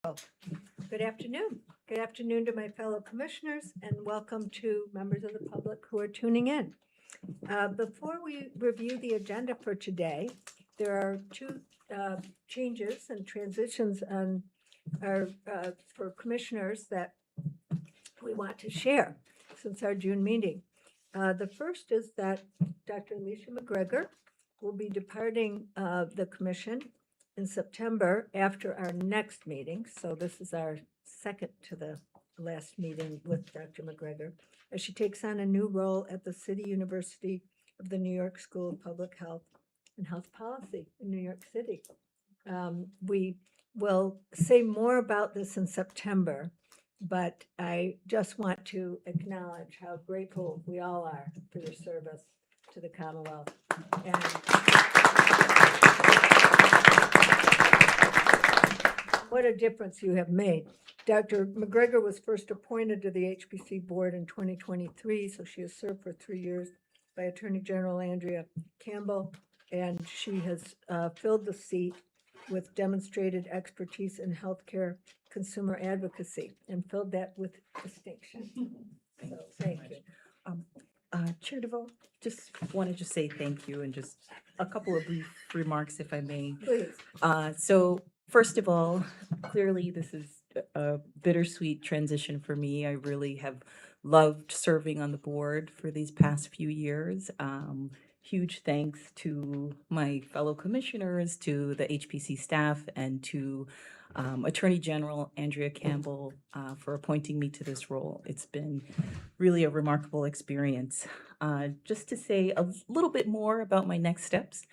Good afternoon. Good afternoon to my fellow commissioners and welcome to members of the public who are tuning in. Before we review the agenda for today, there are two changes and transitions on for commissioners that we want to share since our June meeting. The first is that Dr. Alicia McGregor will be departing the commission in September after our next meeting. So this is our second to the last meeting with Dr. McGregor, as she takes on a new role at the City University of the New York School of Public Health and Health Policy in New York City. We will say more about this in September, but I just want to acknowledge how grateful we all are for your service to the Commonwealth. And what a difference you have made. Dr. McGregor was first appointed to the HPC board in 2023, so she has served for 3 years by Attorney General Andrea Campbell, and she has filled the seat with demonstrated expertise in healthcare consumer advocacy and filled that with distinction. So thank you. Chair DeVoe, just wanted to say thank you and just a couple of brief remarks, if I may. Please. So first of all, clearly this is a bittersweet transition for me. I really have loved serving on the board for these past few years. Huge thanks to my fellow commissioners, to the HPC staff, and to Attorney General Andrea Campbell for appointing me to this role. It's been really a remarkable experience. Just to say a little bit more about my next steps.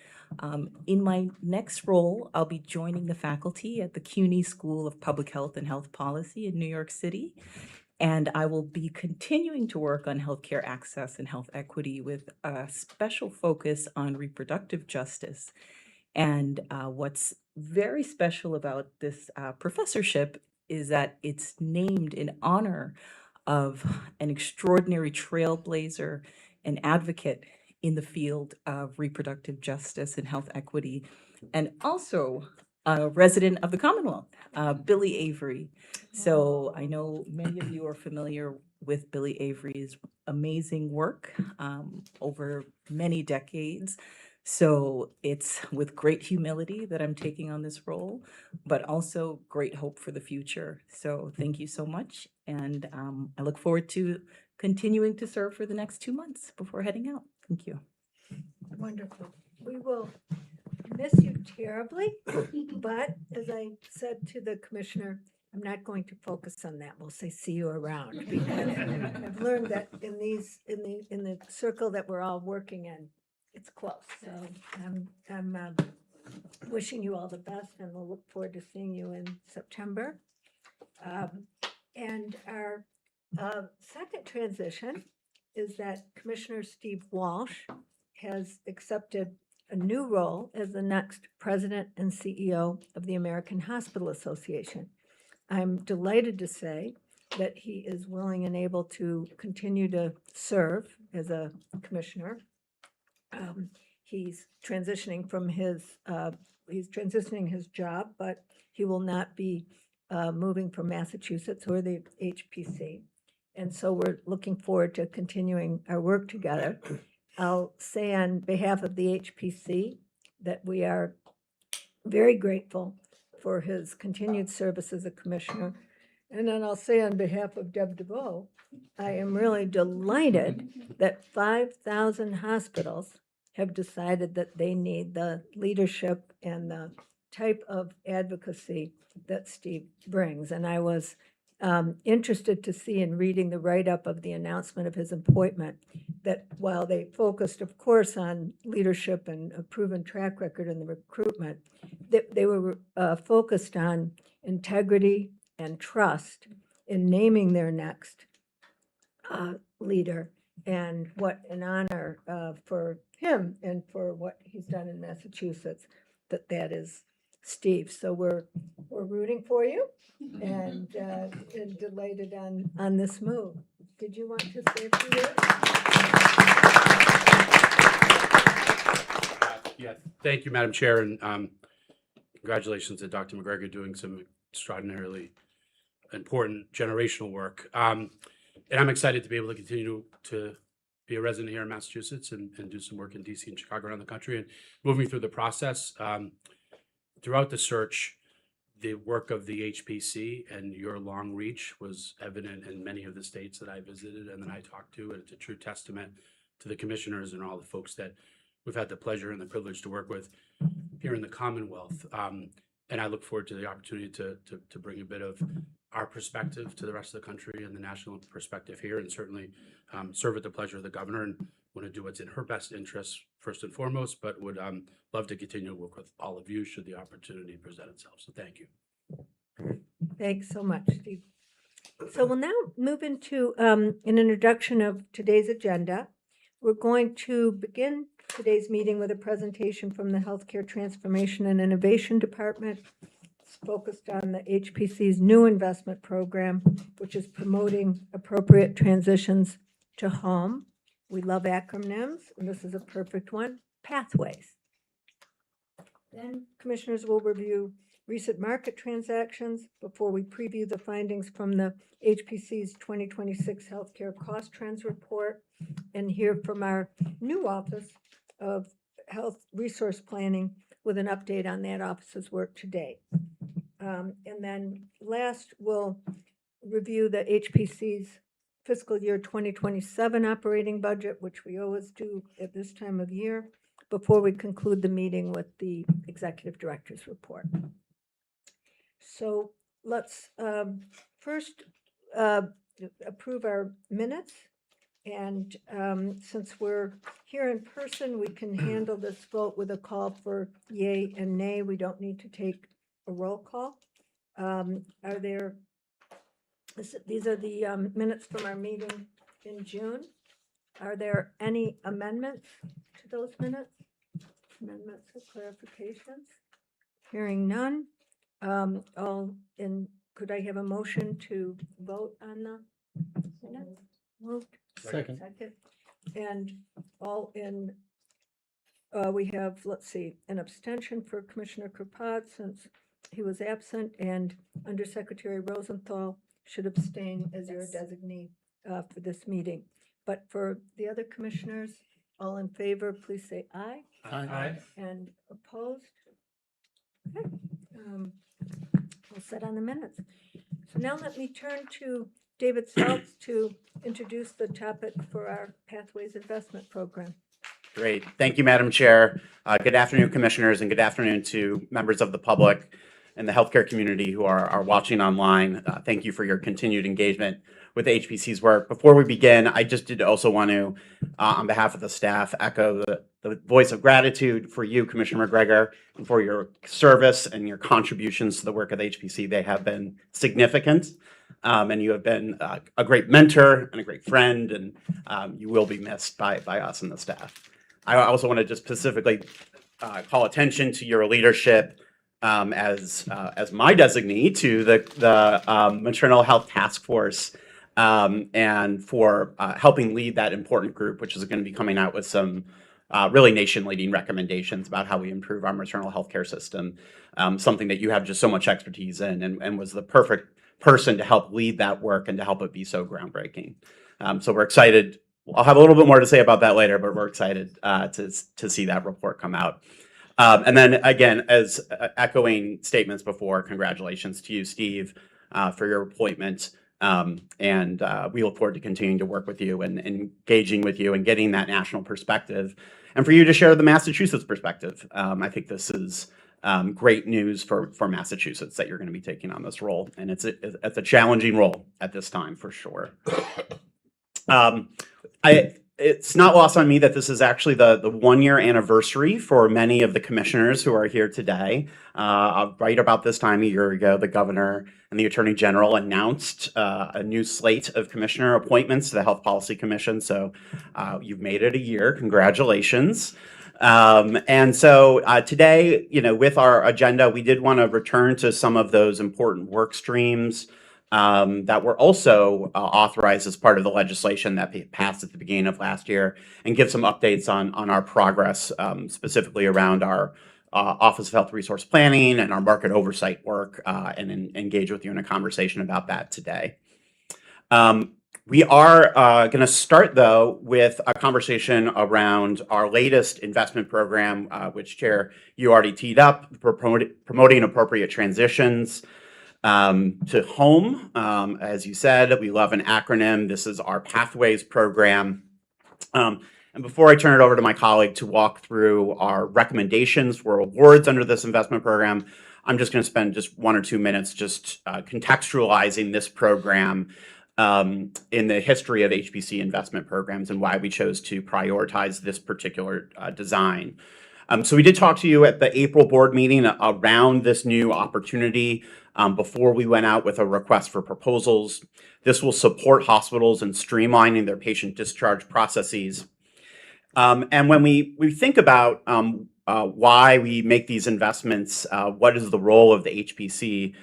In my next role, I'll be joining the faculty at the CUNY School of Public Health and Health Policy in New York City. And I will be continuing to work on healthcare access and health equity with a special focus on reproductive justice. And what's very special about this professorship is that it's named in honor of an extraordinary trailblazer and advocate in the field of reproductive justice and health equity, and also a resident of the Commonwealth, Billy Avery. So I know many of you are familiar with Billy Avery's amazing work over many decades. So it's with great humility that I'm taking on this role, but also great hope for the future. So thank you so much. And I look forward to continuing to serve for the next 2 months before heading out. Thank you. Wonderful. We will miss you terribly, but as I said to the commissioner, I'm not going to focus on that. We'll say, see you around, because I've learned that in the circle that we're all working in, it's close. So I'm wishing you all the best, and we'll look forward to seeing you in September. And our second transition is that Commissioner Steve Walsh has accepted a new role as the next president and CEO of the American Hospital Association. I'm delighted to say that he is willing and able to continue to serve as a commissioner. He's transitioning from he's transitioning his job, but he will not be moving from Massachusetts or the HPC. And so we're looking forward to continuing our work together. I'll say on behalf of the HPC that we are very grateful for his continued service as a commissioner. And then I'll say on behalf of Deb DeVoe, I am really delighted that 5,000 hospitals have decided that they need the leadership and the type of advocacy that Steve brings. And I was interested to see in reading the write-up of the announcement of his appointment that while they focused, of course, on leadership and a proven track record in the recruitment, they were focused on integrity and trust in naming their next leader, and what an honor for him and for what he's done in Massachusetts that is Steve. So we're rooting for you and delighted on this move. Did you want to say a few words? Yes, thank you, Madam Chair, and congratulations to Dr. McGregor doing some extraordinarily important generational work. And I'm excited to be able to continue to be a resident here in Massachusetts and do some work in DC and Chicago, around the country, and moving through the process. Throughout the search, the work of the HPC and your long reach was evident in many of the states that I visited and that I talked to. And it's a true testament to the commissioners and all the folks that we've had the pleasure and the privilege to work with here in the Commonwealth. And I look forward to the opportunity to bring a bit of our perspective to the rest of the country and the national perspective here, and certainly serve at the pleasure of the governor, and want to do what's in her best interest first and foremost, but would love to continue to work with all of you should the opportunity present itself. So thank you. Thanks so much, Steve. So we'll now move into an introduction of today's agenda. We're going to begin today's meeting with a presentation from the Healthcare Transformation and Innovation Department. It's focused on the HPC's new investment program, which is promoting appropriate transitions to home. We love acronyms, and this is a perfect one, Pathways. Then commissioners will review recent market transactions before we preview the findings from the HPC's 2026 Healthcare Cost Trends Report, and hear from our new Office of Health Resource Planning with an update on that office's work to date. And then last, we'll review the HPC's fiscal year 2027 operating budget, which we always do at this time of year, before we conclude the meeting with the executive director's report. So let's first approve our minutes. And since we're here in person, we can handle this vote with a call for yay and nay. We don't need to take a roll call. These are the minutes from our meeting in June. Are there any amendments to those minutes? Amendments or clarifications? Hearing none. Could I have a motion to vote on the minutes? Moved. Second. And all in, we have, let's see, an abstention for Commissioner Kirkpatrick since he was absent, and Undersecretary Rosenthal should abstain as your designee for this meeting. But for the other commissioners, all in favor, please say aye. Aye. And opposed? Okay. We'll set on the minutes. So now let me turn to David Saltz to introduce the topic for our Pathways Investment Program. Great. Thank you, Madam Chair. Good afternoon, commissioners, and good afternoon to members of the public and the healthcare community who are watching online. Thank you for your continued engagement with HPC's work. Before we begin, I just did also want to, on behalf of the staff, echo the voice of gratitude for you, Commissioner McGregor, and for your service and your contributions to the work of the HPC. They have been significant, and you have been a great mentor and a great friend, and you will be missed by us and the staff. I also want to just specifically call attention to your leadership as my designee to the Maternal Health Task Force, and for helping lead that important group, which is going to be coming out with some really nation-leading recommendations about how we improve our maternal health care system, something that you have just so much expertise in, and was the perfect person to help lead that work and to help it be so groundbreaking. So we're excited. I'll have a little bit more to say about that later, but we're excited to see that report come out. And then again, as echoing statements before, congratulations to you, Steve, for your appointment. And we look forward to continuing to work with you and engaging with you and getting that national perspective, and for you to share the Massachusetts perspective. I think this is great news for Massachusetts that you're going to be taking on this role, and it's a challenging role at this time for sure. It's not lost on me that this is actually the 1-year anniversary for many of the commissioners who are here today. Right about this time a year ago, the governor and the attorney general announced a new slate of commissioner appointments to the Health Policy Commission. So you've made it a year. Congratulations. And so today, with our agenda, we did want to return to some of those important work streams that were also authorized as part of the legislation that passed at the beginning of last year, and give some updates on our progress, specifically around our Office of Health Resource Planning and our market oversight work, and engage with you in a conversation about that today. We are going to start, though, with a conversation around our latest investment program, which, Chair, you already teed up, for promoting appropriate transitions to home. As you said, we love an acronym. This is our Pathways program. And before I turn it over to my colleague to walk through our recommendations for awards under this investment program, I'm just going to spend just 1 or 2 minutes just contextualizing this program in the history of HPC investment programs and why we chose to prioritize this particular design. So we did talk to you at the April board meeting around this new opportunity before we went out with a request for proposals. This will support hospitals in streamlining their patient discharge processes. And when we think about why we make these investments, what is the role of the HPC?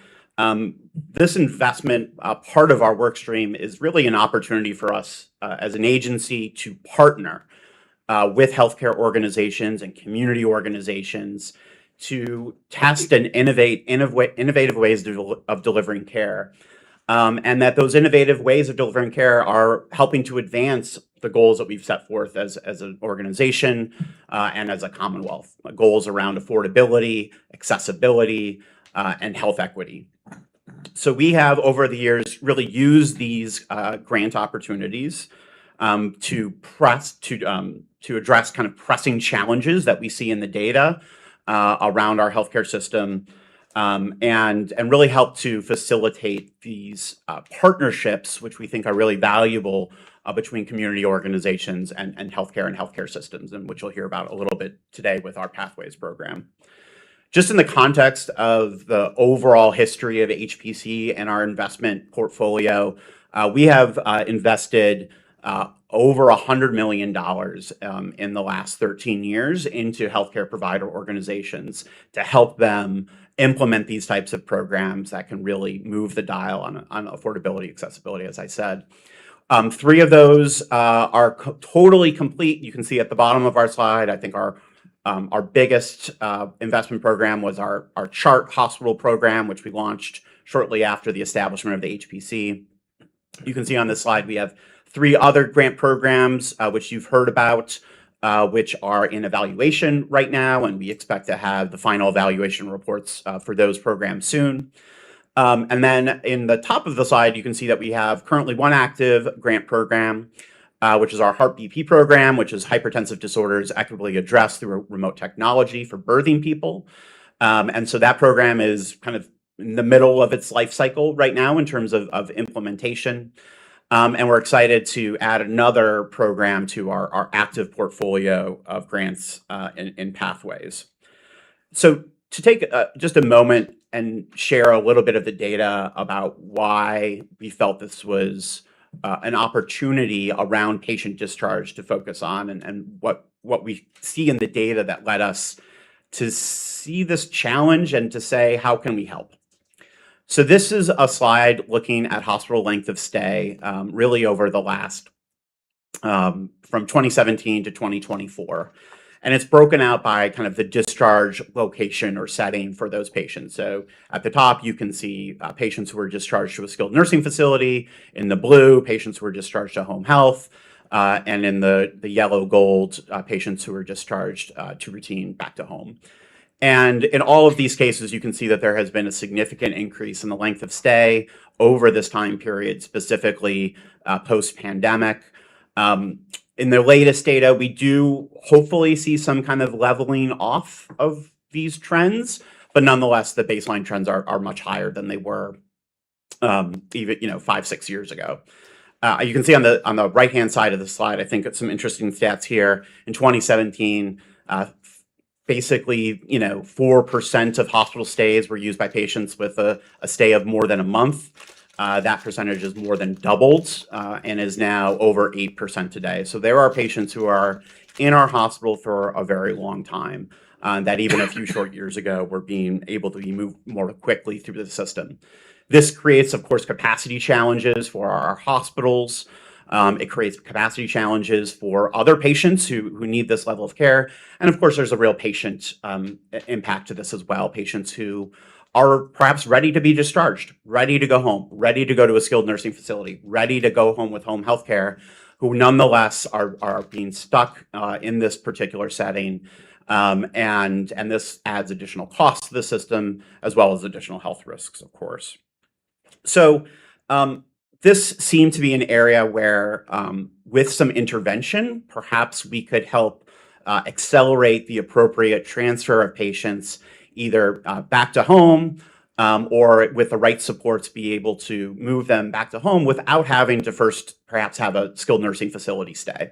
This investment, part of our work stream, is really an opportunity for us as an agency to partner with healthcare organizations and community organizations to test and innovative ways of delivering care. And that those innovative ways of delivering care are helping to advance the goals that we've set forth as an organization and as a Commonwealth, goals around affordability, accessibility, and health equity. So we have, over the years, really used these grant opportunities to address kind of pressing challenges that we see in the data around our healthcare system, and really help to facilitate these partnerships, which we think are really valuable between community organizations and healthcare systems, and which you'll hear about a little bit today with our Pathways program. Just in the context of the overall history of HPC and our investment portfolio, we have invested over $100 million in the last 13 years into healthcare provider organizations to help them implement these types of programs that can really move the dial on affordability, accessibility, as I said. 3 of those are totally complete. You can see at the bottom of our slide, I think our biggest investment program was our CHART hospital program, which we launched shortly after the establishment of the HPC. You can see on this slide we have 3 other grant programs, which you've heard about, which are in evaluation right now, and we expect to have the final evaluation reports for those programs soon. And then in the top of the slide, you can see that we have currently 1 active grant program, which is our Heart BP program, which is hypertensive disorders equitably addressed through remote technology for birthing people. And so that program is kind of in the middle of its life cycle right now in terms of implementation. And we're excited to add another program to our active portfolio of grants in Pathways. So to take just a moment and share a little bit of the data about why we felt this was an opportunity around patient discharge to focus on, and what we see in the data that led us to see this challenge and to say, how can we help? So this is a slide looking at hospital length of stay, really over the last, from 2017 to 2024. And it's broken out by kind of the discharge location or setting for those patients. So at the top, you can see patients who were discharged to a skilled nursing facility. In the blue, patients who were discharged to home health. And in the yellow gold, patients who were discharged to routine back to home. And in all of these cases, you can see that there has been a significant increase in the length of stay over this time period, specifically post-pandemic. In the latest data, we do hopefully see some kind of leveling off of these trends, but nonetheless, the baseline trends are much higher than they were even 5-6 years ago. You can see on the right-hand side of the slide, I think it's some interesting stats here. In 2017, basically, 4% of hospital stays were used by patients with a stay of more than a month. That percentage is more than doubled and is now over 8% today. So there are patients who are in our hospital for a very long time that even a few short years ago were being able to be moved more quickly through the system. This creates, of course, capacity challenges for our hospitals. It creates capacity challenges for other patients who need this level of care. And of course, there's a real patient impact to this as well. Patients who are perhaps ready to be discharged, ready to go home, ready to go to a skilled nursing facility, ready to go home with home health care, who nonetheless are being stuck in this particular setting. And this adds additional costs to the system, as well as additional health risks, of course. So this seemed to be an area where, with some intervention, perhaps we could help accelerate the appropriate transfer of patients either back to home or with the right supports be able to move them back to home without having to first perhaps have a skilled nursing facility stay.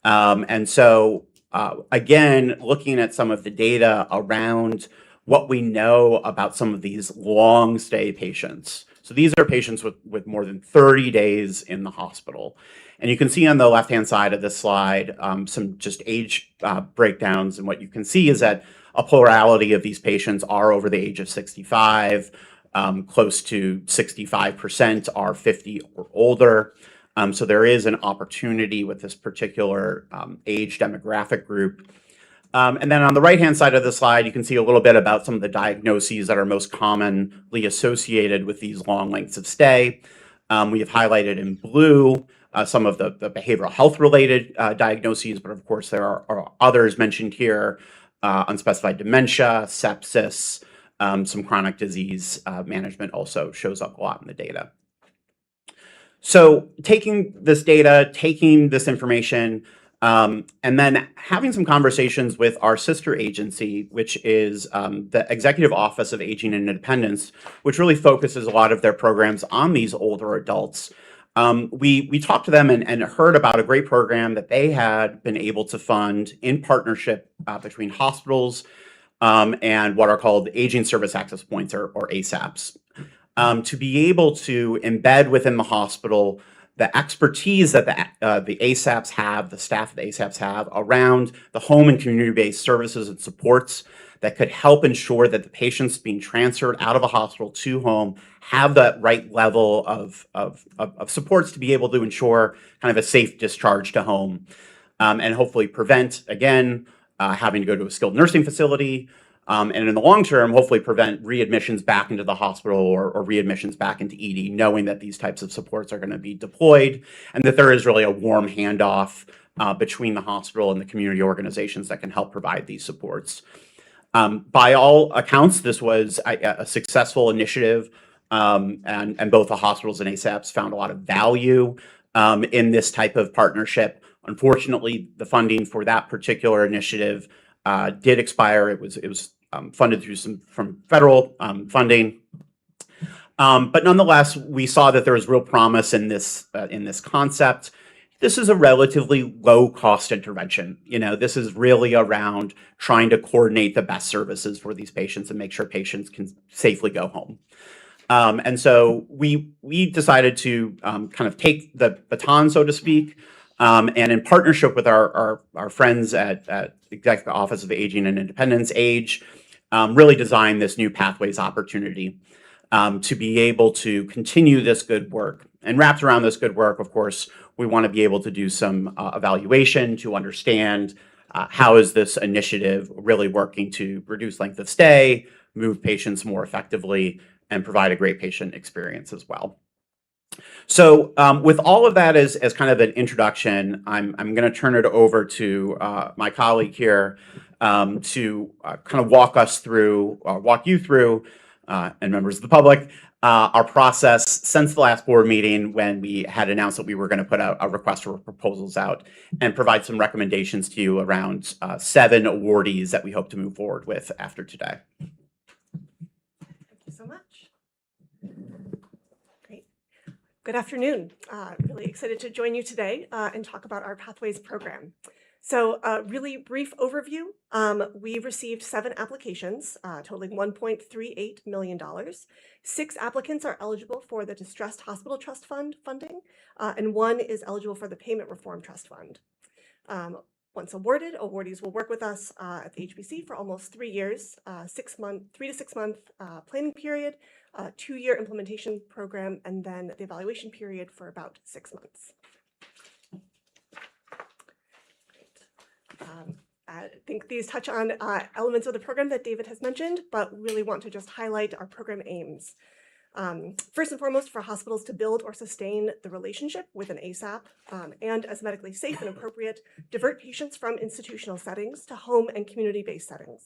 And so again, looking at some of the data around what we know about some of these long stay patients. So these are patients with more than 30 days in the hospital. And you can see on the left-hand side of this slide some just age breakdowns. And what you can see is that a plurality of these patients are over the age of 65. Close to 65% are 50 or older. So there is an opportunity with this particular age demographic group. And then on the right-hand side of the slide, you can see a little bit about some of the diagnoses that are most commonly associated with these long lengths of stay. We have highlighted in blue some of the behavioral health-related diagnoses, but of course there are others mentioned here, unspecified dementia, sepsis, some chronic disease management also shows up a lot in the data. So taking this data, taking this information, and then having some conversations with our sister agency, which is the Executive Office of Aging and Independence, which really focuses a lot of their programs on these older adults. We talked to them and heard about a great program that they had been able to fund in partnership between hospitals and what are called Aging Service Access Points, or ASAPs, to be able to embed within the hospital the expertise that the ASAPs have, the staff of the ASAPs have around the home and community-based services and supports that could help ensure that the patients being transferred out of a hospital to home have that right level of supports to be able to ensure kind of a safe discharge to home, and hopefully prevent, again, having to go to a skilled nursing facility, and in the long term, hopefully prevent readmissions back into the hospital or readmissions back into ED, knowing that these types of supports are going to be deployed and that there is really a warm handoff between the hospital and the community organizations that can help provide these supports. By all accounts, this was a successful initiative, and both the hospitals and ASAPs found a lot of value in this type of partnership. Unfortunately, the funding for that particular initiative did expire. It was funded through from federal funding, but nonetheless, we saw that there was real promise in this concept. This is a relatively low-cost intervention. This is really around trying to coordinate the best services for these patients and make sure patients can safely go home. And so we decided to kind of take the baton, so to speak, and in partnership with our friends at Executive Office of Aging and Independence, AGE, really design this new Pathways opportunity to be able to continue this good work. And wrapped around this good work, of course, we want to be able to do some evaluation to understand how is this initiative really working to reduce length of stay, move patients more effectively, and provide a great patient experience as well. So with all of that as kind of an introduction, I'm going to turn it over to my colleague here to kind of walk you through, and members of the public, our process since the last board meeting when we had announced that we were going to put a request for proposals out and provide some recommendations to you around 7 awardees that we hope to move forward with after today. Thank you so much. Great. Good afternoon. Really excited to join you today and talk about our Pathways program. So really brief overview. We received 7 applications totaling $1.38 million. 6 applicants are eligible for the Distressed Hospital Trust Fund funding, and 1 is eligible for the Payment Reform Trust Fund. Once awarded, awardees will work with us at the HPC for almost 3 years, 3 to 6 month planning period, 2-year implementation program, and then the evaluation period for about 6 months. I think these touch on elements of the program that David has mentioned, but really want to just highlight our program aims. First and foremost, for hospitals to build or sustain the relationship with an ASAP, and as medically safe and appropriate, divert patients from institutional settings to home and community-based settings.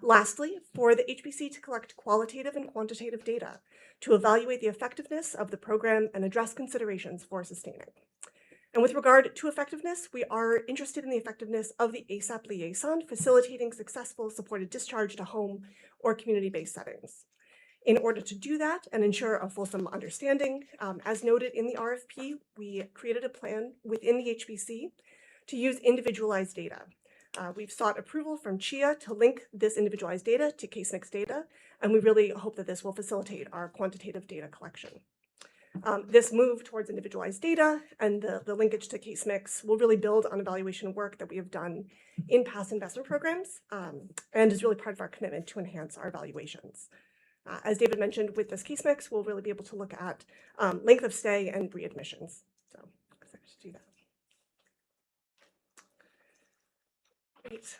Lastly, for the HPC to collect qualitative and quantitative data to evaluate the effectiveness of the program and address considerations for sustaining. And with regard to effectiveness, we are interested in the effectiveness of the ASAP liaison facilitating successful supported discharge to home or community-based settings. In order to do that and ensure a fulsome understanding, as noted in the RFP, we created a plan within the HPC to use individualized data. We've sought approval from CHIA to link this individualized data to CaseMix data, and we really hope that this will facilitate our quantitative data collection. This move towards individualized data and the linkage to CaseMix will really build on evaluation work that we have done in past investment programs, and is really part of our commitment to enhance our evaluations. As David mentioned, with this CaseMix, we'll really be able to look at length of stay and readmissions. So excited to do that. Great.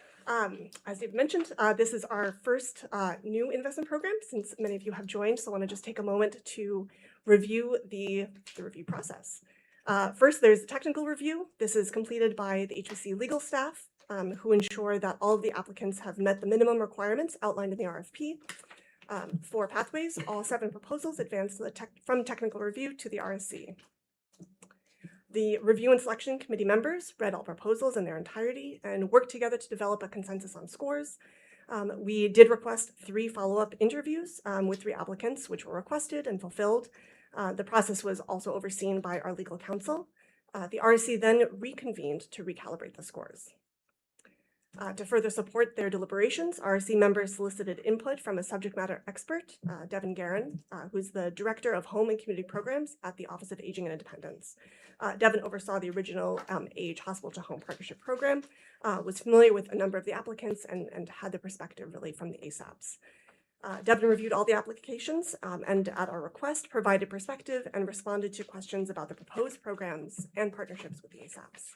As David mentioned, this is our first new investment program since many of you have joined, so I want to just take a moment to review the review process. First, there's a technical review. This is completed by the HPC legal staff who ensure that all of the applicants have met the minimum requirements outlined in the RFP. For Pathways, all 7 proposals advanced to from technical review to the RSC. The review and selection committee members read all proposals in their entirety and worked together to develop a consensus on scores. We did request 3 follow-up interviews with 3 applicants, which were requested and fulfilled. The process was also overseen by our legal counsel. The RSC then reconvened to recalibrate the scores. To further support their deliberations, RSC members solicited input from a subject matter expert, Devin Guerin, who's the Director of Home and Community Programs at the Office of Aging and Independence. Devin oversaw the original AGE Hospital to Home Partnership Program, was familiar with a number of the applicants, and had the perspective really from the ASAPs. Devin reviewed all the applications and at our request provided perspective and responded to questions about the proposed programs and partnerships with the ASAPs.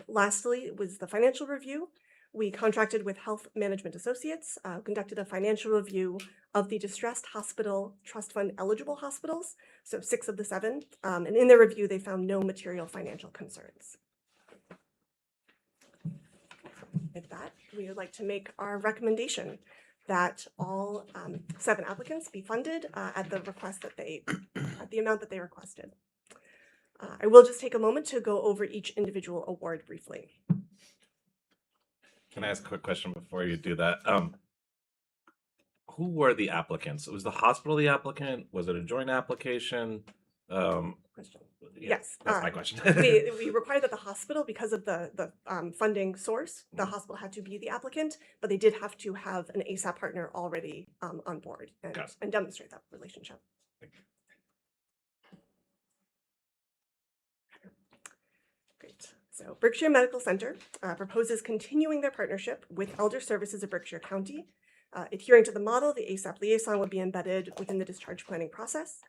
Lastly was the financial review. We contracted with Health Management Associates, conducted a financial review of the distressed hospital trust fund eligible hospitals, so 6 of the 7, and in their review they found no material financial concerns. With that, we would like to make our recommendation that all 7 applicants be funded at the amount that they requested. I will just take a moment to go over each individual award briefly. Can I ask a quick question before you do that? Who were the applicants? Was the hospital the applicant? Was it a joint application? Question. Yeah, Yes. that's my question. we require that the hospital, because of the funding source, the hospital had to be the applicant, but they did have to have an ASAP partner already on board and demonstrate that relationship. Great. So Berkshire Medical Center proposes continuing their partnership with Elder Services of Berkshire County. Adhering to the model, the ASAP liaison would be embedded within the discharge planning process.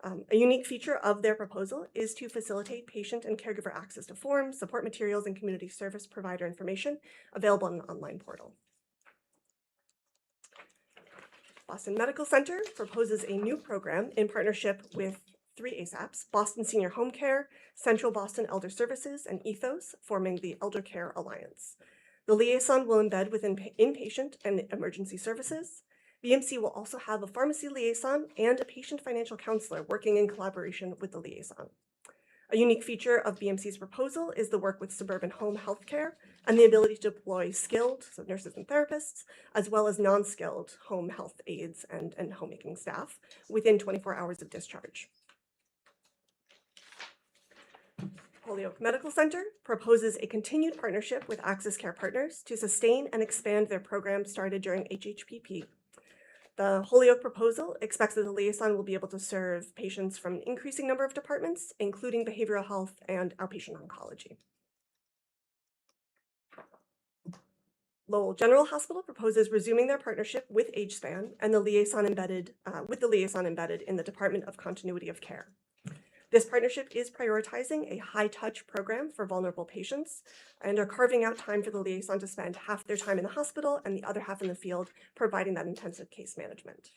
A unique feature of their proposal is to facilitate patient and caregiver access to forms, support materials, and community service provider information available on an online portal. Boston Medical Center proposes a new program in partnership with 3 ASAPs, Boston Senior Home Care, Central Boston Elder Services, and Ethos, forming the Elder Care Alliance. The liaison will embed within inpatient and emergency services. BMC will also have a pharmacy liaison and a patient financial counselor working in collaboration with the liaison. A unique feature of BMC's proposal is the work with suburban home health care and the ability to deploy skilled, so nurses and therapists, as well as non-skilled home health aides and homemaking staff within 24 hours of discharge. Holyoke Medical Center proposes a continued partnership with Access Care Partners to sustain and expand their program started during HHPP. The Holyoke proposal expects that the liaison will be able to serve patients from an increasing number of departments, including behavioral health and outpatient oncology. Lowell General Hospital proposes resuming their partnership with AgeSpan and the liaison embedded in the Department of Continuity of Care. This partnership is prioritizing a high-touch program for vulnerable patients and are carving out time for the liaison to spend half their time in the hospital and the other half in the field, providing that intensive case management.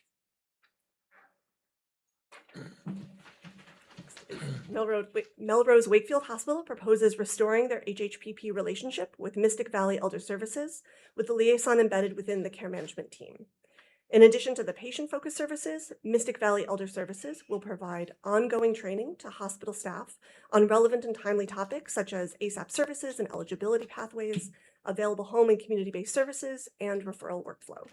Melrose Wakefield Hospital proposes restoring their HHPP relationship with Mystic Valley Elder Services, with the liaison embedded within the care management team. In addition to the patient-focused services, Mystic Valley Elder Services will provide ongoing training to hospital staff on relevant and timely topics such as ASAP services and eligibility pathways, available home and community-based services, and referral workflow.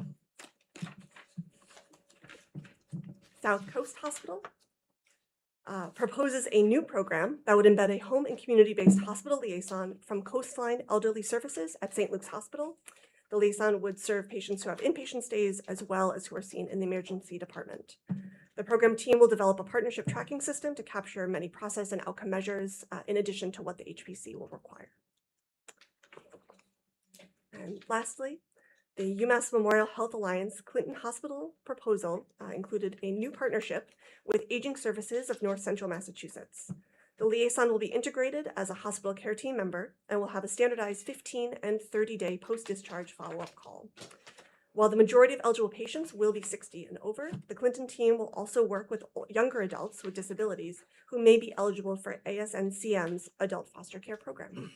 South Coast Hospital proposes a new program that would embed a home and community-based hospital liaison from Coastline Elderly Services at St. Luke's Hospital. The liaison would serve patients who have inpatient stays as well as who are seen in the emergency department. The program team will develop a partnership tracking system to capture many process and outcome measures in addition to what the HPC will require. And lastly, the UMass Memorial Health Alliance Clinton Hospital proposal included a new partnership with Aging Services of North Central Massachusetts. The liaison will be integrated as a hospital care team member and will have a standardized 15 and 30-day post-discharge follow-up call. While the majority of eligible patients will be 60 and over, the Clinton team will also work with younger adults with disabilities who may be eligible for ASNCM's Adult Foster Care Program.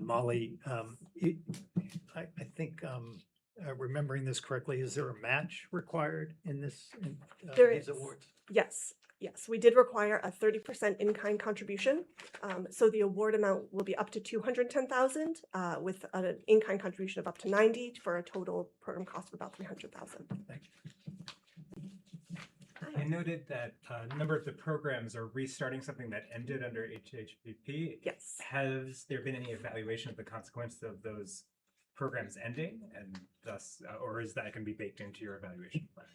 Molly, I think, remembering this correctly, is there a match required in this, There these is. awards? Yes, we did require a 30% in-kind contribution. So the award amount will be up to $210,000 with an in-kind contribution of up to $90,000 for a total program cost of about $300,000. Thank you. I noted that a number of the programs are restarting something that ended under HHPP. Yes. Has there been any evaluation of the consequences of those programs ending, and thus, or is that going to be baked into your evaluation plan?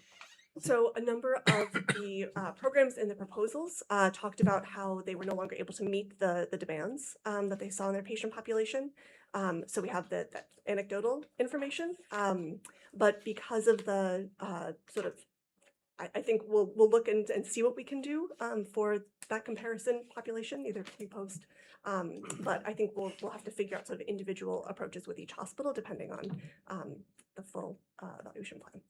So a number of the programs in the proposals talked about how they were no longer able to meet the demands that they saw in their patient population. So we have that anecdotal information, but because of the sort of, I think we'll look and see what we can do for that comparison population, either pre-post. But I think we'll have to figure out sort of individual approaches with each hospital depending on the full evaluation plan.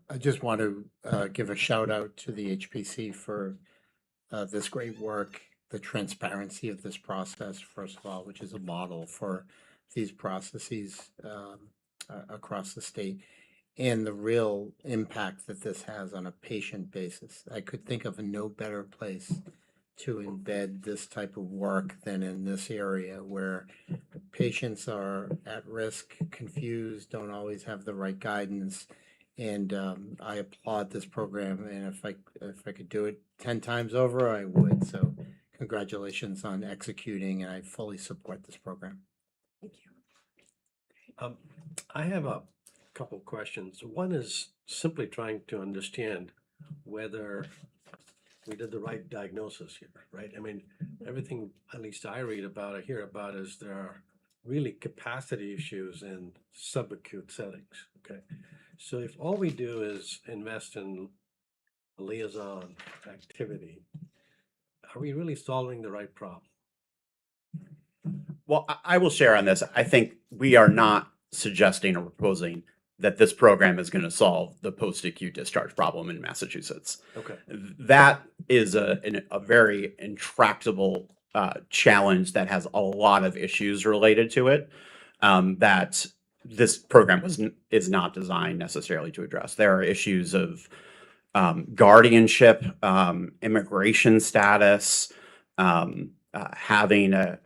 I just want to give a shout out to the HPC for this great work, the transparency of this process, first of all, which is a model for these processes across the state, and the real impact that this has on a patient basis. I could think of no better place to embed this type of work than in this area where patients are at risk, confused, don't always have the right guidance. And I applaud this program, and if I could do it 10 times over, I would. So congratulations on executing, and I fully support this program. Thank you. I have a couple questions. One is simply trying to understand whether we did the right diagnosis here, right? I mean, everything, at least I read about, I hear about, is there are really capacity issues in subacute settings, okay? So if all we do is invest in liaison activity, are we really solving the right problem? Well, I will share on this. I think we are not suggesting or proposing that this program is going to solve the post-acute discharge problem in Massachusetts. Okay. That is a very intractable challenge that has a lot of issues related to it that this program is not designed necessarily to address. There are issues of guardianship, immigration status, having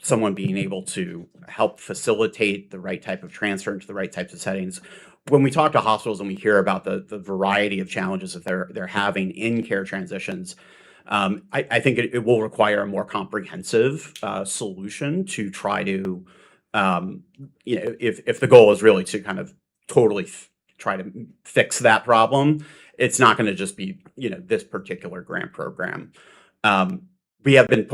someone being able to help facilitate the right type of transfer into the right types of settings. When we talk to hospitals and we hear about the variety of challenges that they're having in care transitions, I think it will require a more comprehensive solution to try to, if the goal is really to kind of totally try to fix that problem, it's not going to just be, this particular grant program. We have been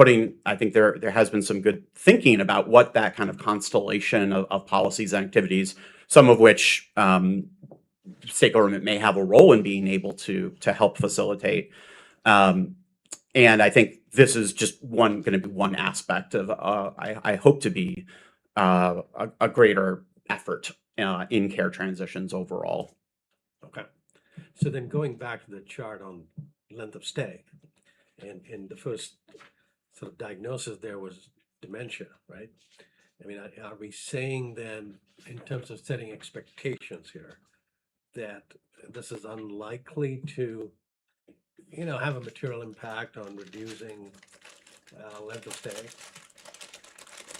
I think there has been some good thinking about what that kind of constellation of policies and activities some of which state government may have a role in being able to help facilitate. And I think this is just going to be one aspect of, I hope to be a greater effort in care transitions overall. Okay. So then going back to the chart on length of stay, and the first sort of diagnosis there was dementia, right? I mean, are we saying then, in terms of setting expectations here, that this is unlikely to, have a material impact on reducing length of stay?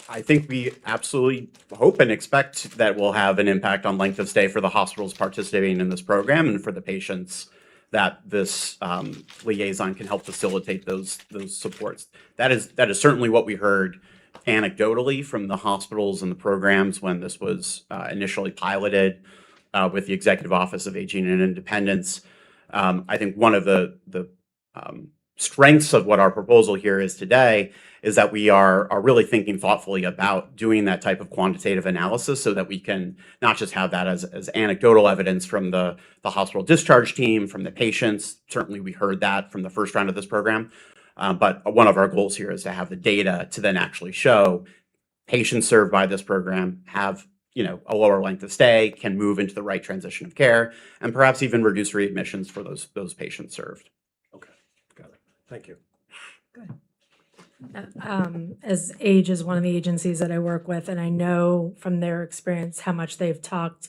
I think we absolutely hope and expect that we'll have an impact on length of stay for the hospitals participating in this program and for the patients that this liaison can help facilitate those supports. That is certainly what we heard anecdotally from the hospitals and the programs when this was initially piloted with the Executive Office of Aging and Independence. I think one of the strengths of what our proposal here is today is that we are really thinking thoughtfully about doing that type of quantitative analysis so that we can not just have that as anecdotal evidence from the hospital discharge team, from the patients. Certainly we heard that from the first round of this program. But one of our goals here is to have the data to then actually show patients served by this program have a lower length of stay, can move into the right transition of care, and perhaps even reduce readmissions for those patients served. Okay, got it. Thank you. As AGE is one of the agencies that I work with, and I know from their experience how much they've talked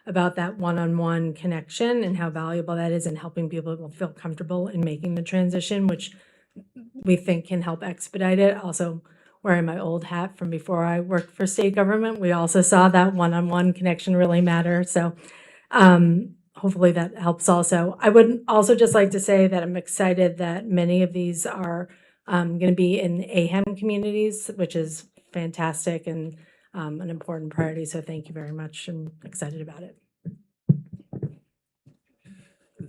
about that one-on-one connection and how valuable that is in helping people feel comfortable in making the transition, which we think can help expedite it. Also, wearing my old hat from before I worked for state government, we also saw that one-on-one connection really matter. So hopefully that helps also. I would also just like to say that I'm excited that many of these are going to be in AHEM communities, which is fantastic and an important priority. So thank you very much. I'm excited about it.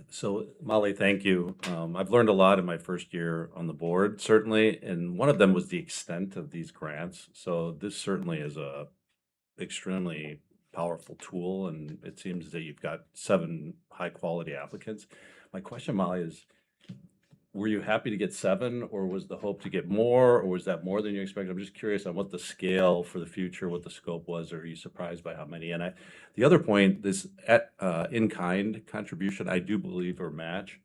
So Molly, thank you. I've learned a lot in my first year on the board, certainly, and one of them was the extent of these grants. So this certainly is a extremely powerful tool, and it seems that you've got 7 high-quality applicants. My question, Molly, is were you happy to get 7, or was the hope to get more, or was that more than you expected? I'm just curious on what the scale for the future, what the scope was, or are you surprised by how many? And the other point, this in-kind contribution, I do believe, or match,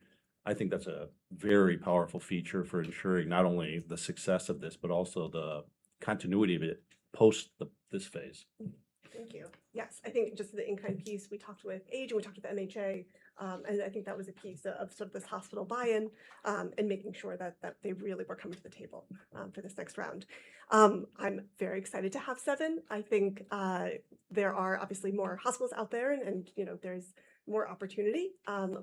I think that's a very powerful feature for ensuring not only the success of this, but also the continuity of it post this phase. Thank you. Yes, I think just the in-kind piece, we talked with AGE and we talked with MHA, and I think that was a piece of sort of this hospital buy-in and making sure that they really were coming to the table for this next round. I'm very excited to have 7. I think there are obviously more hospitals out there and there's more opportunity,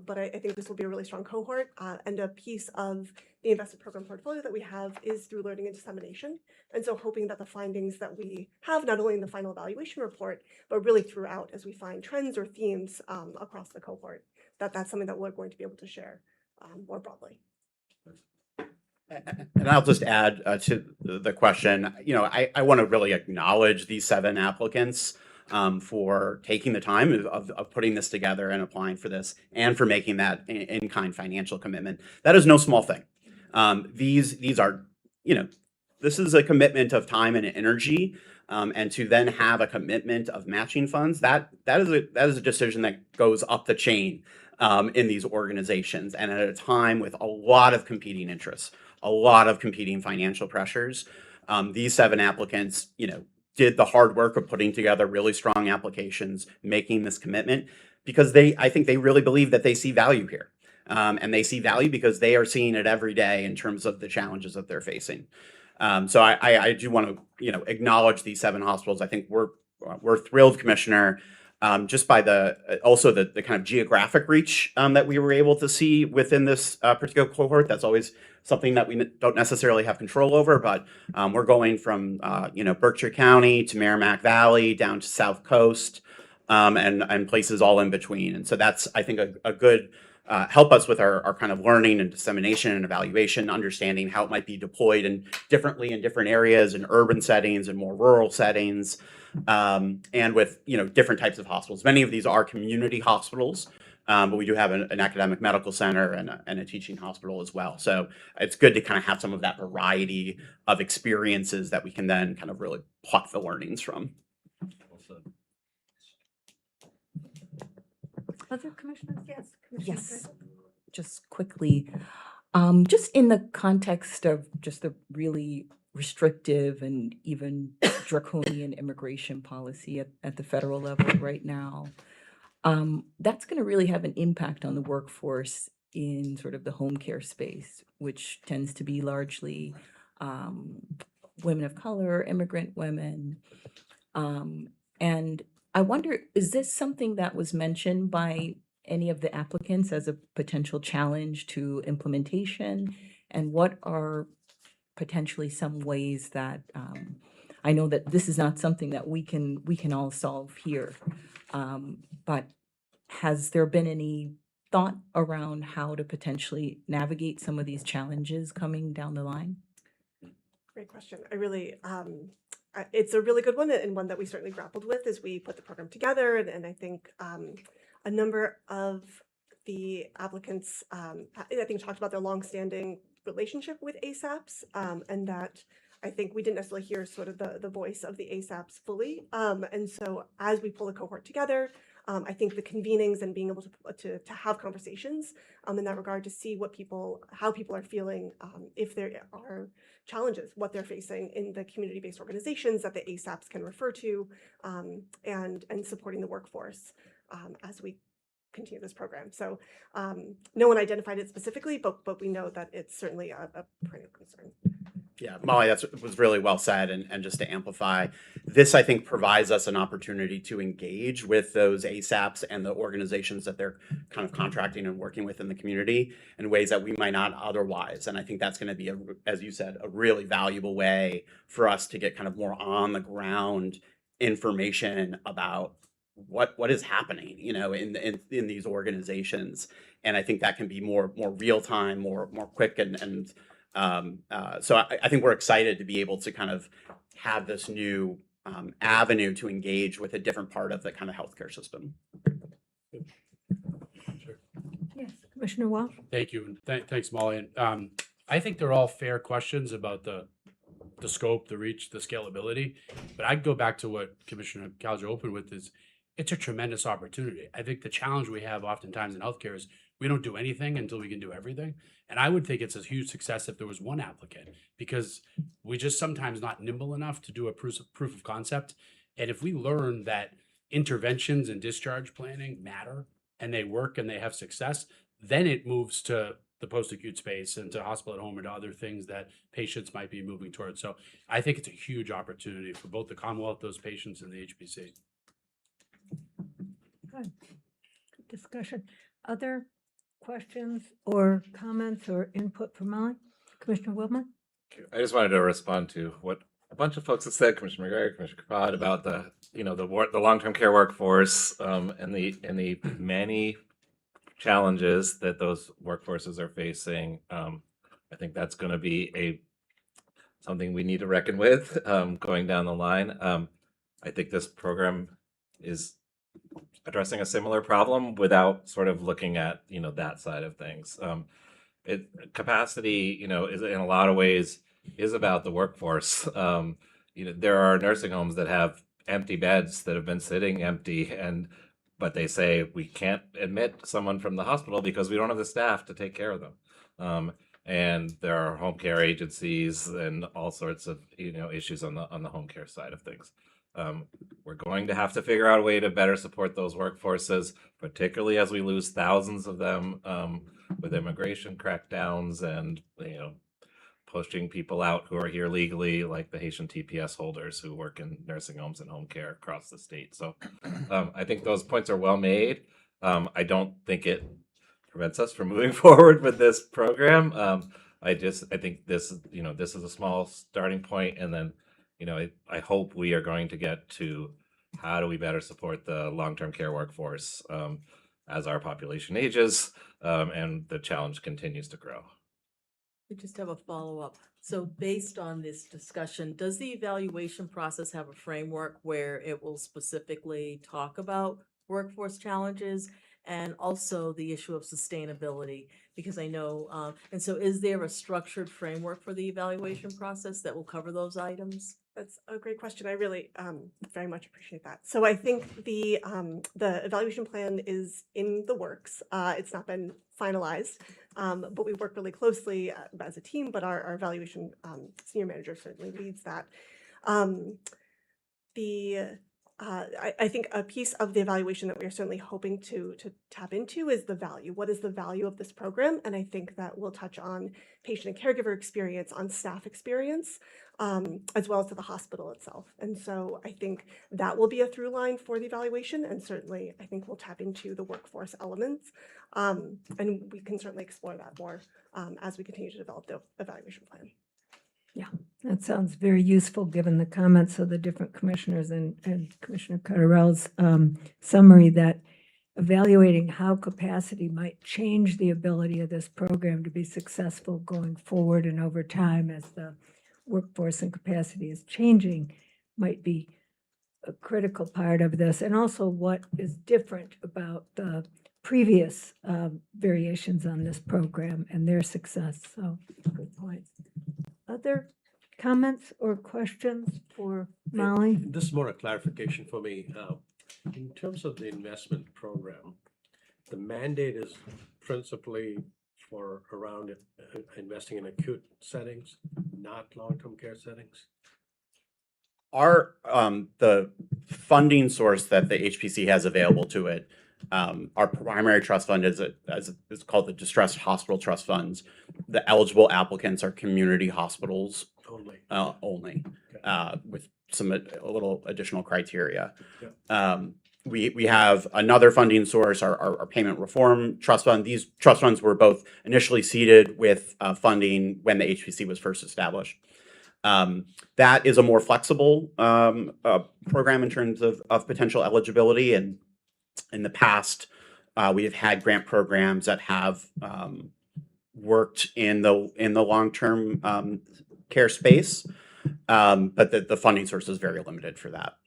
but I think this will be a really strong cohort, and a piece of the investment program portfolio that we have is through learning and dissemination. And so hoping that the findings that we have, not only in the final evaluation report, but really throughout as we find trends or themes across the cohort, that's something that we're going to be able to share more broadly. And I'll just add to the question, I want to really acknowledge these 7 applicants for taking the time of putting this together and applying for this and for making that in-kind financial commitment. That is no small thing. These are, this is a commitment of time and energy, and to then have a commitment of matching funds, that is a decision that goes up the chain in these organizations, and at a time with a lot of competing interests, a lot of competing financial pressures. These 7 applicants, did the hard work of putting together really strong applications, making this commitment, because I think they really believe that they see value here. And they see value because they are seeing it every day in terms of the challenges that they're facing. So I do want to, acknowledge these 7 hospitals. I think we're thrilled, Commissioner, just by the kind of geographic reach that we were able to see within this particular cohort. That's always something that we don't necessarily have control over, but we're going from Berkshire County to Merrimack Valley down to South Coast, and places all in between. And so that's, I think, a good help us with our kind of learning and dissemination and evaluation, understanding how it might be deployed differently in different areas, in urban settings and more rural settings, and with different types of hospitals. Many of these are community hospitals, but we do have an academic medical center and a teaching hospital as well. So it's good to kind of have some of that variety of experiences that we can then kind of really pluck the learnings from. Other commissioners? Yes. Commissioner Yes, Craig? just quickly, just in the context of just the really restrictive and even draconian immigration policy at the federal level right now, that's going to really have an impact on the workforce in sort of the home care space, which tends to be largely women of color, immigrant women. And I wonder, is this something that was mentioned by any of the applicants as a potential challenge to implementation? And what are potentially some ways that, I know that this is not something that we can all solve here, but has there been any thought around how to potentially navigate some of these challenges coming down the line? Great question. It's a really good one, and one that we certainly grappled with as we put the program together. And I think a number of the applicants, I think, talked about their longstanding relationship with ASAPs, and that I think we didn't necessarily hear sort of the voice of the ASAPs fully. And so as we pull the cohort together, I think the convenings and being able to have conversations in that regard, to see how people are feeling, if there are challenges, what they're facing in the community-based organizations that the ASAPs can refer to, and supporting the workforce as we continue this program. So no one identified it specifically, but we know that it's certainly a perennial concern. Yeah, Molly, that was really well said. And just to amplify, this, I think, provides us an opportunity to engage with those ASAPs and the organizations that they're kind of contracting and working with in the community in ways that we might not otherwise. And I think that's going to be, as you said, a really valuable way for us to get kind of more on the ground information about what is happening, in these organizations. And I think that can be more real time, more quick, and so I think we're excited to be able to kind of have this new avenue to engage with a different part of the kind of healthcare system. Yes, Commissioner Walsh? Thank you. And thanks, Molly. And I think they're all fair questions about the scope, the reach, the scalability. But I'd go back to what Commissioner Caljo opened with is it's a tremendous opportunity. I think the challenge we have oftentimes in healthcare is we don't do anything until we can do everything. And I would think it's a huge success if there was one applicant, because we just sometimes not nimble enough to do a proof of concept. And if we learn that interventions and discharge planning matter and they work and they have success, then it moves to the post-acute space and to hospital at home and to other things that patients might be moving towards. So I think it's a huge opportunity for both the Commonwealth, those patients, and the HPC. Good discussion. Other questions or comments or input from Molly? Commissioner Wilman? I just wanted to respond to what a bunch of folks have said, Commissioner McGregor, Commissioner Kapad, about the long-term care workforce, and the many challenges that those workforces are facing. I think that's going to be something we need to reckon with going down the line. I think this program is addressing a similar problem without sort of looking at that side of things. Capacity, is in a lot of ways is about the workforce. There are nursing homes that have empty beds that have been sitting empty, but they say we can't admit someone from the hospital because we don't have the staff to take care of them. And there are home care agencies and all sorts of issues on the home care side of things. We're going to have to figure out a way to better support those workforces, particularly as we lose thousands of them with immigration crackdowns and pushing people out who are here legally, like the Haitian TPS holders who work in nursing homes and home care across the state. So I think those points are well made. I don't think it prevents us from moving forward with this program. I think this is a small starting point, and then I hope we are going to get to how do we better support the long-term care workforce. as our population ages, and the challenge continues to grow. We just have a follow-up. So based on this discussion, does the evaluation process have a framework where it will specifically talk about workforce challenges and also the issue of sustainability? Because I know, and so is there a structured framework for the evaluation process that will cover those items? That's a great question. I really very much appreciate that. So I think the evaluation plan is in the works. It's not been finalized, but we work really closely as a team. But our evaluation senior manager certainly leads that. I think a piece of the evaluation that we are certainly hoping to tap into is the value. What is the value of this program? And I think that we'll touch on patient and caregiver experience, on staff experience, as well as to the hospital itself. And so I think that will be a through line for the evaluation. And certainly I think we'll tap into the workforce elements. And we can certainly explore that more as we continue to develop the evaluation plan. Yeah, that sounds very useful, given the comments of the different commissioners and Commissioner Cotterell's summary that evaluating how capacity might change the ability of this program to be successful going forward and over time as the workforce and capacity is changing might be a critical part of this. And also what is different about the previous variations on this program and their success. So good points. Other comments or questions for Molly? This is more a clarification for me. In terms of the investment program, the mandate is principally for around investing in acute settings, not long-term care settings. Our the funding source that the HPC has available to it, our primary trust fund is it's called the Distressed Hospital Trust Funds. The eligible applicants are community hospitals only, with a little additional criteria. We have another funding source, our payment reform trust fund. These trust funds were both initially seeded with funding when the HPC was first established. That is a more flexible program in terms of potential eligibility. And in the past, we have had grant programs that have worked in the long-term care space, but the funding source is very limited for that.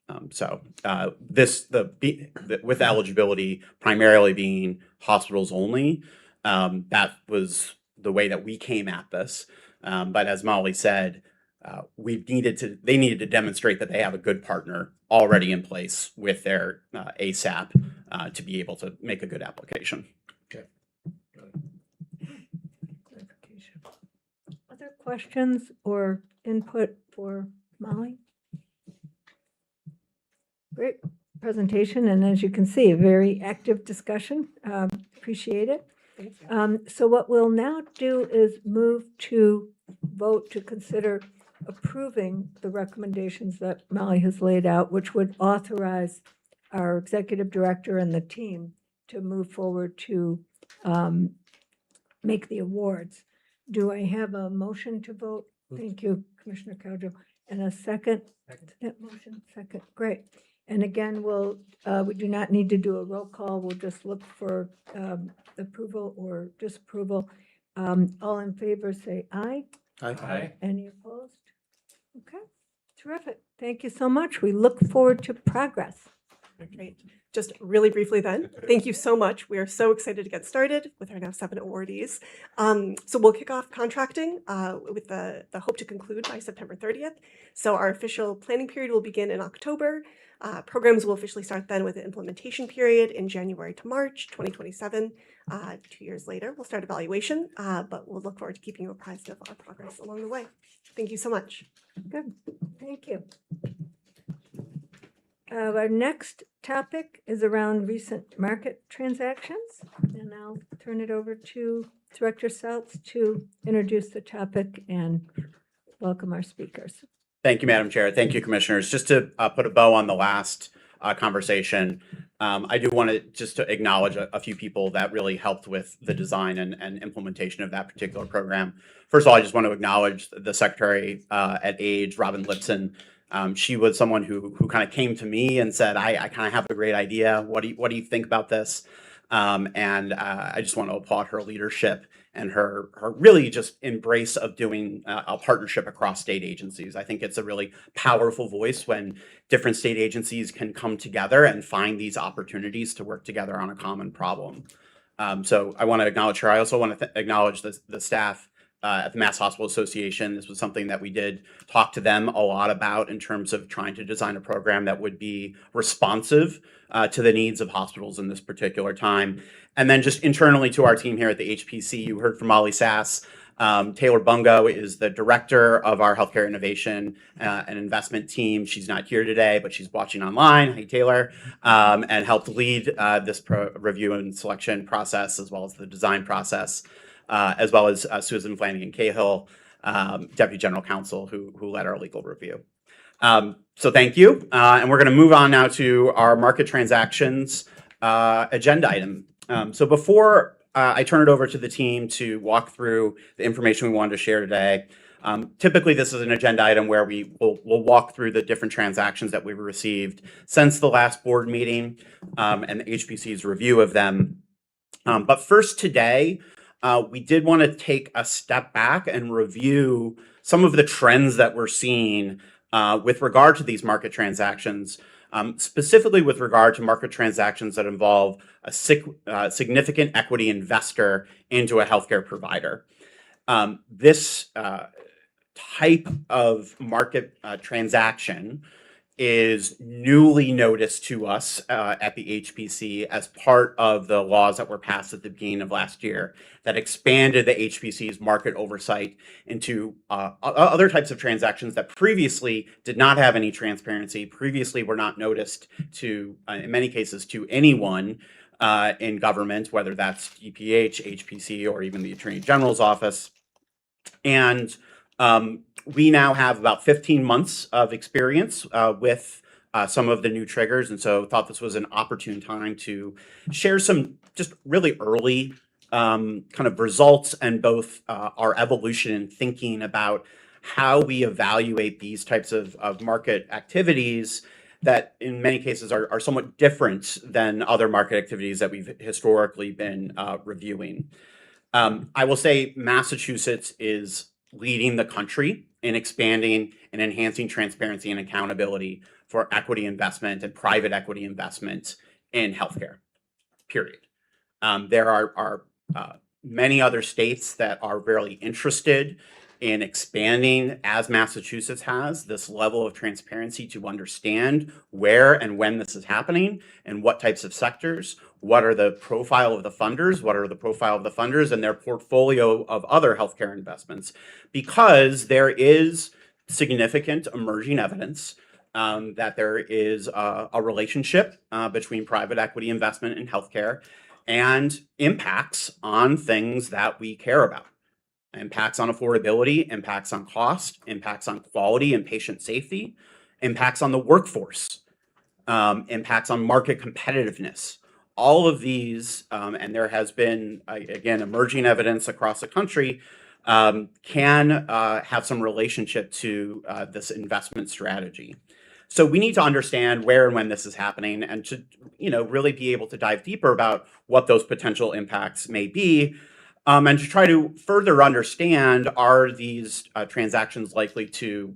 With eligibility primarily being hospitals only, that was the way that we came at this. But as Molly said, they needed to demonstrate that they have a good partner already in place with their ASAP to be able to make a good application. Okay. Other questions or input for Molly? Great presentation, and as you can see, a very active discussion. Appreciate it. Thank you. So what we'll now do is move to vote to consider approving the recommendations that Molly has laid out, which would authorize our executive director and the team to move forward to make the awards. Do I have a motion to vote? Thank you, Commissioner Cowdery. And a second? That motion, second, great. And again, we do not need to do a roll call. We'll just look for approval or disapproval. All in favor, say aye. Aye. Any opposed? Okay, terrific. Thank you so much. We look forward to progress. Great. Just really briefly then, thank you so much. We are so excited to get started with our now 7 awardees. So we'll kick off contracting with the hope to conclude by September 30th. So our official planning period will begin in October. Programs will officially start then with an implementation period in January to March 2027. 2 years later, we'll start evaluation, but we'll look forward to keeping you apprised of our progress along the way. Thank you so much. Good, thank you. Our next topic is around recent market transactions, and I'll turn it over to Director Seltz to introduce the topic and welcome our speakers. Thank you, Madam Chair. Thank you, Commissioners. Just to put a bow on the last conversation, I do want to acknowledge a few people that really helped with the design and implementation of that particular program. First of all, I just want to acknowledge the Secretary at AGE, Robin Lipson. She was someone who kind of came to me and said, I kind of have a great idea. What do you think about this? I just want to applaud her leadership and her really just embrace of doing a partnership across state agencies. I think it's a really powerful voice when different state agencies can come together and find these opportunities to work together on a common problem. So I want to acknowledge her. I also want to acknowledge the staff at the Mass Hospital Association. This was something that we did talk to them a lot about in terms of trying to design a program that would be responsive to the needs of hospitals in this particular time. And then just internally to our team here at the HPC, you heard from Molly Sass. Taylor Bungo is the director of our healthcare innovation and investment team. She's not here today, but she's watching online. Hey, Taylor, and helped lead this review and selection process, as well as the design process, as well as Susan Flanagan Cahill, Deputy General Counsel, who led our legal review. So thank you. And we're going to move on now to our market transactions agenda item. So before I turn it over to the team to walk through the information we wanted to share today, typically this is an agenda item where we'll walk through the different transactions that we've received since the last board meeting and the HPC's review of them. But first today, we did want to take a step back and review some of the trends that we're seeing with regard to these market transactions, specifically with regard to market transactions that involve a significant equity investor into a healthcare provider. This type of market transaction is newly noticed to us at the HPC as part of the laws that were passed at the beginning of last year that expanded the HPC's market oversight into other types of transactions that previously did not have any transparency, previously were not noticed to, in many cases, to anyone in government, whether that's EPH, HPC, or even the Attorney General's office. And we now have about 15 months of experience with some of the new triggers, and so thought this was an opportune time to share some just really early kind of results and both our evolution in thinking about how we evaluate these types of market activities that in many cases are somewhat different than other market activities that we've historically been reviewing. I will say Massachusetts is leading the country in expanding and enhancing transparency and accountability for equity investment and private equity investment in healthcare, period. There are many other states that are very interested in expanding, as Massachusetts has, this level of transparency to understand where and when this is happening and what types of sectors, what are the profile of the funders, and their portfolio of other healthcare investments, because there is significant emerging evidence that there is a relationship between private equity investment in healthcare and impacts on things that we care about. Impacts on affordability, impacts on cost, impacts on quality and patient safety, impacts on the workforce, impacts on market competitiveness. All of these, and there has been, again, emerging evidence across the country, can have some relationship to this investment strategy. So we need to understand where and when this is happening and to, really be able to dive deeper about what those potential impacts may be. And to try to further understand, are these transactions likely to,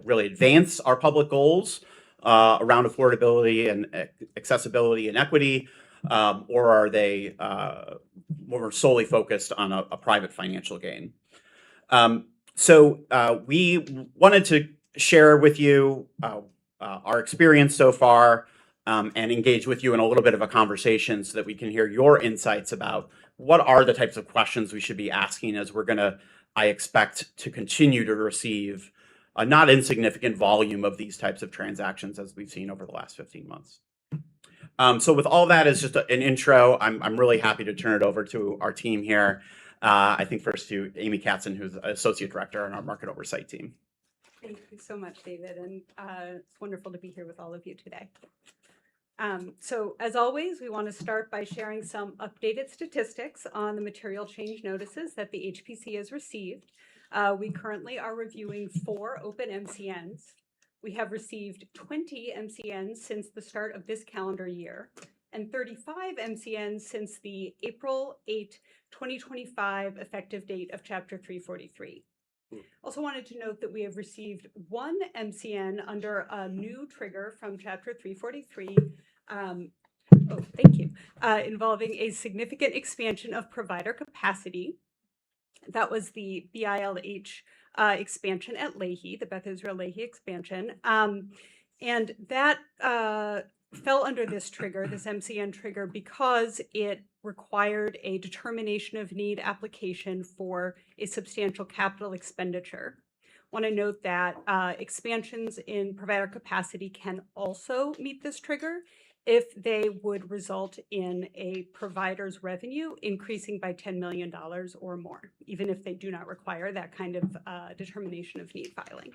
really advance our public goals around affordability and accessibility and equity, or are they more solely focused on a private financial gain? So we wanted to share with you our experience so far and engage with you in a little bit of a conversation so that we can hear your insights about what are the types of questions we should be asking as we're going to, I expect, to continue to receive a not insignificant volume of these types of transactions as we've seen over the last 15 months. So with all that as just an intro, I'm really happy to turn it over to our team here. I think first to Amy Katzen, who's Associate Director on our Market Oversight team. Thank you so much, David, and it's wonderful to be here with all of you today. So as always, we want to start by sharing some updated statistics on the material change notices that the HPC has received. We currently are reviewing 4 open MCNs. We have received 20 MCNs since the start of this calendar year, and 35 MCNs since the April 8, 2025 effective date of Chapter 343. Also wanted to note that we have received 1 MCN under a new trigger from Chapter 343. Thank you. Involving a significant expansion of provider capacity. That was the BILH expansion at Leahy, the Beth Israel Leahy expansion. And that fell under this trigger, this MCN trigger, because it required a determination of need application for a substantial capital expenditure. Want to note that expansions in provider capacity can also meet this trigger if they would result in a provider's revenue increasing by $10 million or more, even if they do not require that kind of determination of need filing.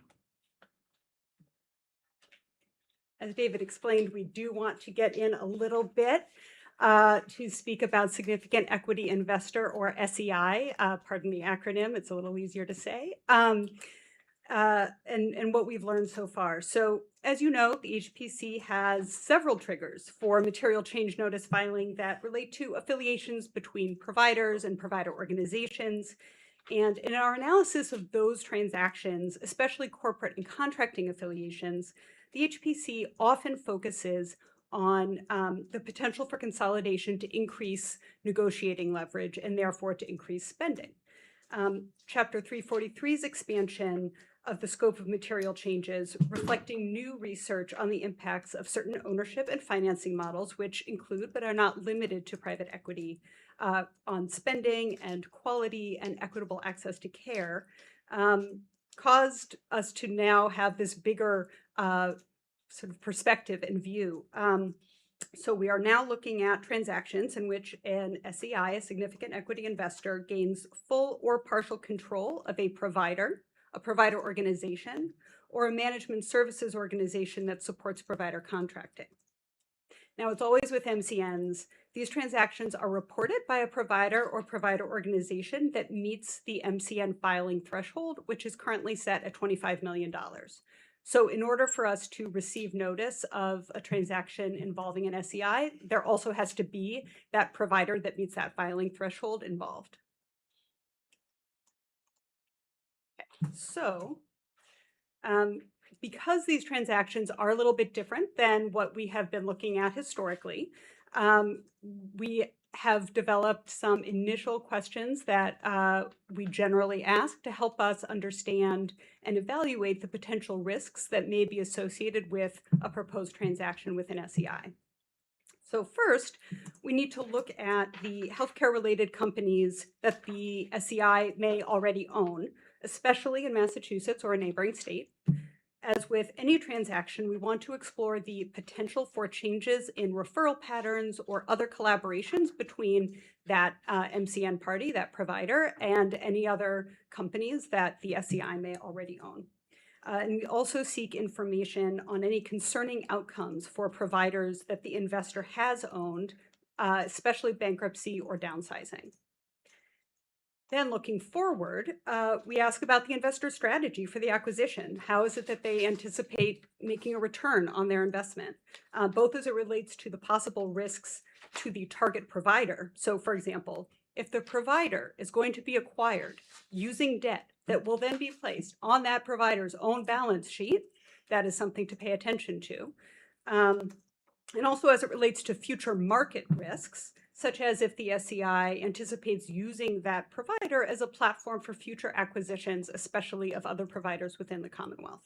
As David explained, we do want to get in a little bit to speak about significant equity investor, or SEI, pardon the acronym, it's a little easier to say, and what we've learned so far. So as you know, the HPC has several triggers for material change notice filing that relate to affiliations between providers and provider organizations. And in our analysis of those transactions, especially corporate and contracting affiliations, the HPC often focuses on the potential for consolidation to increase negotiating leverage and therefore to increase spending. Chapter 343's expansion of the scope of material changes, reflecting new research on the impacts of certain ownership and financing models, which include but are not limited to private equity, on spending and quality and equitable access to care, caused us to now have this bigger sort of perspective and view. So we are now looking at transactions in which an SEI, a significant equity investor, gains full or partial control of a provider organization, or a management services organization that supports provider contracting. Now, it's always with MCNs. These transactions are reported by a provider or provider organization that meets the MCN filing threshold, which is currently set at $25 million. So in order for us to receive notice of a transaction involving an SEI, there also has to be that provider that meets that filing threshold involved. Okay. So because these transactions are a little bit different than what we have been looking at historically, we have developed some initial questions that we generally ask to help us understand and evaluate the potential risks that may be associated with a proposed transaction with an SEI. So first, we need to look at the healthcare-related companies that the SEI may already own, especially in Massachusetts or a neighboring state. As with any transaction, we want to explore the potential for changes in referral patterns or other collaborations between that MCN party, that provider, and any other companies that the SEI may already own. And we also seek information on any concerning outcomes for providers that the investor has owned, especially bankruptcy or downsizing. Then looking forward, we ask about the investor strategy for the acquisition. How is it that they anticipate making a return on their investment, both as it relates to the possible risks to the target provider? So for example, if the provider is going to be acquired using debt that will then be placed on that provider's own balance sheet, that is something to pay attention to. And also as it relates to future market risks, such as if the SEI anticipates using that provider as a platform for future acquisitions, especially of other providers within the Commonwealth.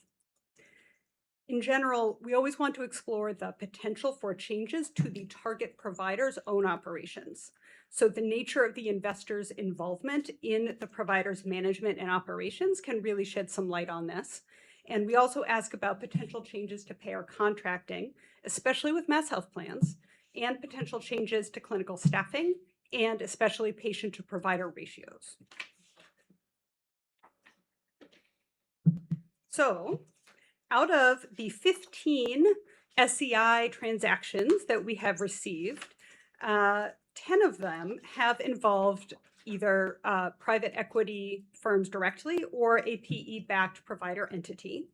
In general, we always want to explore the potential for changes to the target provider's own operations. So the nature of the investor's involvement in the provider's management and operations can really shed some light on this. And we also ask about potential changes to payer contracting, especially with mass health plans, and potential changes to clinical staffing, and especially patient to provider ratios. So out of the 15 SEI transactions that we have received, 10 of them have involved either private equity firms directly or a PE-backed provider entity.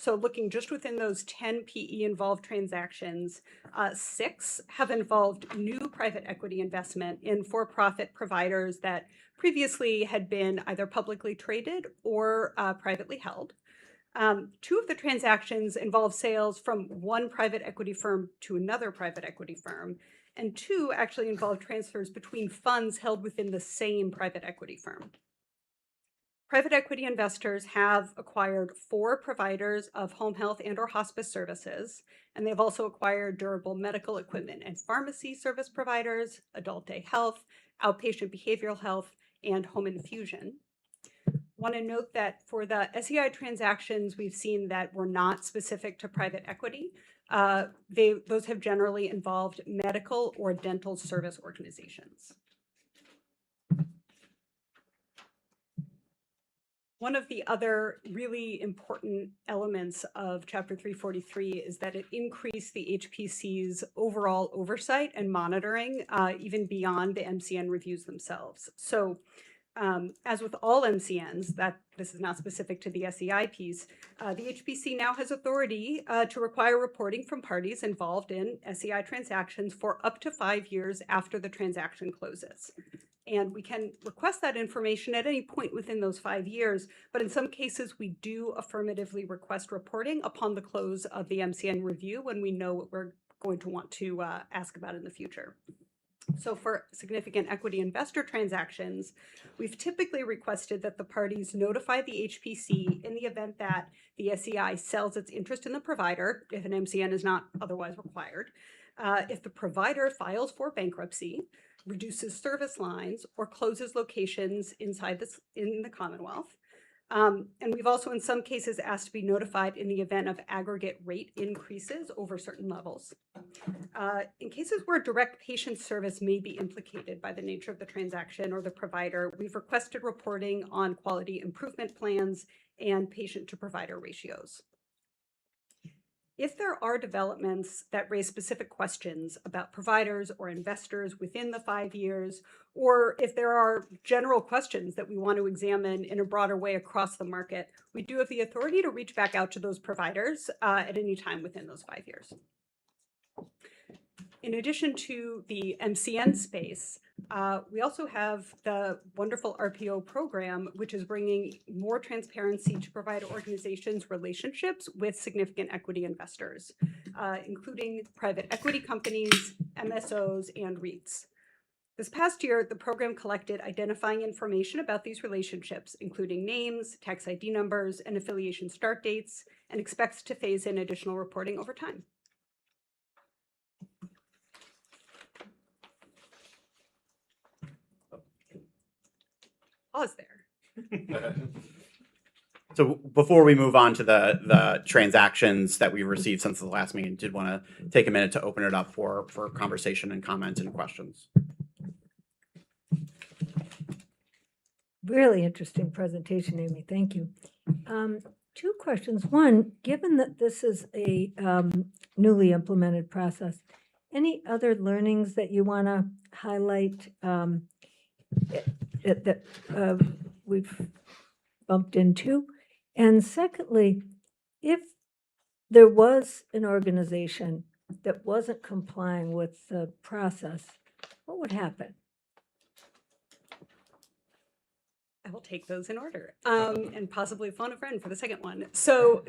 So looking just within those 10 PE involved transactions, 6 have involved new private equity investment in for-profit providers that previously had been either publicly traded or privately held. 2 of the transactions involve sales from one private equity firm to another private equity firm, and 2 actually involve transfers between funds held within the same private equity firm. Private equity investors have acquired 4 providers of home health and or hospice services, and they've also acquired durable medical equipment and pharmacy service providers, adult day health, outpatient behavioral health, and home infusion. Want to note that for the SEI transactions we've seen that were not specific to private equity, those have generally involved medical or dental service organizations. One of the other really important elements of Chapter 343 is that it increased the HPC's overall oversight and monitoring, even beyond the MCN reviews themselves. So as with all MCNs, this is not specific to the SEI piece, the HPC now has authority to require reporting from parties involved in SEI transactions for up to 5 years after the transaction closes. And we can request that information at any point within those 5 years, but in some cases we do affirmatively request reporting upon the close of the MCN review when we know what we're going to want to ask about in the future. So for significant equity investor transactions, we've typically requested that the parties notify the HPC in the event that the SEI sells its interest in the provider, if an MCN is not otherwise required, if the provider files for bankruptcy, reduces service lines, or closes locations in the Commonwealth. And we've also in some cases asked to be notified in the event of aggregate rate increases over certain levels. In cases where direct patient service may be implicated by the nature of the transaction or the provider, we've requested reporting on quality improvement plans and patient to provider ratios. If there are developments that raise specific questions about providers or investors within the 5 years, or if there are general questions that we want to examine in a broader way across the market, we do have the authority to reach back out to those providers at any time within those 5 years. In addition to the MCN space, we also have the wonderful RPO program, which is bringing more transparency to provider organizations' relationships with significant equity investors, including private equity companies, MSOs, and REITs. This past year, the program collected identifying information about these relationships, including names, tax ID numbers, and affiliation start dates, and expects to phase in additional reporting over time. Pause there. So before we move on to the transactions that we received since the last meeting, did want to take a minute to open it up for conversation and comment and questions. Really interesting presentation, Amy. Thank you. 2 questions. One, given that this is a newly implemented process, any other learnings that you want to highlight that we've bumped into? And secondly, if there was an organization that wasn't complying with the process, what would happen? I will take those in order, and possibly phone a friend for the second one. So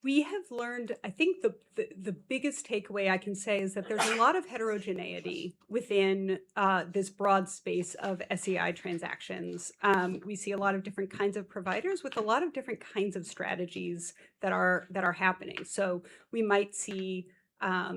we have learned, I think the biggest takeaway I can say is that there's a lot of heterogeneity within this broad space of SEI transactions. We see a lot of different kinds of providers with a lot of different kinds of strategies that are happening. So we might see a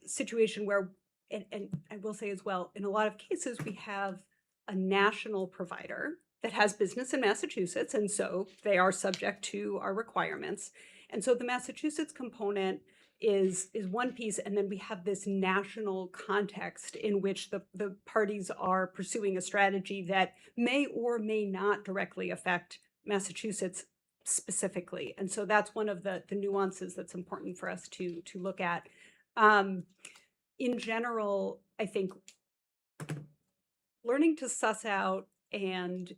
situation where, and I will say as well, in a lot of cases, we have a national provider that has business in Massachusetts, and so they are subject to our requirements. And so the Massachusetts component is one piece, and then we have this national context in which the parties are pursuing a strategy that may or may not directly affect Massachusetts specifically. And so that's one of the nuances that's important for us to look at. In general, I think learning to suss out and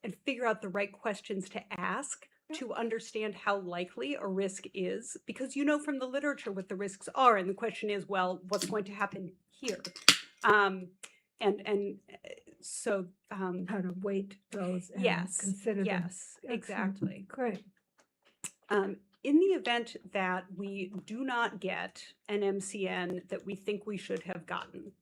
and figure out the right questions to ask to understand how likely a risk is, because you know from the literature what the risks are, and the question is, well, what's going to happen here? So How to weight those and yes, consider them. yes, Excellent. exactly. Great. In the event that we do not get an MCN that we think we should have gotten,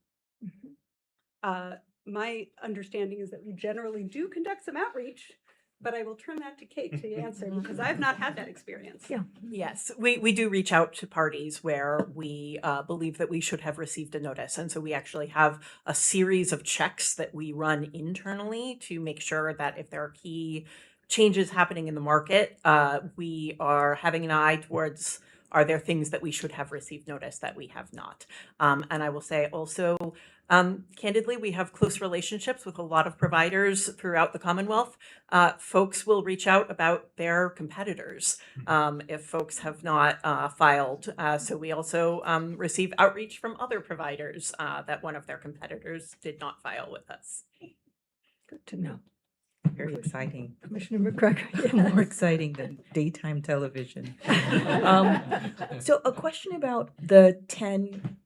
my understanding is that we generally do conduct some outreach, but I will turn that to Kate to answer because I've not had that experience. Yeah. Yes, we do reach out to parties where we believe that we should have received a notice. And so we actually have a series of checks that we run internally to make sure that if there are key changes happening in the market, we are having an eye towards, are there things that we should have received notice that we have not? And I will say also, candidly, we have close relationships with a lot of providers throughout the Commonwealth. Folks will reach out about their competitors if folks have not filed. So we also receive outreach from other providers that one of their competitors did not file with us. Good to know. Very exciting. Commissioner McGregor. More exciting than daytime television. So a question about the 10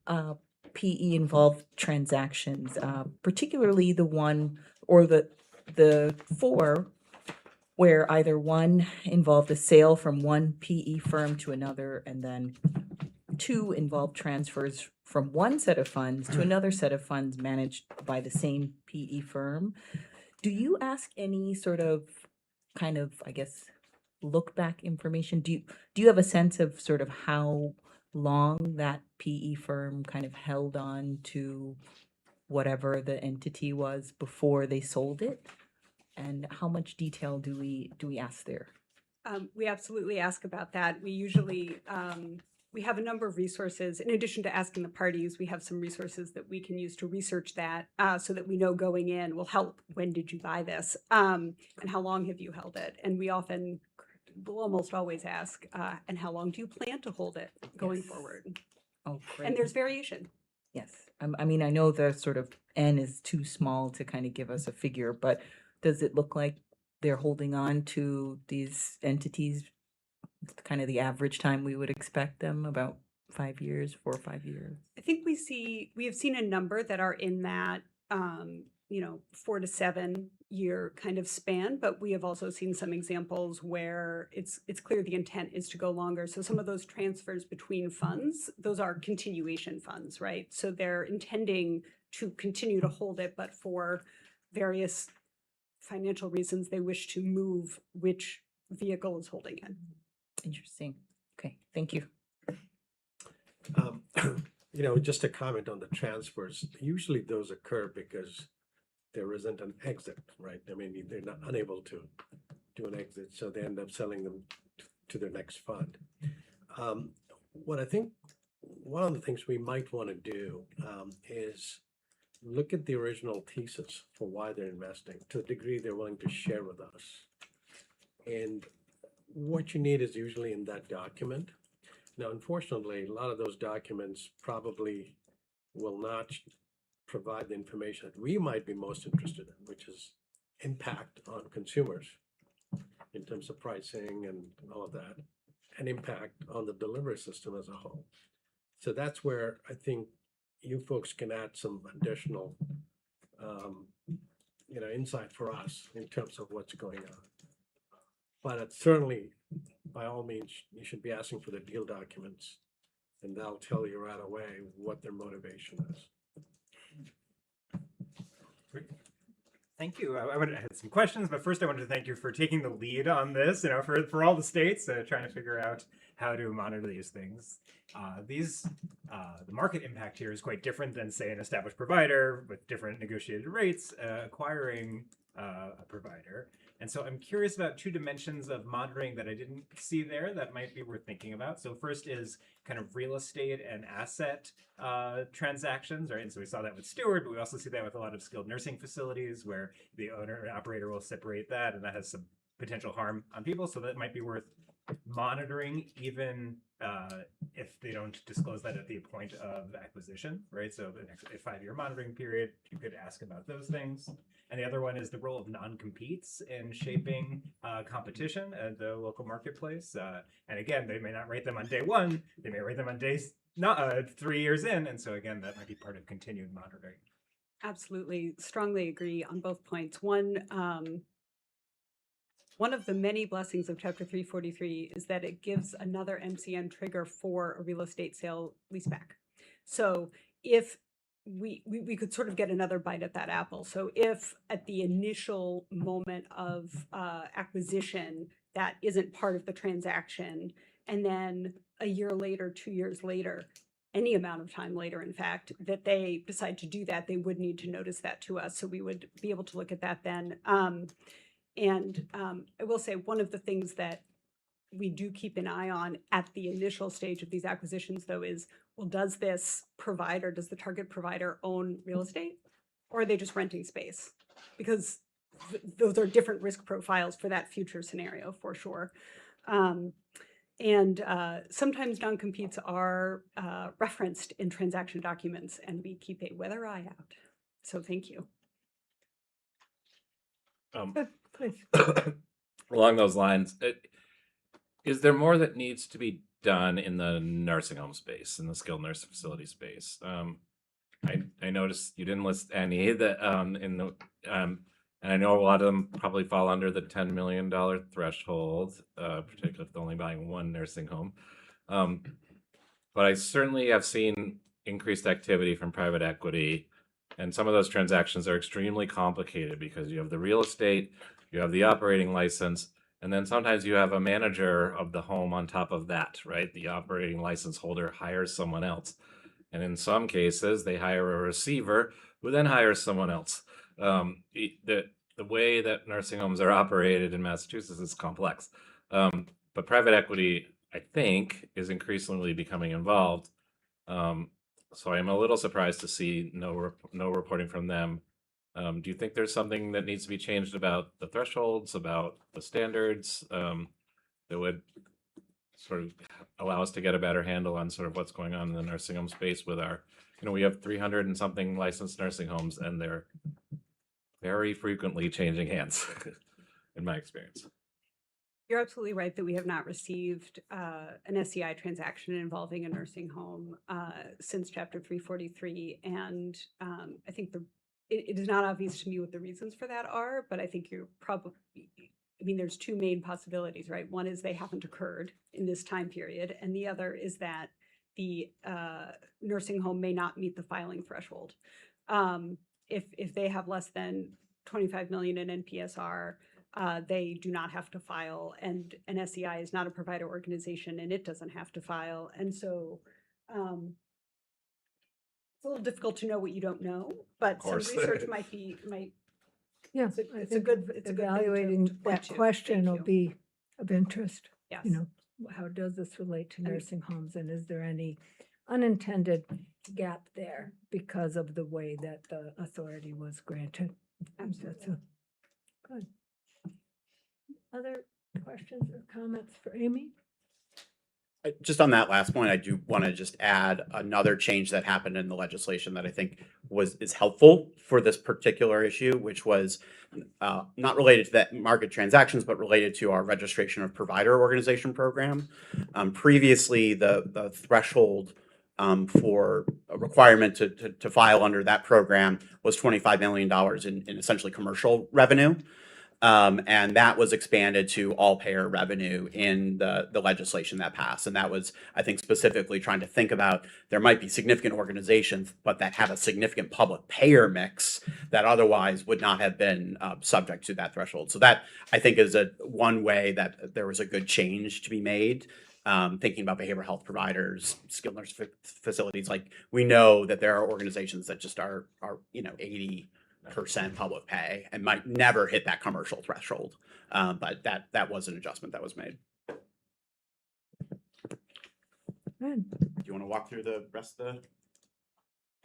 PE involved transactions, particularly the one or the 4 where either one involved a sale from one PE firm to another, and then 2 involved transfers from one set of funds to another set of funds managed by the same PE firm. Do you ask any sort of kind of, I guess, look back information? Do you have a sense of sort of how long that PE firm kind of held on to whatever the entity was before they sold it? And how much detail do we ask there? We absolutely ask about that. We usually, we have a number of resources. In addition to asking the parties, we have some resources that we can use to research that so that we know going in will help. When did you buy this? And how long have you held it? And we often, will almost always ask, and how long do you plan to hold it going forward? Oh, great. And there's variation. Yes. I mean, I know the sort of N is too small to kind of give us a figure, but does it look like they're holding on to these entities kind of the average time we would expect them, about 5 years, 4 or 5 years? I think we have seen a number that are in that, 4 to 7 year kind of span, but we have also seen some examples where it's clear the intent is to go longer. So some of those transfers between funds, those are continuation funds, right? So they're intending to continue to hold it, but for various financial reasons, they wish to move which vehicle is holding it. Interesting. Okay, thank you. Just a comment on the transfers. Usually those occur because there isn't an exit, right? I mean, they're not unable to do an exit, so they end up selling them to their next fund. What I think one of the things we might want to do is look at the original thesis for why they're investing to the degree they're willing to share with us. And what you need is usually in that document. Now, unfortunately, a lot of those documents probably will not provide the information that we might be most interested in, which is impact on consumers in terms of pricing and all of that, and impact on the delivery system as a whole. So that's where I think you folks can add some additional, insight for us in terms of what's going on. But it's certainly, by all means, you should be asking for the deal documents, and that'll tell you right away what their motivation is. Great. Thank you. I had some questions, but first I wanted to thank you for taking the lead on this, for all the states trying to figure out how to monitor these things. The market impact here is quite different than, say, an established provider with different negotiated rates acquiring a provider. And so I'm curious about 2 dimensions of monitoring that I didn't see there that might be worth thinking about. So first is kind of real estate and asset transactions, right? And so we saw that with Steward, but we also see that with a lot of skilled nursing facilities where the owner and operator will separate that, and that has some potential harm on people. So that might be worth monitoring even if they don't disclose that at the point of acquisition, right? So the next a 5-year monitoring period, you could ask about those things. And the other one is the role of non-competes in shaping competition at the local marketplace. And again, they may not rate them on day one; they may rate them on days not 3 years in. And so again, that might be part of continued monitoring. Absolutely, strongly agree on both points. One of the many blessings of Chapter 343 is that it gives another MCN trigger for a real estate sale leaseback. So if we could sort of get another bite at that apple. So if at the initial moment of acquisition, that isn't part of the transaction, and then a year later, 2 years later, any amount of time later, in fact, that they decide to do that, they would need to notice that to us. So we would be able to look at that then. I will say one of the things that we do keep an eye on at the initial stage of these acquisitions, though, is, well, does this provider, does the target provider own real estate, or are they just renting space? Because those are different risk profiles for that future scenario, for sure. Sometimes non-competes are referenced in transaction documents, and we keep a weather eye out. So thank you. Please. Along those lines, is there more that needs to be done in the nursing home space, in the skilled nursing facility space? I noticed you didn't list any that in the and I know a lot of them probably fall under the $10 million threshold, particularly if they're only buying one nursing home. But I certainly have seen increased activity from private equity, and some of those transactions are extremely complicated because you have the real estate, you have the operating license, and then sometimes you have a manager of the home on top of that, right? The operating license holder hires someone else. And in some cases, they hire a receiver who then hires someone else. The way that nursing homes are operated in Massachusetts is complex. But private equity, I think, is increasingly becoming involved. So I'm a little surprised to see no reporting from them. Do you think there's something that needs to be changed about the thresholds, about the standards, that would sort of allow us to get a better handle on sort of what's going on in the nursing home space with our, we have 300 and something licensed nursing homes, and they're very frequently changing hands, in my experience. You're absolutely right that we have not received an SEI transaction involving a nursing home since Chapter 343. And I think it is not obvious to me what the reasons for that are, but I think you're probably, there's two main possibilities, right? One is they haven't occurred in this time period, and the other is that the nursing home may not meet the filing threshold. If they have less than 25 million in NPSR, they do not have to file, and an SEI is not a provider organization, and it doesn't have to file. And so it's a little difficult to know what you don't know, but some research might Yeah, it's a good thing to evaluating point that to. question Thank will you. be of interest. Yes. How does this relate to nursing homes, and is there any unintended gap there because of the way that the authority was granted? Absolutely. Good. Other questions or comments for Amy? Just on that last point, I do want to just add another change that happened in the legislation that I think is helpful for this particular issue, which was not related to that market transactions, but related to our registration of provider organization program. Previously, the threshold for a requirement to file under that program was $25 million in essentially commercial revenue. And that was expanded to all payer revenue in the legislation that passed. And that was, I think, specifically trying to think about there might be significant organizations, but that have a significant public payer mix that otherwise would not have been subject to that threshold. So that, I think, is one way that there was a good change to be made. Thinking about behavioral health providers, skilled nursing facilities, like we know that there are organizations that just are 80% public pay and might never hit that commercial threshold. But that was an adjustment that was made. Good. Do you want to walk through the rest of the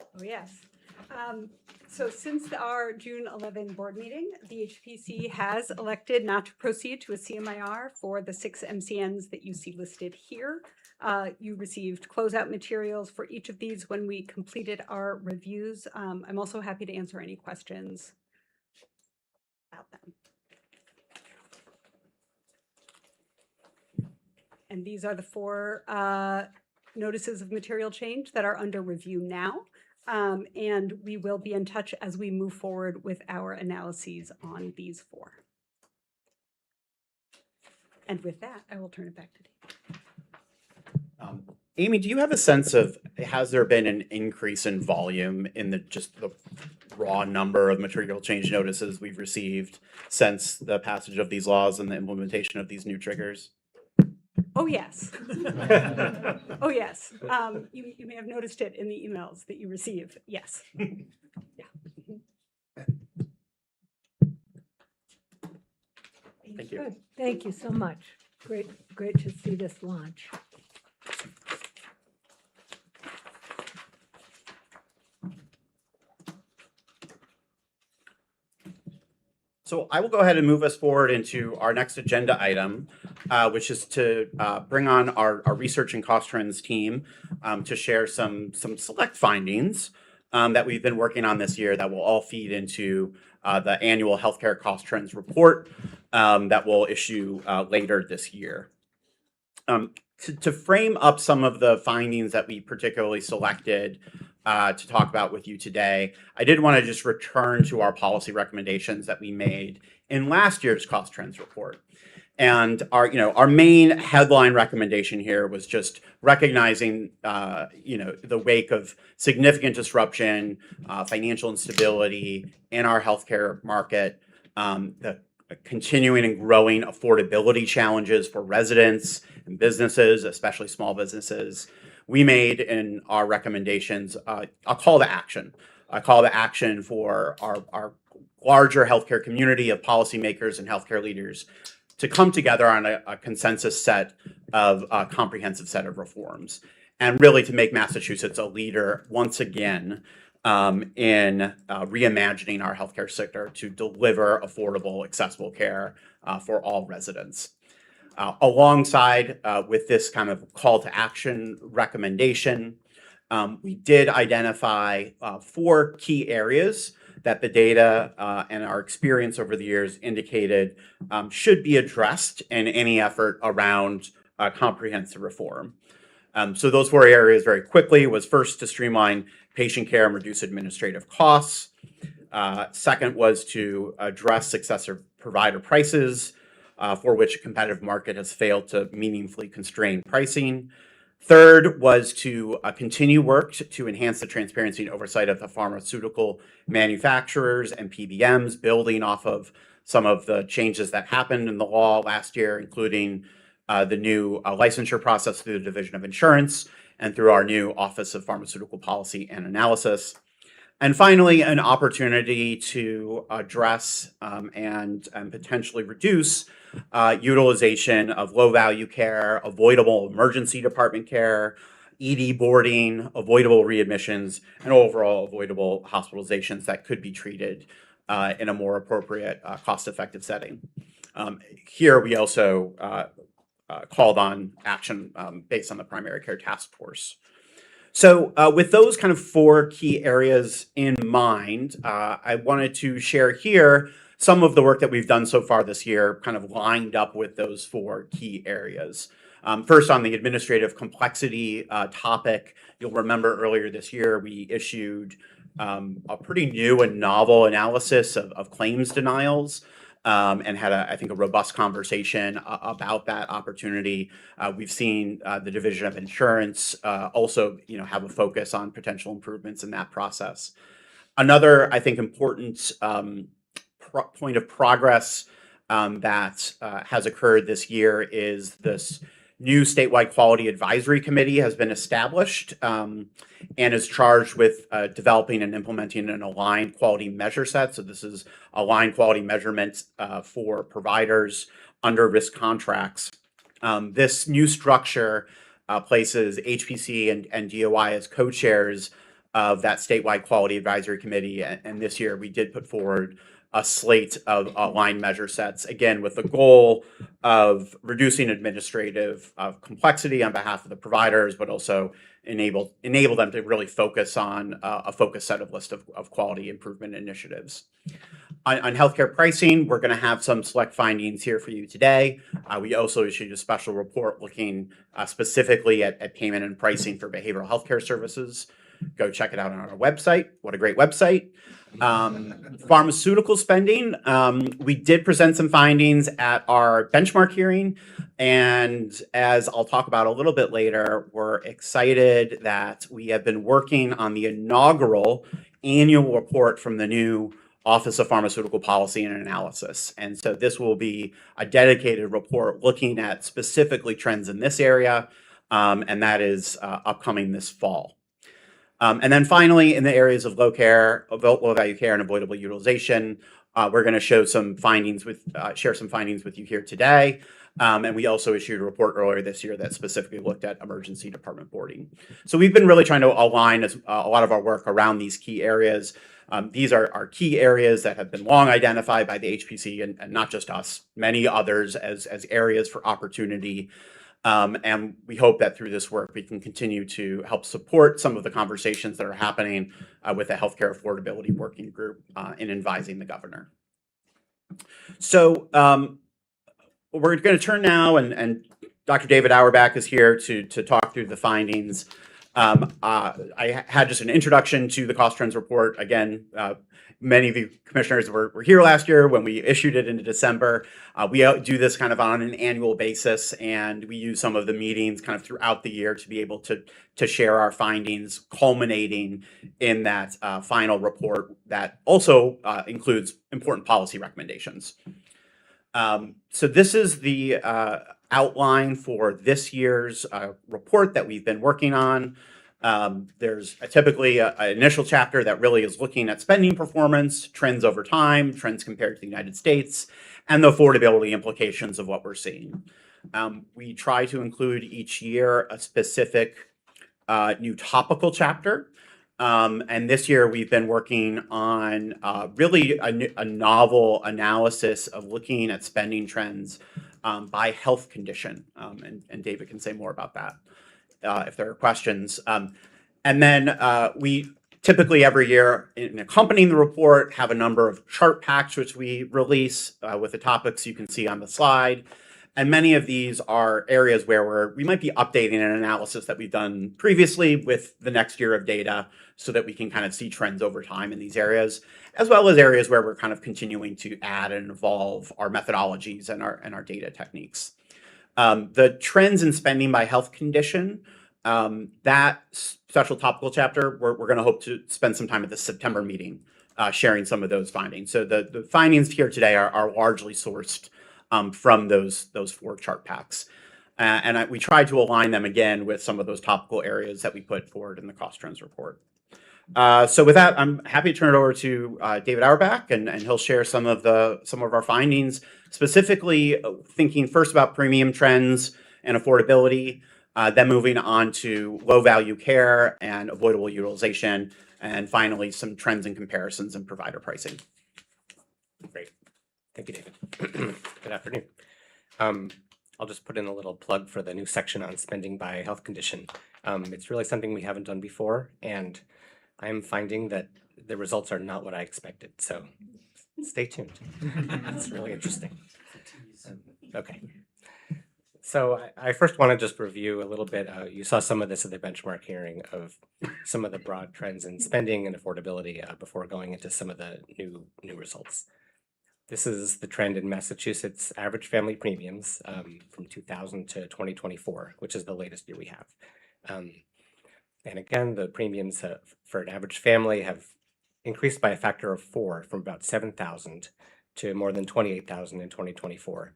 Oh, yes. So since our June 11 board meeting, the HPC has elected not to proceed to a CMIR for the 6 MCNs that you see listed here. You received closeout materials for each of these when we completed our reviews. I'm also happy to answer any questions about them. And these are the 4 notices of material change that are under review now. And we will be in touch as we move forward with our analyses on these 4. And with that, I will turn it back to Dave. Amy, do you have a sense of, has there been an increase in volume in the raw number of material change notices we've received since the passage of these laws and the implementation of these new triggers? Oh, yes. Oh, yes. You may have noticed it in the emails that you receive. Yes. Yeah. Thank you. Good. Thank you so much. Great to see this launch. So I will go ahead and move us forward into our next agenda item, which is to bring on our research and cost trends team to share some select findings that we've been working on this year that will all feed into the annual healthcare cost trends report that we'll issue later this year. To frame up some of the findings that we particularly selected to talk about with you today, I did want to just return to our policy recommendations that we made in last year's cost trends report. And our main headline recommendation here was just recognizing, the wake of significant disruption, financial instability in our healthcare market, the continuing and growing affordability challenges for residents and businesses, especially small businesses. We made in our recommendations a call to action for our larger healthcare community of policymakers and healthcare leaders to come together on a consensus set of a comprehensive set of reforms, and really to make Massachusetts a leader once again in reimagining our healthcare sector to deliver affordable, accessible care for all residents. Alongside with this kind of call to action recommendation, we did identify 4 key areas that the data and our experience over the years indicated should be addressed in any effort around comprehensive reform. So those 4 areas very quickly was first to streamline patient care and reduce administrative costs. Second was to address successive provider prices, for which a competitive market has failed to meaningfully constrain pricing. Third was to continue work to enhance the transparency and oversight of the pharmaceutical manufacturers and PBMs, building off of some of the changes that happened in the law last year, including the new licensure process through the Division of Insurance and through our new Office of Pharmaceutical Policy and Analysis. And finally, an opportunity to address and potentially reduce utilization of low-value care, avoidable emergency department care, ED boarding, avoidable readmissions, and overall avoidable hospitalizations that could be treated in a more appropriate, cost-effective setting. Here, we also called on action based on the Primary Care Task Force. So with those kind of 4 key areas in mind, I wanted to share here some of the work that we've done so far this year, kind of lined up with those 4 key areas. First, on the administrative complexity topic, you'll remember earlier this year we issued a pretty new and novel analysis of claims denials. And had, I think, a robust conversation about that opportunity. We've seen the Division of Insurance also, have a focus on potential improvements in that process. Another, I think, important point of progress that has occurred this year is this new statewide quality advisory committee has been established and is charged with developing and implementing an aligned quality measure set. So this is aligned quality measurements for providers under risk contracts. This new structure places HPC and DOI as co-chairs of that statewide quality advisory committee. And this year we did put forward a slate of aligned measure sets, again, with the goal of reducing administrative complexity on behalf of the providers, but also enable them to really focus on a focused set of list of quality improvement initiatives. On healthcare pricing, we're going to have some select findings here for you today. We also issued a special report looking specifically at payment and pricing for behavioral healthcare services. Go check it out on our website. What a great website. Pharmaceutical spending, we did present some findings at our benchmark hearing. And as I'll talk about a little bit later, we're excited that we have been working on the inaugural annual report from the new Office of Pharmaceutical Policy and Analysis. And so this will be a dedicated report looking at specifically trends in this area, and that is upcoming this fall. And then finally, in the areas of low value care and avoidable utilization, we're going to share some findings with you here today. And we also issued a report earlier this year that specifically looked at emergency department boarding. So we've been really trying to align a lot of our work around these key areas. These are key areas that have been long identified by the HPC and not just us, many others as areas for opportunity. And we hope that through this work, we can continue to help support some of the conversations that are happening with the Healthcare Affordability Working Group in advising the governor. So we're going to turn now, and Dr. David Auerbach is here to talk through the findings. I had just an introduction to the cost trends report. Again, many of you commissioners were here last year when we issued it into December. We do this kind of on an annual basis, and we use some of the meetings kind of throughout the year to be able to share our findings, culminating in that final report that also includes important policy recommendations. So this is the outline for this year's report that we've been working on. There's typically an initial chapter that really is looking at spending performance, trends over time, trends compared to the United States, and the affordability implications of what we're seeing. We try to include each year a specific new topical chapter. And this year we've been working on really a novel analysis of looking at spending trends by health condition. And David can say more about that if there are questions. And then we typically every year in accompanying the report have a number of chart packs which we release with the topics you can see on the slide. And many of these are areas where we might be updating an analysis that we've done previously with the next year of data so that we can kind of see trends over time in these areas, as well as areas where we're kind of continuing to add and evolve our methodologies and our data techniques. The trends in spending by health condition, that special topical chapter, we're going to hope to spend some time at the September meeting sharing some of those findings. So the findings here today are largely sourced from those 4 chart packs. And we tried to align them again with some of those topical areas that we put forward in the cost trends report. So with that, I'm happy to turn it over to David Auerbach, and he'll share some of our findings, specifically thinking first about premium trends and affordability, then moving on to low value care and avoidable utilization, and finally some trends and comparisons in provider pricing. Great. Thank you, David. Good afternoon. I'll just put in a little plug for the new section on spending by health condition. It's really something we haven't done before, and I'm finding that the results are not what I expected. So stay tuned. It's really interesting. Okay. So I first want to just review a little bit. You saw some of this at the benchmark hearing of some of the broad trends in spending and affordability before going into some of the new results. This is the trend in Massachusetts average family premiums from 2000 to 2024, which is the latest year we have. And again, the premiums for an average family have increased by a factor of 4 from about 7,000 to more than 28,000 in 2024.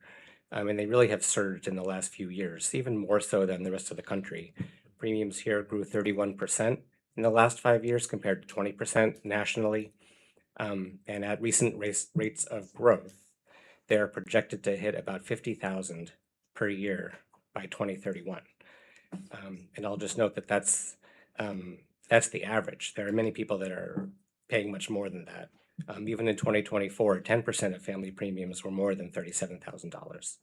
And they really have surged in the last few years, even more so than the rest of the country. Premiums here grew 31% in the last 5 years compared to 20% nationally. And at recent rates of growth, they're projected to hit about 50,000 per year by 2031. And I'll just note that that's that's the average. There are many people that are paying much more than that. Even in 2024, 10% of family premiums were more than $37,000.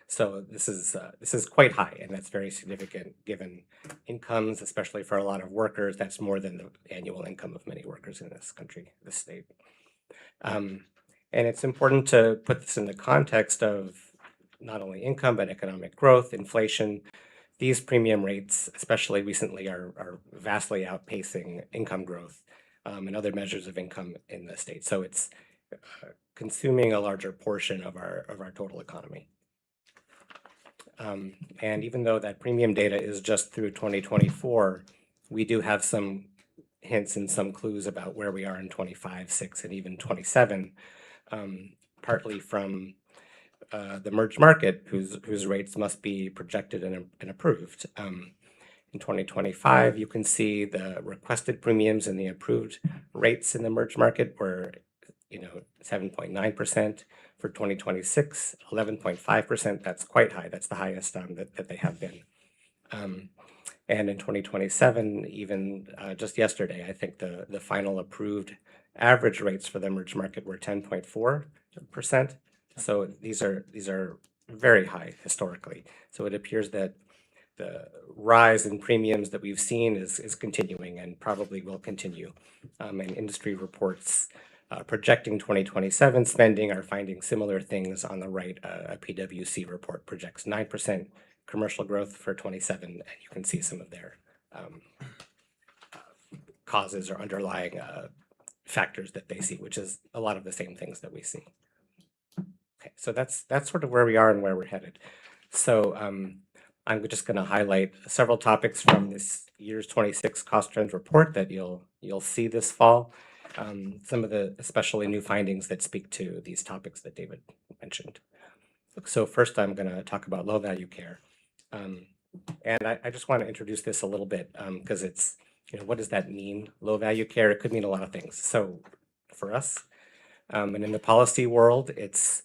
So this is quite high, and that's very significant given incomes, especially for a lot of workers. That's more than the annual income of many workers in this country, this state. And it's important to put this in the context of not only income, but economic growth, inflation. These premium rates, especially recently, are vastly outpacing income growth and other measures of income in the state. So it's consuming a larger portion of our total economy. And even though that premium data is just through 2024, we do have some hints and some clues about where we are in 25, 6, and even 27, partly from the merged market, whose rates must be projected and approved. In 2025, you can see the requested premiums and the approved rates in the merged market were 7.9%. For 2026, 11.5%. That's quite high. That's the highest that they have been. And in 2027, even just yesterday, I think the final approved average rates for the merged market were 10.4%. So these are very high historically. So it appears that the rise in premiums that we've seen is continuing and probably will continue. And industry reports projecting 2027 spending are finding similar things on the right. A PwC report projects 9% commercial growth for 27, and you can see some of their causes or underlying factors that they see, which is a lot of the same things that we see. Okay, so that's sort of where we are and where we're headed. So I'm just going to highlight several topics from this year's 26 cost trends report that you'll see this fall. Some of the especially new findings that speak to these topics that David mentioned. So first I'm going to talk about low value care. And I just want to introduce this a little bit because it's, what does that mean? Low value care, it could mean a lot of things. So for us, and in the policy world, it's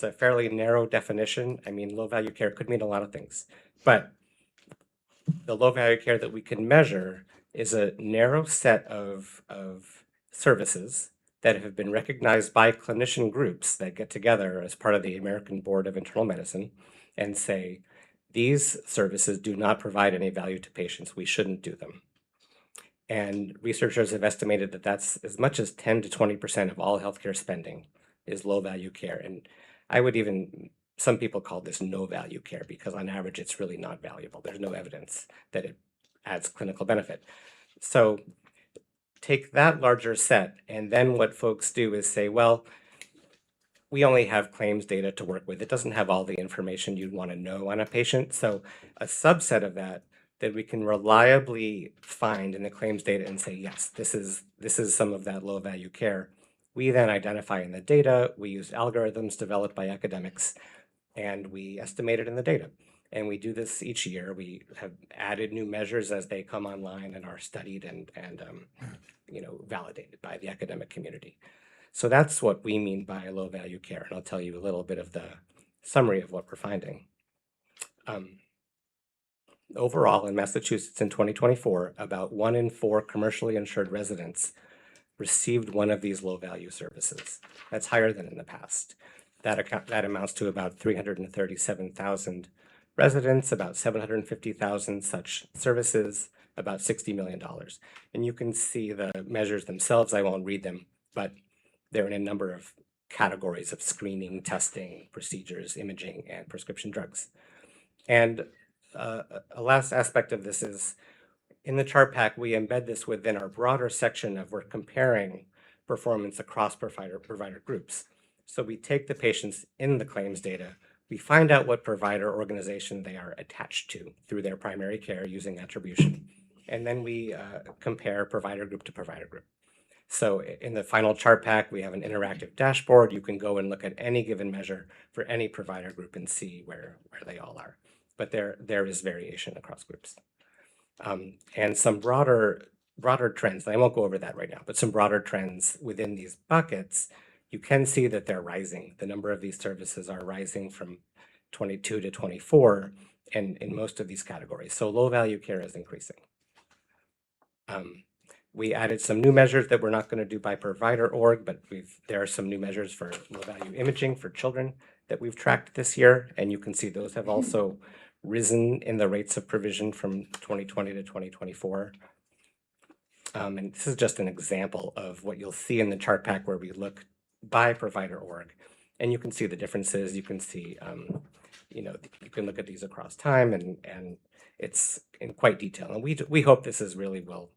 a fairly narrow definition. I mean, low value care could mean a lot of things, but the low value care that we can measure is a narrow set of services that have been recognized by clinician groups that get together as part of the American Board of Internal Medicine and say, these services do not provide any value to patients, we shouldn't do them. And researchers have estimated that that's as much as 10 to 20% of all healthcare spending is low value care. And I would even, some people call this no value care because on average it's really not valuable. There's no evidence that it adds clinical benefit. So take that larger set, and then what folks do is say, well, we only have claims data to work with. It doesn't have all the information you'd want to know on a patient. So a subset of that we can reliably find in the claims data and say, yes, this is some of that low value care. We then identify in the data, we use algorithms developed by academics, and we estimate it in the data. And we do this each year. We have added new measures as they come online and are studied and validated by the academic community. So that's what we mean by low value care. And I'll tell you a little bit of the summary of what we're finding. Overall, in Massachusetts in 2024, about 1 in 4 commercially insured residents received one of these low value services. That's higher than in the past. That amounts to about 337,000 residents, about 750,000 such services, about $60 million. And you can see the measures themselves. I won't read them, but they're in a number of categories of screening, testing, procedures, imaging, and prescription drugs. And a last aspect of this is in the chart pack, we embed this within our broader section of we're comparing performance across provider groups. So we take the patients in the claims data, we find out what provider organization they are attached to through their primary care using attribution, and then we compare provider group to provider group. So in the final chart pack, we have an interactive dashboard. You can go and look at any given measure for any provider group and see where they all are. But there is variation across groups. And some broader trends, and I won't go over that right now, but some broader trends within these buckets, you can see that they're rising. The number of these services are rising from 22 to 24 in most of these categories. So low value care is increasing. We added some new measures that we're not going to do by provider org, but there are some new measures for low value imaging for children that we've tracked this year. And you can see those have also risen in the rates of provision from 2020 to 2024. And this is just an example of what you'll see in the chart pack where we look by provider org. And you can see the differences. You can see, you can look at these across time and it's in quite detail. And we hope this is really will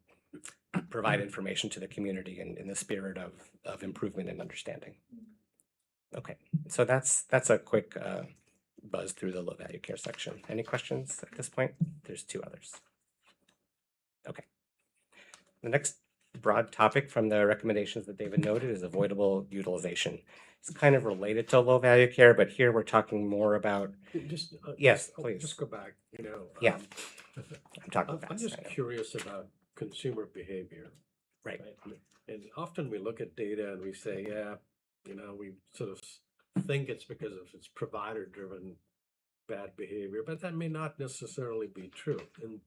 provide information to the community in the spirit of improvement and understanding. Okay, so that's a quick buzz through the low value care section. Any questions at this point? There's two others. Okay. The next broad topic from the recommendations that David noted is avoidable utilization. It's kind of related to low value care, but here we're talking more about. Just, yes, I'll please. just go back, Yeah. I'm talking I'm fast. just I know. curious about consumer behavior. Right. And often we look at data and we say, yeah, we sort of think it's because of its provider-driven bad behavior, but that may not necessarily be true. And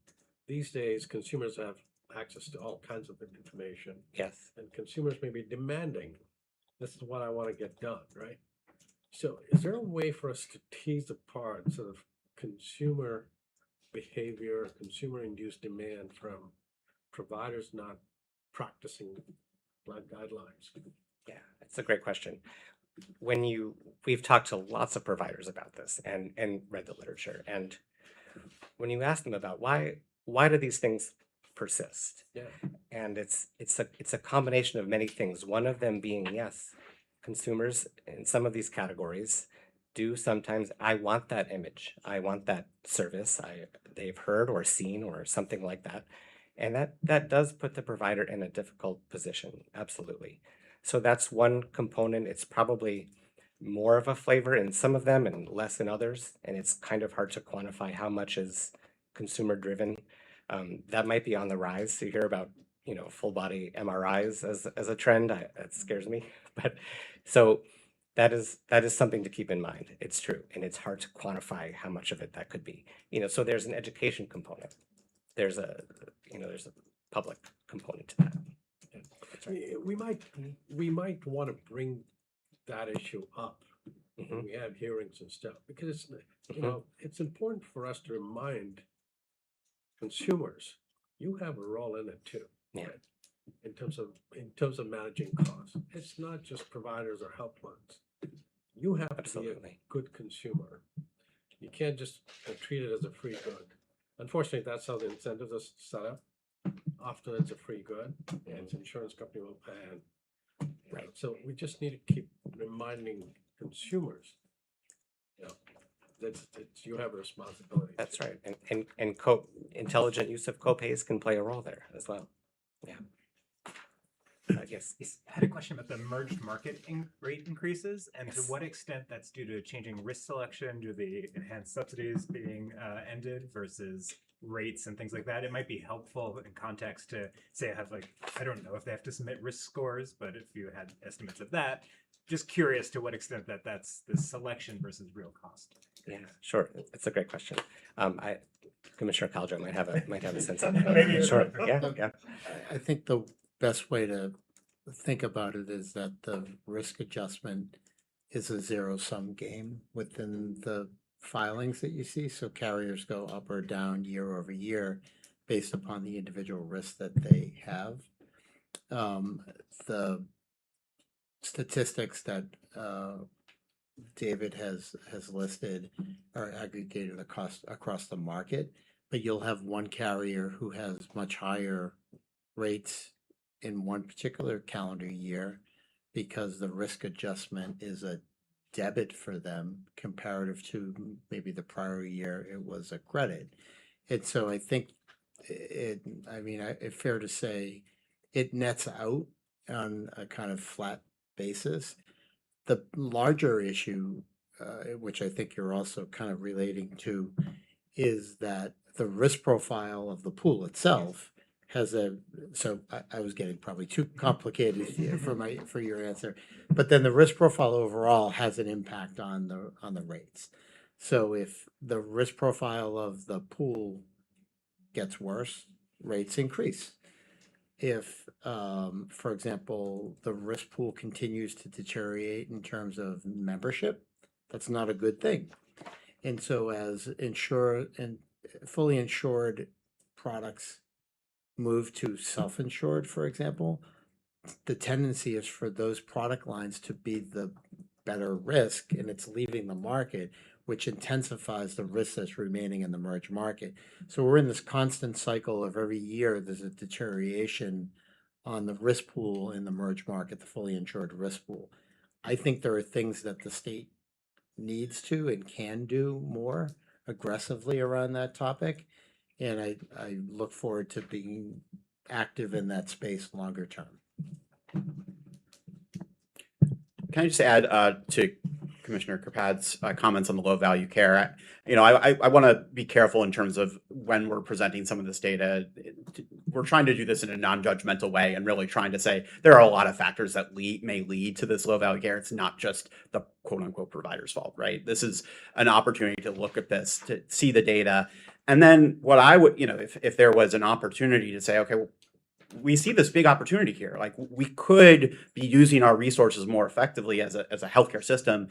these days, consumers have access to all kinds of information. Yes. And consumers may be demanding, this is what I want to get done, right? So is there a way for us to tease apart sort of consumer behavior, consumer-induced demand from providers not practicing blood guidelines? Yeah, it's a great question. We've talked to lots of providers about this and read the literature. And when you ask them about why do these things persist? Yeah. And it's a combination of many things. One of them being, yes, consumers in some of these categories do sometimes, I want that image, I want that service they've heard or seen or something like that. And that does put the provider in a difficult position, absolutely. So that's one component. It's probably more of a flavor in some of them and less in others. And it's kind of hard to quantify how much is consumer driven. That might be on the rise. To hear about, full body MRIs as a trend, that scares me. But so that is something to keep in mind. It's true. And it's hard to quantify how much of it that could be. So there's an education component. There's a public component to that. That's right. We might want to bring that issue up when Mhm. we have hearings and stuff, because Mhm. it's important for us to remind consumers, you have a role in it too. Yeah. Right? In terms of managing costs. It's not just providers or health plans. You have to be a Absolutely. good consumer. You can't just treat it as a free good. Unfortunately, that's how the incentives are set up. Often it's a free good, and its insurance company will pay. Right. So we just need to keep reminding consumers, that you have a responsibility. That's right. And intelligent use of copays can play a role there as well. Yeah. Yes. I had a question about the merged market rate increases and to Yes. what extent that's due to changing risk selection, due to the enhanced subsidies being ended versus rates and things like that. It might be helpful in context to say I don't know if they have to submit risk scores, but if you had estimates of that, just curious to what extent that's the selection versus real cost. Yeah, sure. It's a great question. Commissioner Caljo might have a sense of that. Maybe. Sure. Yeah. I think the best way to think about it is that the risk adjustment is a zero-sum game within the filings that you see. So carriers go up or down year over year based upon the individual risks that they have. The statistics that David has listed are aggregated across the market, but you'll have one carrier who has much higher rates in one particular calendar year because the risk adjustment is a debit for them comparative to maybe the prior year it was a credit. And so I think it's fair to say it nets out on a kind of flat basis. The larger issue, which I think you're also kind of relating to, is that the risk profile of the pool itself has I was getting probably too complicated here for your answer, but then the risk profile overall has an impact on the rates. So if the risk profile of the pool gets worse, rates increase. if, for example, the risk pool continues to deteriorate in terms of membership, that's not a good thing. And so as fully insured products move to self-insured, for example, the tendency is for those product lines to be the better risk, and it's leaving the market, which intensifies the risk that's remaining in the merged market. So we're in this constant cycle of every year there's a deterioration on the risk pool in the merged market, the fully insured risk pool. I think there are things that the state needs to and can do more aggressively around that topic. And I look forward to being active in that space longer term. Can I just add to Commissioner Kerpad's comments on the low value care? I want to be careful in terms of when we're presenting some of this data. We're trying to do this in a non-judgmental way and really trying to say there are a lot of factors that may lead to this low value care. It's not just the quote unquote provider's fault, right? This is an opportunity to look at this, to see the data. And then what I would, if there was an opportunity to say, okay, well, we see this big opportunity here. Like we could be using our resources more effectively as a healthcare system.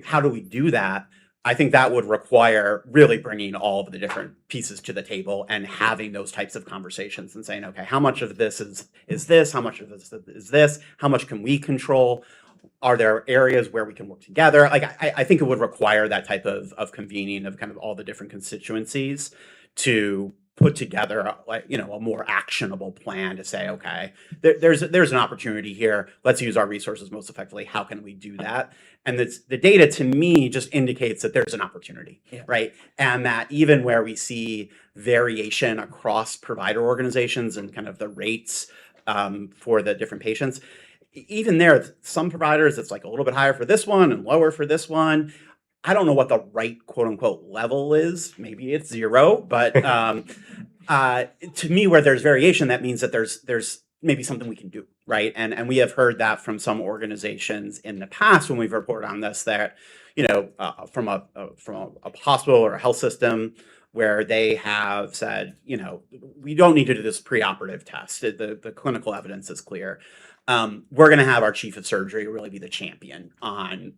How do we do that? I think that would require really bringing all of the different pieces to the table and having those types of conversations and saying, okay, how much of this is this? How much of this is this? How much can we control? Are there areas where we can work together? Like I think it would require that type of convening of kind of all the different constituencies to put together a more actionable plan to say, okay, there's an opportunity here. Let's use our resources most effectively. How can we do that? And the data to me just indicates that there's an opportunity, right? And that even where we see variation across provider organizations and kind of the rates for the different patients, even there, some providers, it's like a little bit higher for this one and lower for this one. I don't know what the right quote unquote level is. Maybe it's 0, but to me, where there's variation, that means that there's maybe something we can do, right? And we have heard that from some organizations in the past when we've reported on this, that from a hospital or a health system where they have said, we don't need to do this preoperative test. The clinical evidence is clear. We're going to have our chief of surgery really be the champion on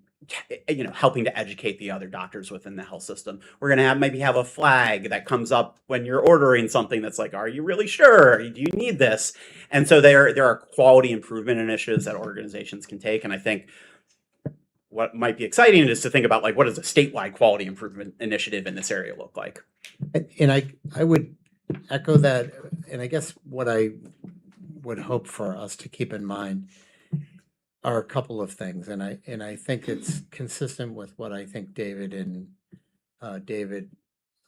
helping to educate the other doctors within the health system. We're going to maybe have a flag that comes up when you're ordering something that's like, are you really sure? Do you need this? And so there are quality improvement initiatives that organizations can take. And I think what might be exciting is to think about, like, what does a statewide quality improvement initiative in this area look like? And I would echo that. And I guess what I would hope for us to keep in mind are a couple of things, and I think it's consistent with what I think David and David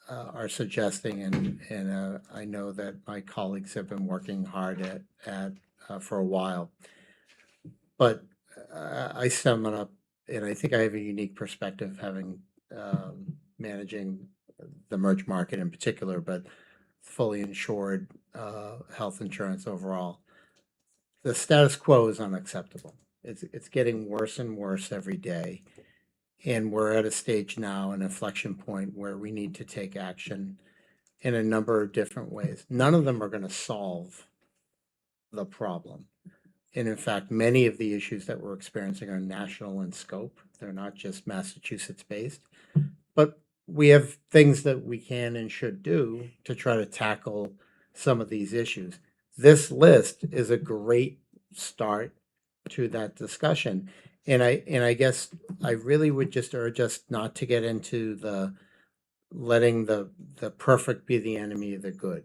are suggesting, and I know that my colleagues have been working hard at for a while. But I sum it up, and I think I have a unique perspective, having managing the merge market in particular, but fully insured health insurance overall. The status quo is unacceptable. It's getting worse and worse every day. And we're at a stage now, an inflection point, where we need to take action in a number of different ways. None of them are going to solve the problem. And in fact, many of the issues that we're experiencing are national in scope. They're not just Massachusetts based. But we have things that we can and should do to try to tackle some of these issues. This list is a great start to that discussion. And I guess I really would just urge us not to get into the letting the perfect be the enemy of the good,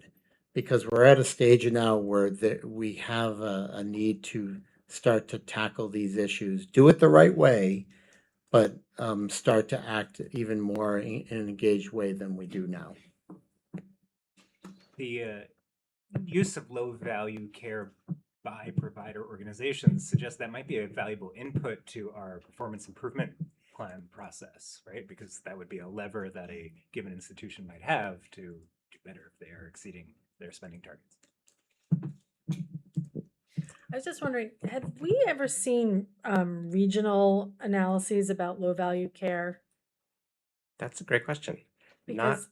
because we're at a stage now where we have a need to start to tackle these issues, do it the right way, but start to act even more in an engaged way than we do now. The use of low value care by provider organizations suggests that might be a valuable input to our performance improvement plan process, right? Because that would be a lever that a given institution might have to do better if they are exceeding their spending targets. I was just wondering, have we ever seen regional analyses about low value care? That's a great question. Because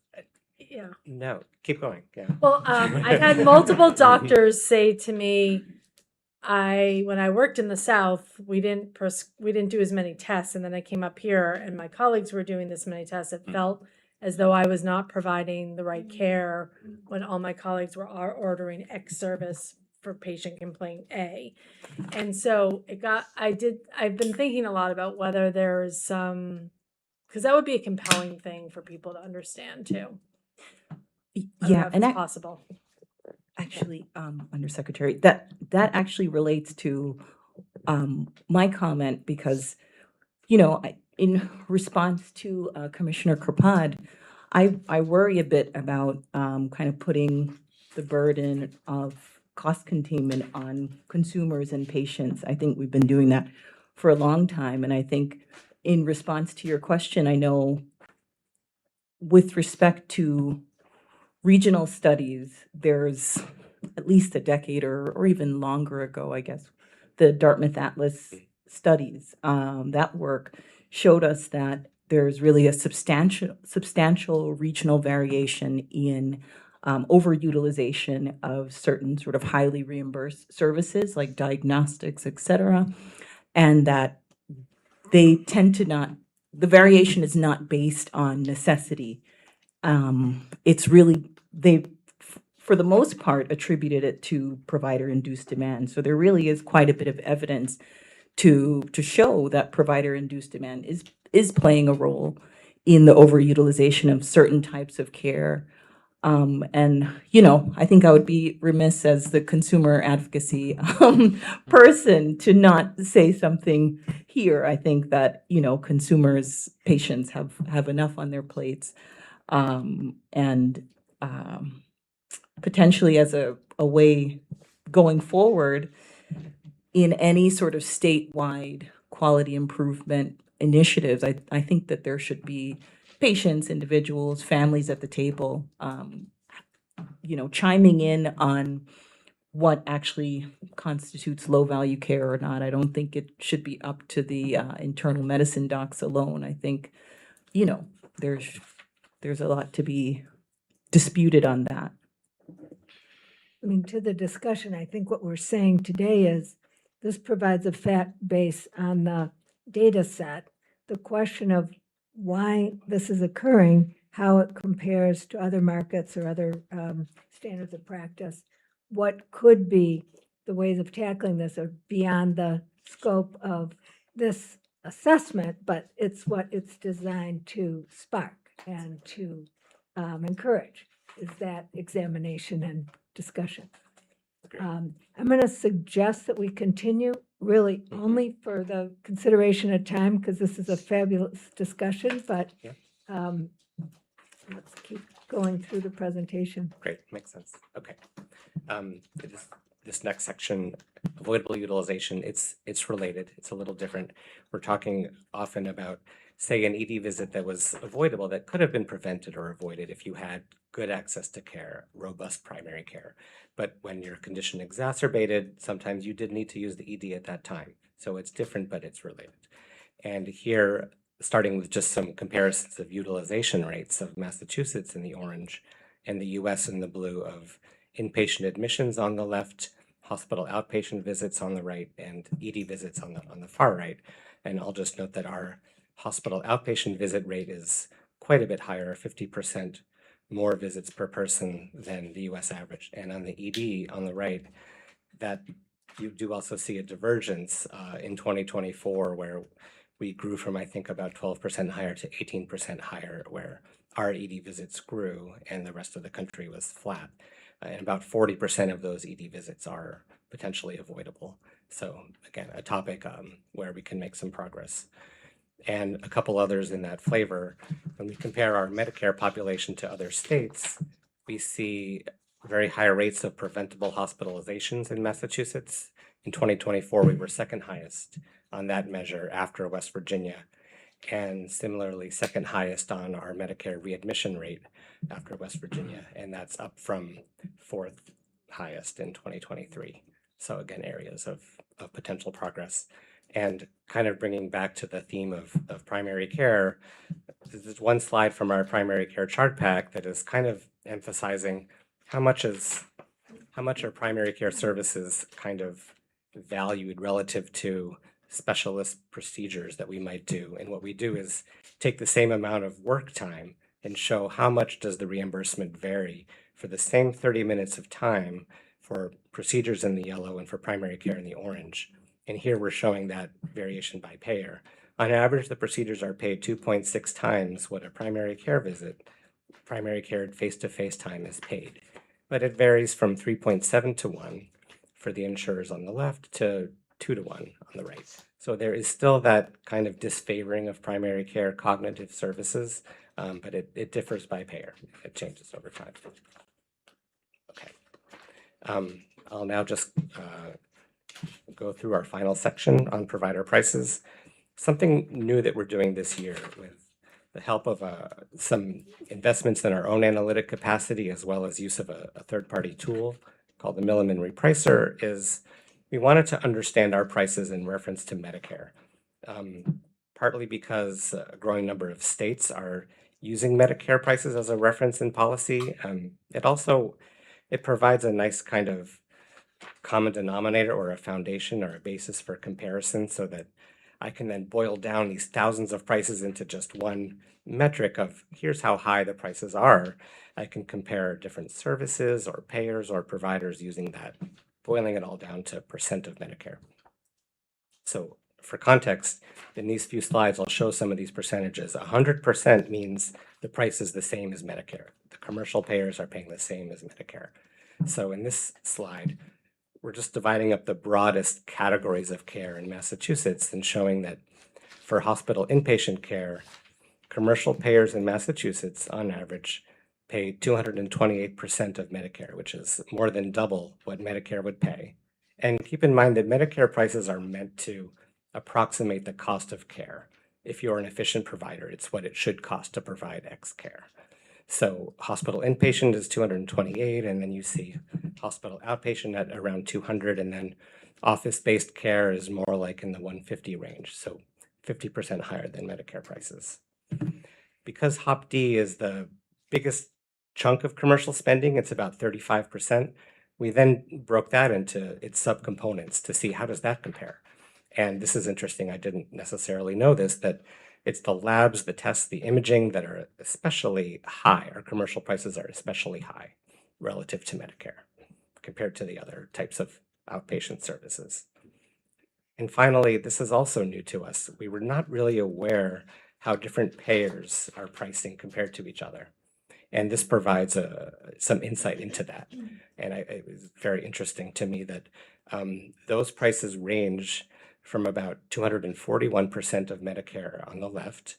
Yeah. No, keep going. Yeah. Well, I've had multiple doctors say to me, when I worked in the South, we didn't do as many tests, and then I came up here, and my colleagues were doing this many tests. It felt as though I was not providing the right care when all my colleagues were ordering X service for patient complaint A. And so I've been thinking a lot about whether there is some, because that would be a compelling thing for people to understand too. I don't know Yeah, if and it's possible. actually, Undersecretary, that actually relates to my comment because, in response to Commissioner Krapad, I worry a bit about kind of putting the burden of cost containment on consumers and patients. I think we've been doing that for a long time, and I think in response to your question, I know with respect to regional studies, there's at least a decade or even longer ago, I guess, the Dartmouth Atlas studies, that work showed us that there's really a substantial regional variation in overutilization of certain sort of highly reimbursed services like diagnostics, et cetera, and that they tend to not, the variation is not based on necessity. It's really, for the most part, attributed it to provider-induced demand. So there really is quite a bit of evidence to show that provider-induced demand is playing a role in the overutilization of certain types of care. And, I think I would be remiss as the consumer advocacy person to not say something here. I think that, consumers, patients have enough on their plates. And potentially as a way going forward in any sort of statewide quality improvement initiatives, I think that there should be patients, individuals, families at the table, chiming in on what actually constitutes low value care or not. I don't think it should be up to the internal medicine docs alone. I think, there's a lot to be disputed on that. I mean, to the discussion, I think what we're saying today is this provides a fact base on the data set. The question of why this is occurring, how it compares to other markets or other standards of practice, what could be the ways of tackling this are beyond the scope of this assessment, but it's what it's designed to spark and to encourage, is that examination and discussion. I'm going to suggest that we continue really only for the consideration of time, because this is a fabulous discussion, but let's keep going through the presentation. Great, makes sense. Okay. This next section, avoidable utilization, it's related. It's a little different. We're talking often about, say, an ED visit that was avoidable, that could have been prevented or avoided if you had good access to care, robust primary care. But when your condition exacerbated, sometimes you did need to use the ED at that time. So it's different, but it's related. And here, starting with just some comparisons of utilization rates of Massachusetts in the orange and the US in the blue, of inpatient admissions on the left, hospital outpatient visits on the right, and ED visits on the far right. And I'll just note that our hospital outpatient visit rate is quite a bit higher, 50% more visits per person than the US average. And on the ED on the right, that you do also see a divergence in 2024, where we grew from, I think, about 12% higher to 18% higher, where our ED visits grew and the rest of the country was flat. And about 40% of those ED visits are potentially avoidable. So again, a topic where we can make some progress. And a couple others in that flavor. When we compare our Medicare population to other states, we see very high rates of preventable hospitalizations in Massachusetts. In 2024, we were second highest on that measure after West Virginia, and similarly second highest on our Medicare readmission rate after West Virginia, and that's up from fourth highest in 2023. So again, areas of potential progress. And kind of bringing back to the theme of primary care, this is one slide from our primary care chart pack that is kind of emphasizing how much are primary care services kind of valued relative to specialist procedures that we might do. And what we do is take the same amount of work time and show how much does the reimbursement vary for the same 30 minutes of time for procedures in the yellow and for primary care in the orange. And here we're showing that variation by payer. On average, the procedures are paid 2.6 times what a primary care face-to-face time is paid. But it varies from 3.7 to 1 for the insurers on the left to 2 to 1 on the right. So there is still that kind of disfavoring of primary care cognitive services, but it differs by payer. It changes over time. Okay. I'll now just go through our final section on provider prices. Something new that we're doing this year with the help of some investments in our own analytic capacity, as well as use of a third-party tool called the Milliman Repricer, is we wanted to understand our prices in reference to Medicare. Partly because a growing number of states are using Medicare prices as a reference in policy. It provides a nice kind of common denominator or a foundation or a basis for comparison so that I can then boil down these thousands of prices into just one metric of here's how high the prices are. I can compare different services or payers or providers using that, boiling it all down to percent of Medicare. So for context, in these few slides, I'll show some of these percentages. 100% means the price is the same as Medicare. The commercial payers are paying the same as Medicare. So in this slide, we're just dividing up the broadest categories of care in Massachusetts and showing that for hospital inpatient care, commercial payers in Massachusetts, on average, pay 228% of Medicare, which is more than double what Medicare would pay. And keep in mind that Medicare prices are meant to approximate the cost of care. If you're an efficient provider, it's what it should cost to provide X care. So hospital inpatient is 228, and then you see hospital outpatient at around 200, and then office-based care is more like in the 150 range, so 50% higher than Medicare prices. Because HOPD is the biggest chunk of commercial spending, it's about 35%, we then broke that into its subcomponents to see how does that compare. And this is interesting, I didn't necessarily know this, that it's the labs, the tests, the imaging that are especially high. Our commercial prices are especially high relative to Medicare compared to the other types of outpatient services. And finally, this is also new to us. We were not really aware how different payers are pricing compared to each other. And this provides some insight into that. And it was very interesting to me that those prices range from about 241% of Medicare on the left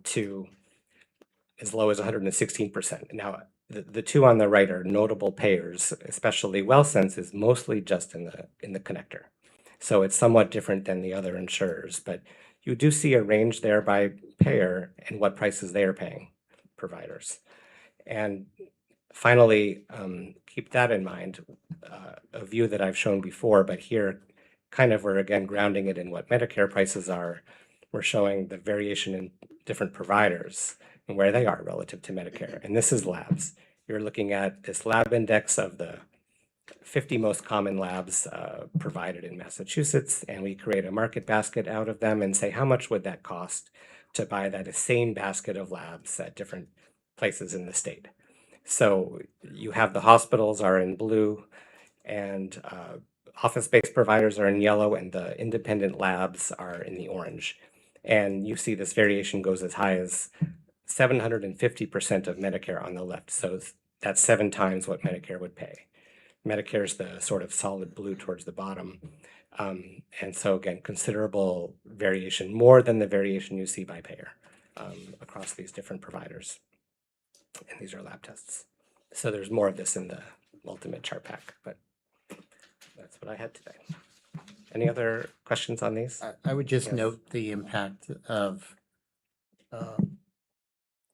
to as low as 116%. Now, the two on the right are notable payers, especially WellSense is mostly just in the connector. So it's somewhat different than the other insurers, but you do see a range there by payer and what prices they are paying providers. And finally, keep that in mind, a view that I've shown before, but here kind of we're again grounding it in what Medicare prices are. We're showing the variation in different providers and where they are relative to Medicare. And this is labs. You're looking at this lab index of the 50 most common labs provided in Massachusetts, and we create a market basket out of them and say how much would that cost to buy that same basket of labs at different places in the state. So you have the hospitals are in blue, and office-based providers are in yellow, and the independent labs are in the orange. And you see this variation goes as high as 750% of Medicare on the left. So that's 7 times what Medicare would pay. Medicare is the sort of solid blue towards the bottom. And so again, considerable variation, more than the variation you see by payer across these different providers. And these are lab tests. So there's more of this in the ultimate chart pack, but that's what I had today. Any other questions on these? I would just Yes. note the impact of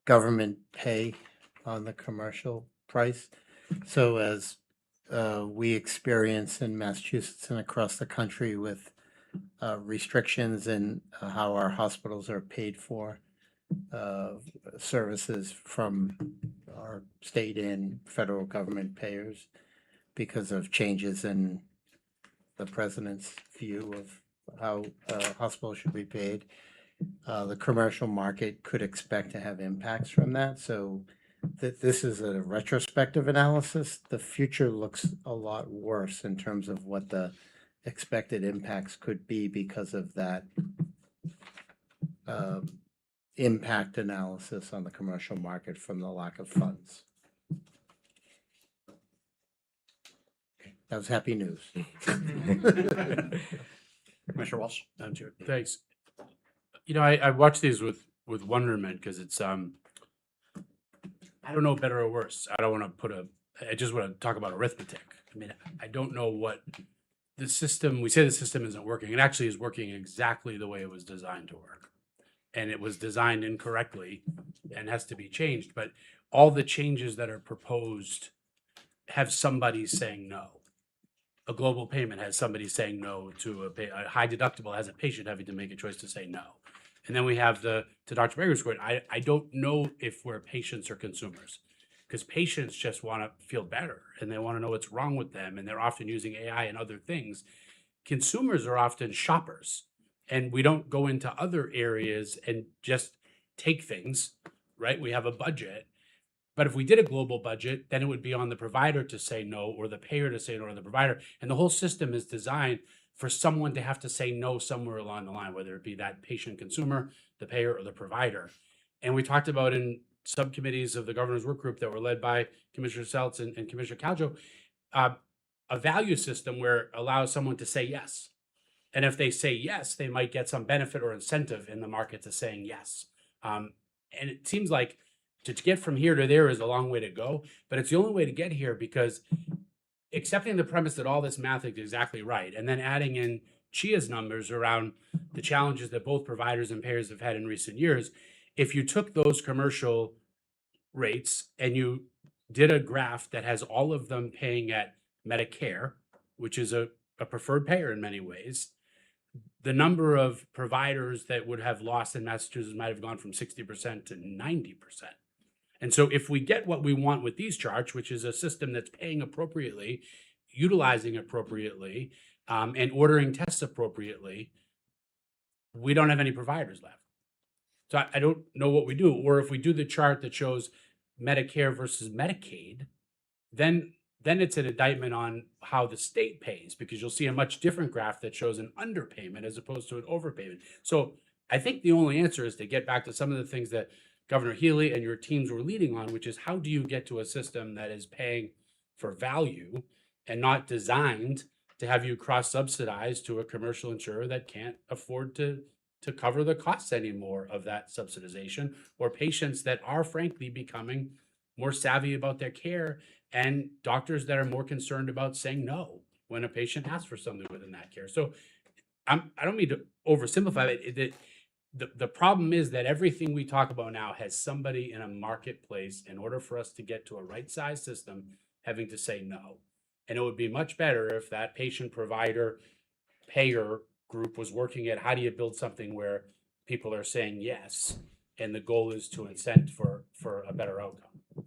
government pay on the commercial price. So as we experience in Massachusetts and across the country with restrictions in how our hospitals are paid for, services from our state and federal government payers because of changes in the president's view of how hospitals should be paid. The commercial market could expect to have impacts from that. So this is a retrospective analysis. The future looks a lot worse in terms of what the expected impacts could be because of that impact analysis on the commercial market from the lack of funds. That was happy news. Commissioner Walsh. Madam Chair, thanks. You know, I watch these with wonderment because it's I don't know better or worse. I don't want to I just want to talk about arithmetic. I mean, I don't know what the system, we say the system isn't working. It actually is working exactly the way it was designed to work. And it was designed incorrectly and has to be changed. But all the changes that are proposed have somebody saying no. A global payment has somebody saying no to a high deductible has a patient having to make a choice to say no. And then we have to Dr. Baker's point, I don't know if we're patients or consumers, because patients just want to feel better and they want to know what's wrong with them. And they're often using AI and other things. Consumers are often shoppers, and we don't go into other areas and just take things, right? We have a budget. But if we did a global budget, then it would be on the provider to say no, or the payer to say no, or the provider. And the whole system is designed for someone to have to say no somewhere along the line, whether it be that patient consumer, the payer, or the provider. And we talked about in subcommittees of the governor's work group that were led by Commissioner Seltz and Commissioner Caljo, a value system where it allows someone to say yes. And if they say yes, they might get some benefit or incentive in the market to saying yes. And it seems like to get from here to there is a long way to go, but it's the only way to get here, because accepting the premise that all this math is exactly right, and then adding in Chia's numbers around the challenges that both providers and payers have had in recent years, if you took those commercial rates and you did a graph that has all of them paying at Medicare, which is a preferred payer in many ways, the number of providers that would have lost in Massachusetts might have gone from 60% to 90%. And so if we get what we want with these charts, which is a system that's paying appropriately, utilizing appropriately, and ordering tests appropriately, we don't have any providers left. So I don't know what we do. Or if we do the chart that shows Medicare versus Medicaid, then it's an indictment on how the state pays, because you'll see a much different graph that shows an underpayment as opposed to an overpayment. So I think the only answer is to get back to some of the things that Governor Healy and your teams were leading on, which is how do you get to a system that is paying for value and not designed to have you cross-subsidize to a commercial insurer that can't afford to cover the costs anymore of that subsidization, or patients that are frankly becoming more savvy about their care, and doctors that are more concerned about saying no when a patient asks for something within that care. So I don't mean to oversimplify it. The problem is that everything we talk about now has somebody in a marketplace, in order for us to get to a right size system, having to say no. And it would be much better if that patient, provider, payer group was working at how do you build something where people are saying yes, and the goal is to incent for a better outcome.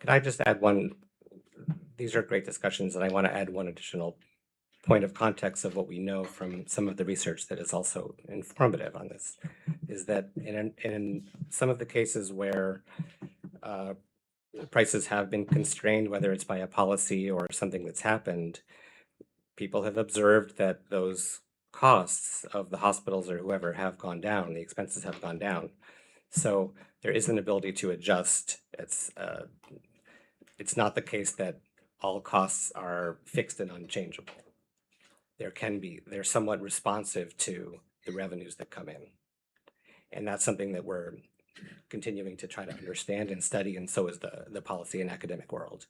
Could I just add one? These are great discussions, and I want to add one additional point of context of what we know from some of the research that is also informative on this, is that in some of the cases where prices have been constrained, whether it's by a policy or something that's happened, people have observed that those costs of the hospitals or whoever have gone down, the expenses have gone down. So there is an ability to adjust. It's not the case that all costs are fixed and unchangeable. They're somewhat responsive to the revenues that come in. And that's something that we're continuing to try to understand and study, and so is the policy and academic world.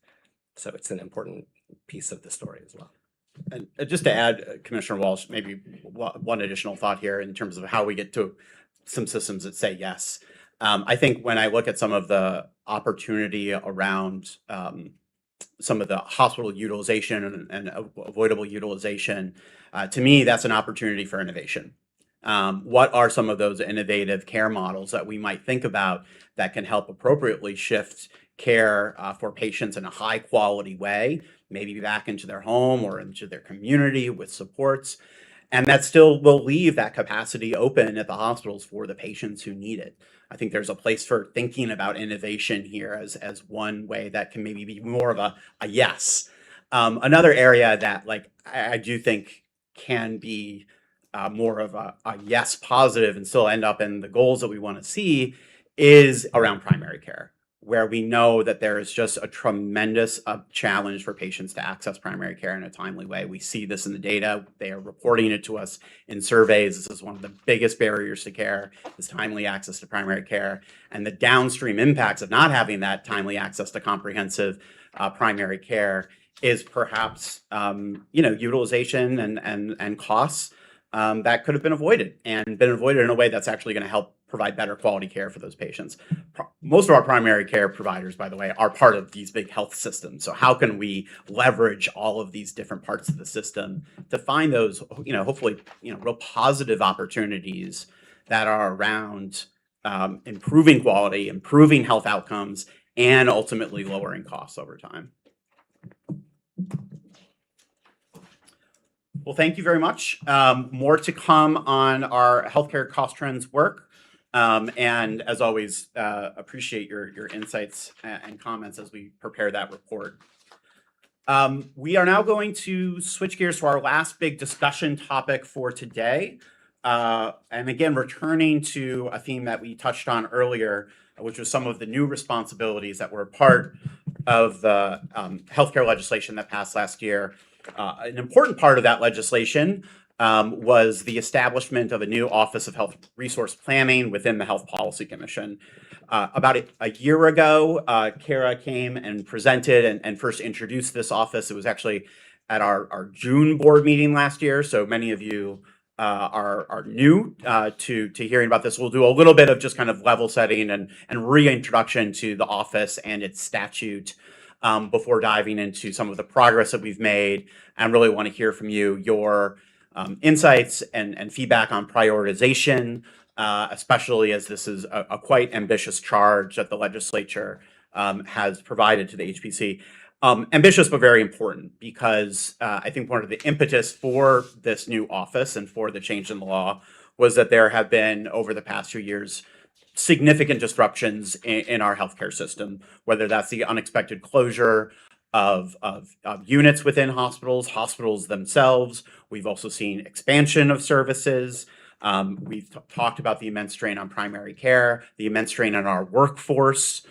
So it's an important piece of the story as well. And just to add, Commissioner Walsh, maybe one additional thought here in terms of how we get to some systems that say yes. I think when I look at some of the opportunity around some of the hospital utilization and avoidable utilization, to me, that's an opportunity for innovation. What are some of those innovative care models that we might think about that can help appropriately shift care for patients in a high quality way, maybe back into their home or into their community with supports, and that still will leave that capacity open at the hospitals for the patients who need it. I think there's a place for thinking about innovation here as one way that can maybe be more of a yes. Another area that I do think can be more of a yes positive and still end up in the goals that we want to see is around primary care, where we know that there is just a tremendous challenge for patients to access primary care in a timely way. We see this in the data. They are reporting it to us in surveys. This is one of the biggest barriers to care, is timely access to primary care. And the downstream impacts of not having that timely access to comprehensive primary care is perhaps utilization and costs that could have been avoided in a way that's actually going to help provide better quality care for those patients. Most of our primary care providers, by the way, are part of these big health systems. So how can we leverage all of these different parts of the system to find those, hopefully, real positive opportunities that are around improving quality, improving health outcomes, and ultimately lowering costs over time. Well, thank you very much. More to come on our healthcare cost trends work. And as always, appreciate your insights and comments as we prepare that report. We are now going to switch gears to our last big discussion topic for today. And again, returning to a theme that we touched on earlier, which was some of the new responsibilities that were part of the healthcare legislation that passed last year. An important part of that legislation was the establishment of a new Office of Health Resource Planning within the Health Policy Commission. About a year ago, Kara came and presented and first introduced this office. It was actually at our June board meeting last year, so many of you are new to hearing about this. We'll do a little bit of just kind of level setting and reintroduction to the office and its statute before diving into some of the progress that we've made, and really want to hear from you, your insights and feedback on prioritization, especially as this is a quite ambitious charge that the legislature has provided to the HPC. Ambitious, but very important, because I think one of the impetus for this new office and for the change in the law was that there have been, over the past few years, significant disruptions in our healthcare system, whether that's the unexpected closure of units within hospitals themselves. We've also seen expansion of services. We've talked about the immense strain on primary care, the immense strain on our workforce.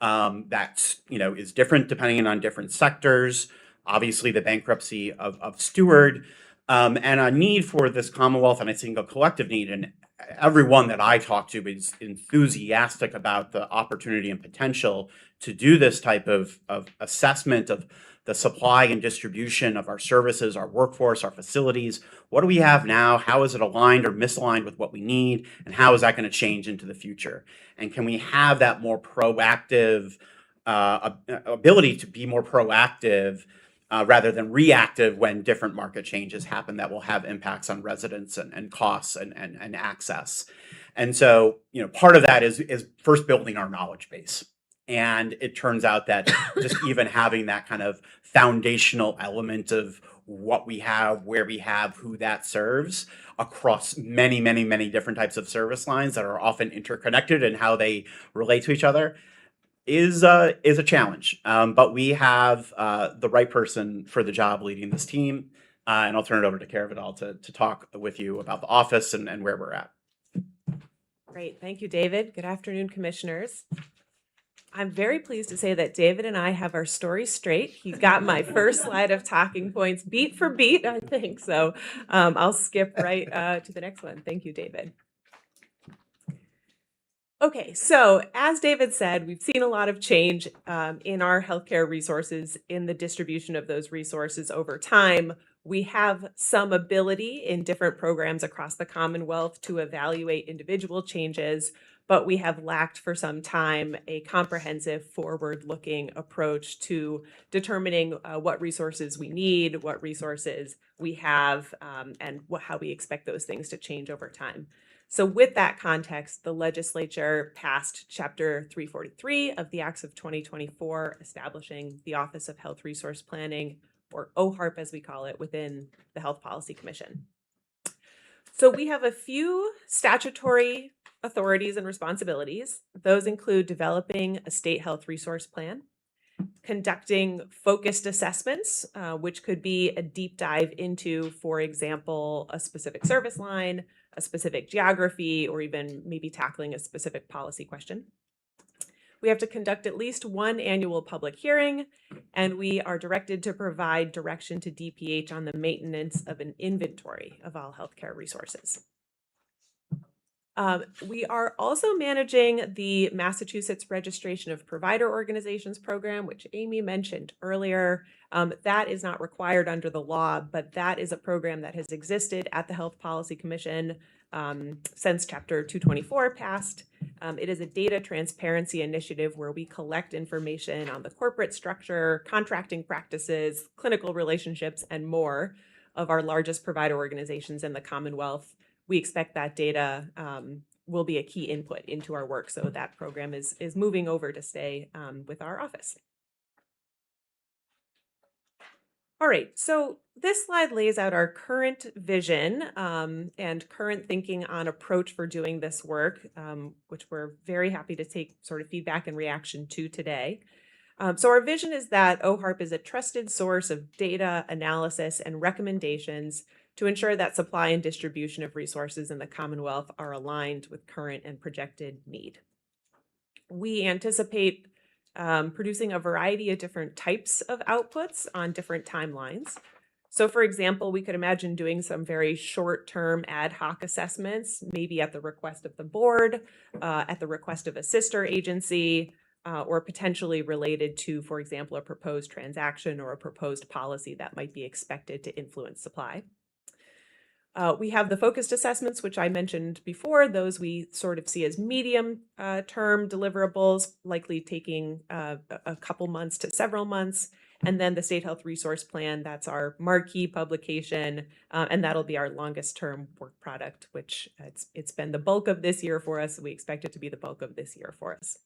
That is different depending on different sectors. Obviously, the bankruptcy of Steward, and a need for this Commonwealth, and I think a collective need. And everyone that I talk to is enthusiastic about the opportunity and potential to do this type of assessment of the supply and distribution of our services, our workforce, our facilities. What do we have now? How is it aligned or misaligned with what we need? And how is that going to change into the future? And can we have that more proactive ability to be more proactive rather than reactive when different market changes happen that will have impacts on residents and costs and access? And so, part of that is first building our knowledge base. And it turns out that just even having that kind of foundational element of what we have, where we have, who that serves across many, many, many different types of service lines that are often interconnected and how they relate to each other is a challenge. But we have the right person for the job leading this team. And I'll turn it over to Kara Vidal to talk with you about the office and where we're at. Great. Thank you, David. Good afternoon, commissioners. I'm very pleased to say that David and I have our story straight. He got my first slide of talking points beat for beat, I think. So I'll skip right to the next one. Thank you, David. Okay, so as David said, we've seen a lot of change in our healthcare resources, in the distribution of those resources over time. We have some ability in different programs across the Commonwealth to evaluate individual changes, but we have lacked for some time a comprehensive forward-looking approach to determining what resources we need, what resources we have, and how we expect those things to change over time. So with that context, the legislature passed Chapter 343 of the Acts of 2024, establishing the Office of Health Resource Planning, or OHARP as we call it, within the Health Policy Commission. So we have a few statutory authorities and responsibilities. Those include developing a state health resource plan, conducting focused assessments, which could be a deep dive into, for example, a specific service line, a specific geography, or even maybe tackling a specific policy question. We have to conduct at least one annual public hearing, and we are directed to provide direction to DPH on the maintenance of an inventory of all healthcare resources. We are also managing the Massachusetts Registration of Provider Organizations program, which Amy mentioned earlier. That is not required under the law, but that is a program that has existed at the Health Policy Commission since Chapter 224 passed. It is a data transparency initiative where we collect information on the corporate structure, contracting practices, clinical relationships, and more of our largest provider organizations in the Commonwealth. We expect that data will be a key input into our work, so that program is moving over to stay with our office. All right, so this slide lays out our current vision and current thinking on approach for doing this work, which we're very happy to take sort of feedback and reaction to today. So our vision is that OHARP is a trusted source of data, analysis, and recommendations to ensure that supply and distribution of resources in the Commonwealth are aligned with current and projected need. We anticipate producing a variety of different types of outputs on different timelines. So for example, we could imagine doing some very short-term ad hoc assessments, maybe at the request of the board, at the request of a sister agency, or potentially related to, for example, a proposed transaction or a proposed policy that might be expected to influence supply. We have the focused assessments, which I mentioned before. Those we sort of see as medium-term deliverables, likely taking a couple months to several months. And then the State Health Resource Plan, that's our marquee publication, and that'll be our longest-term work product, which it's been the bulk of this year for us. We expect it to be the bulk of this year for us.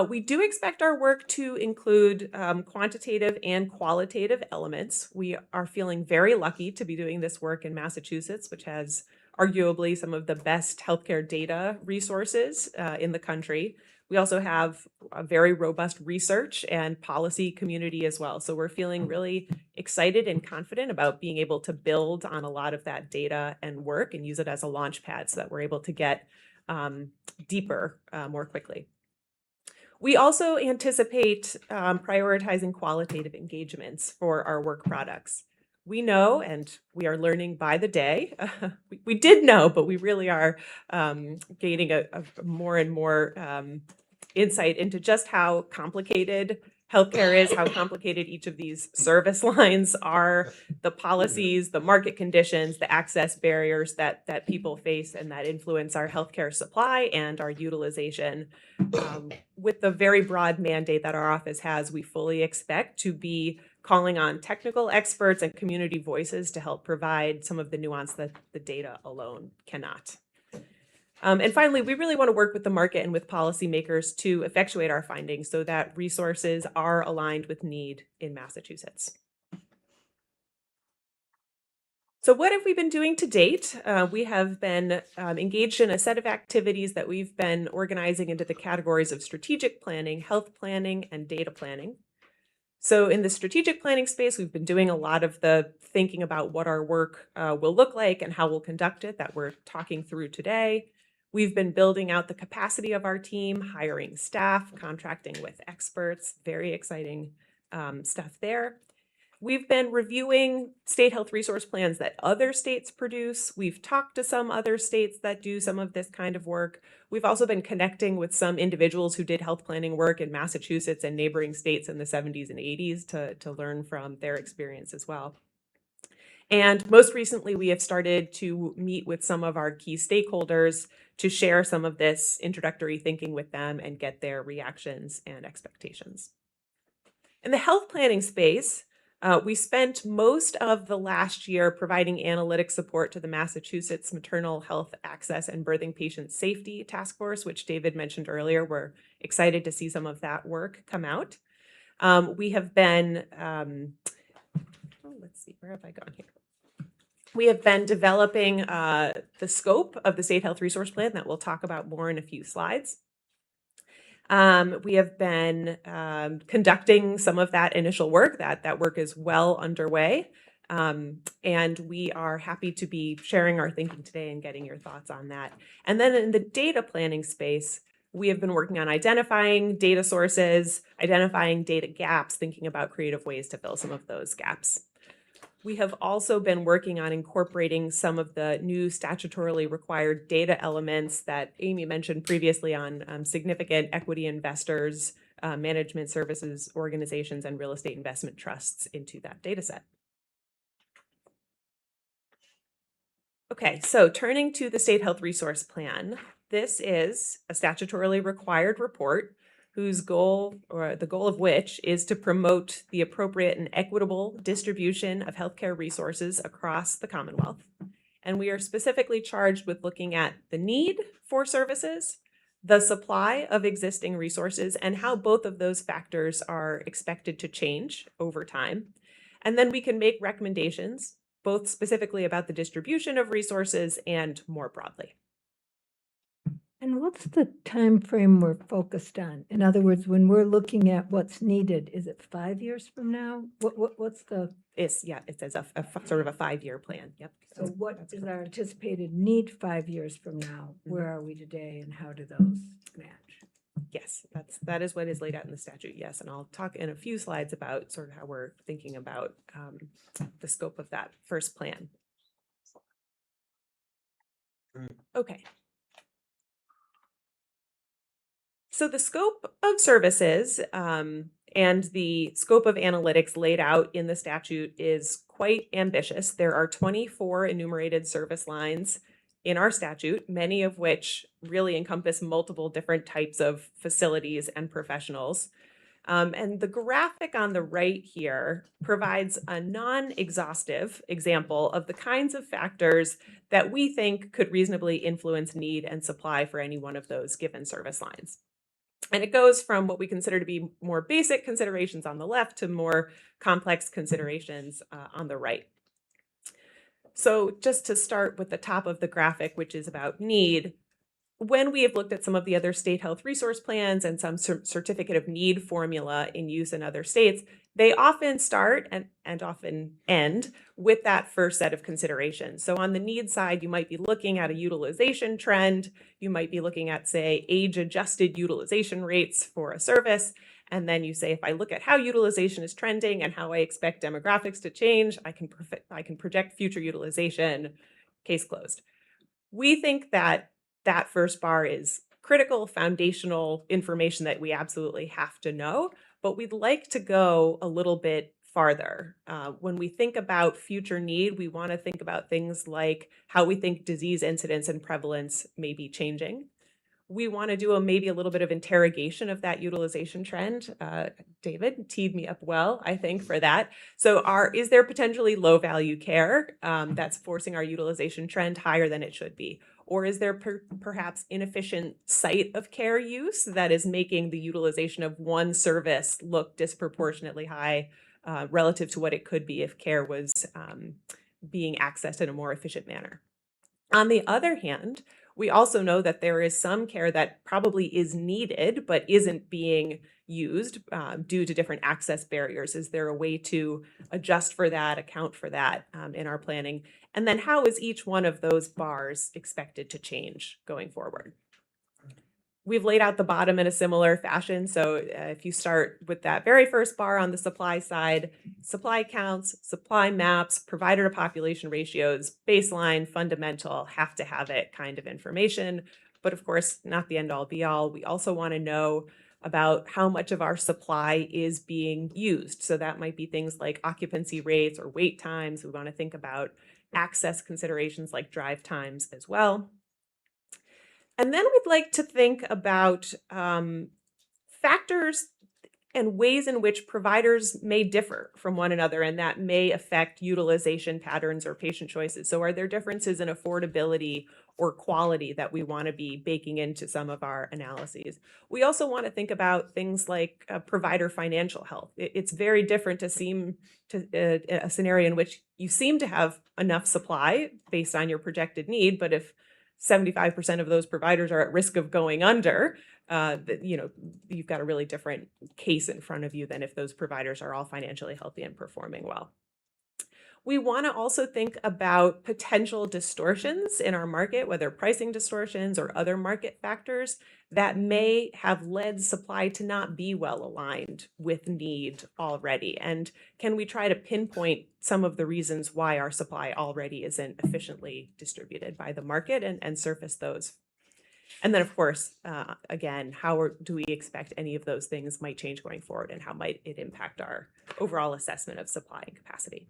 We do expect our work to include quantitative and qualitative elements. We are feeling very lucky to be doing this work in Massachusetts, which has arguably some of the best healthcare data resources in the country. We also have a very robust research and policy community as well. So we're feeling really excited and confident about being able to build on a lot of that data and work and use it as a launch pad so that we're able to get deeper more quickly. We also anticipate prioritizing qualitative engagements for our work products. We know, and we are learning by the day, we did know, but we really are gaining a more and more insight into just how complicated healthcare is, how complicated each of these service lines are, the policies, the market conditions, the access barriers that people face and that influence our healthcare supply and our utilization. With the very broad mandate that our office has, we fully expect to be calling on technical experts and community voices to help provide some of the nuance that the data alone cannot. And finally, we really want to work with the market and with policymakers to effectuate our findings so that resources are aligned with need in Massachusetts. So what have we been doing to date? We have been engaged in a set of activities that we've been organizing into the categories of strategic planning, health planning, and data planning. So in the strategic planning space, we've been doing a lot of the thinking about what our work will look like and how we'll conduct it that we're talking through today. We've been building out the capacity of our team, hiring staff, contracting with experts, very exciting stuff there. We've been reviewing state health resource plans that other states produce. We've talked to some other states that do some of this kind of work. We've also been connecting with some individuals who did health planning work in Massachusetts and neighboring states in the 70s and 80s to learn from their experience as well. And most recently, we have started to meet with some of our key stakeholders to share some of this introductory thinking with them and get their reactions and expectations. In the health planning space, we spent most of the last year providing analytic support to the Massachusetts Maternal Health Access and Birthing Patient Safety Task Force, which David mentioned earlier. We're excited to see some of that work come out. We have been, let's see, where have I gone here? We have been developing the scope of the State Health Resource Plan that we'll talk about more in a few slides. We have been conducting some of that initial work. That work is well underway. And we are happy to be sharing our thinking today and getting your thoughts on that. And then in the data planning space, we have been working on identifying data sources, identifying data gaps, thinking about creative ways to fill some of those gaps. We have also been working on incorporating some of the new statutorily required data elements that Amy mentioned previously on significant equity investors, management services organizations, and real estate investment trusts into that data set. Okay, so turning to the State Health Resource Plan, this is a statutorily required report whose goal, or the goal of which, is to promote the appropriate and equitable distribution of healthcare resources across the Commonwealth. And we are specifically charged with looking at the need for services, the supply of existing resources, and how both of those factors are expected to change over time. And then we can make recommendations, both specifically about the distribution of resources and more broadly. And what's the time frame we're focused on? In other words, when we're looking at what's needed, is it 5 years from now? What's the? It's as a sort of a 5-year plan. Yep. So what is our anticipated need 5 years from now? Where are we today and how do those match? Yes, that is what is laid out in the statute. Yes, and I'll talk in a few slides about sort of how we're thinking about the scope of that first plan. Okay. So the scope of services and the scope of analytics laid out in the statute is quite ambitious. There are 24 enumerated service lines in our statute, many of which really encompass multiple different types of facilities and professionals. And the graphic on the right here provides a non-exhaustive example of the kinds of factors that we think could reasonably influence need and supply for any one of those given service lines. And it goes from what we consider to be more basic considerations on the left to more complex considerations on the right. So just to start with the top of the graphic, which is about need, when we have looked at some of the other state health resource plans and some certificate of need formula in use in other states, they often start and often end with that first set of considerations. So on the need side, you might be looking at a utilization trend. You might be looking at, say, age-adjusted utilization rates for a service. And then you say, if I look at how utilization is trending and how I expect demographics to change, I can project future utilization, case closed. We think that that first bar is critical, foundational information that we absolutely have to know, but we'd like to go a little bit farther. When we think about future need, we want to think about things like how we think disease incidence and prevalence may be changing. We want to do maybe a little bit of interrogation of that utilization trend. David teed me up well, I think, for that. So is there potentially low value care that's forcing our utilization trend higher than it should be? Or is there perhaps inefficient site of care use that is making the utilization of one service look disproportionately high relative to what it could be if care was being accessed in a more efficient manner? On the other hand, we also know that there is some care that probably is needed but isn't being used due to different access barriers. Is there a way to adjust for that, account for that in our planning? And then how is each one of those bars expected to change going forward? we've laid out the bottom in a similar fashion. So if you start with that very first bar on the supply side, supply counts, supply maps, provider to population ratios, baseline, fundamental, have to have it kind of information. But of course, not the end all be all. We also want to know about how much of our supply is being used. So that might be things like occupancy rates or wait times. We want to think about access considerations like drive times as well. And then we'd like to think about factors and ways in which providers may differ from one another, and that may affect utilization patterns or patient choices. So are there differences in affordability or quality that we want to be baking into some of our analyses? We also want to think about things like provider financial health. It's very different to seem to a scenario in which you seem to have enough supply based on your projected need, but if 75% of those providers are at risk of going under, you've got a really different case in front of you than if those providers are all financially healthy and performing well. We want to also think about potential distortions in our market, whether pricing distortions or other market factors that may have led supply to not be well aligned with need already. And can we try to pinpoint some of the reasons why our supply already isn't efficiently distributed by the market and surface those? And then, of course, again, how do we expect any of those things might change going forward, and how might it impact our overall assessment of supply and capacity?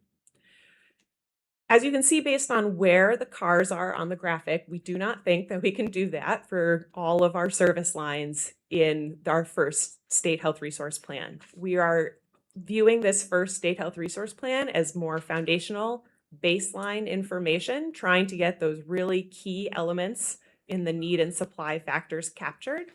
As you can see, based on where the cars are on the graphic, we do not think that we can do that for all of our service lines in our first state health resource plan. We are viewing this first state health resource plan as more foundational baseline information, trying to get those really key elements in the need and supply factors captured.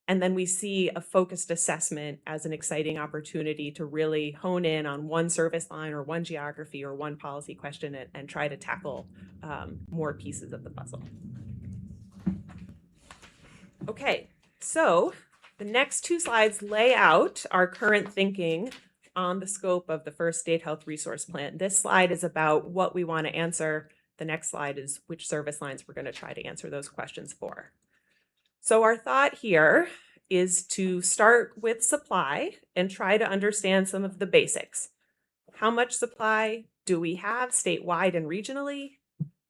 And then we see a focused assessment as an exciting opportunity to really hone in on one service line or one geography or one policy question and try to tackle more pieces of the puzzle. Okay, so the next two slides lay out our current thinking on the scope of the first state health resource plan. This slide is about what we want to answer. The next slide is which service lines we're going to try to answer those questions for. So our thought here is to start with supply and try to understand some of the basics. How much supply do we have statewide and regionally?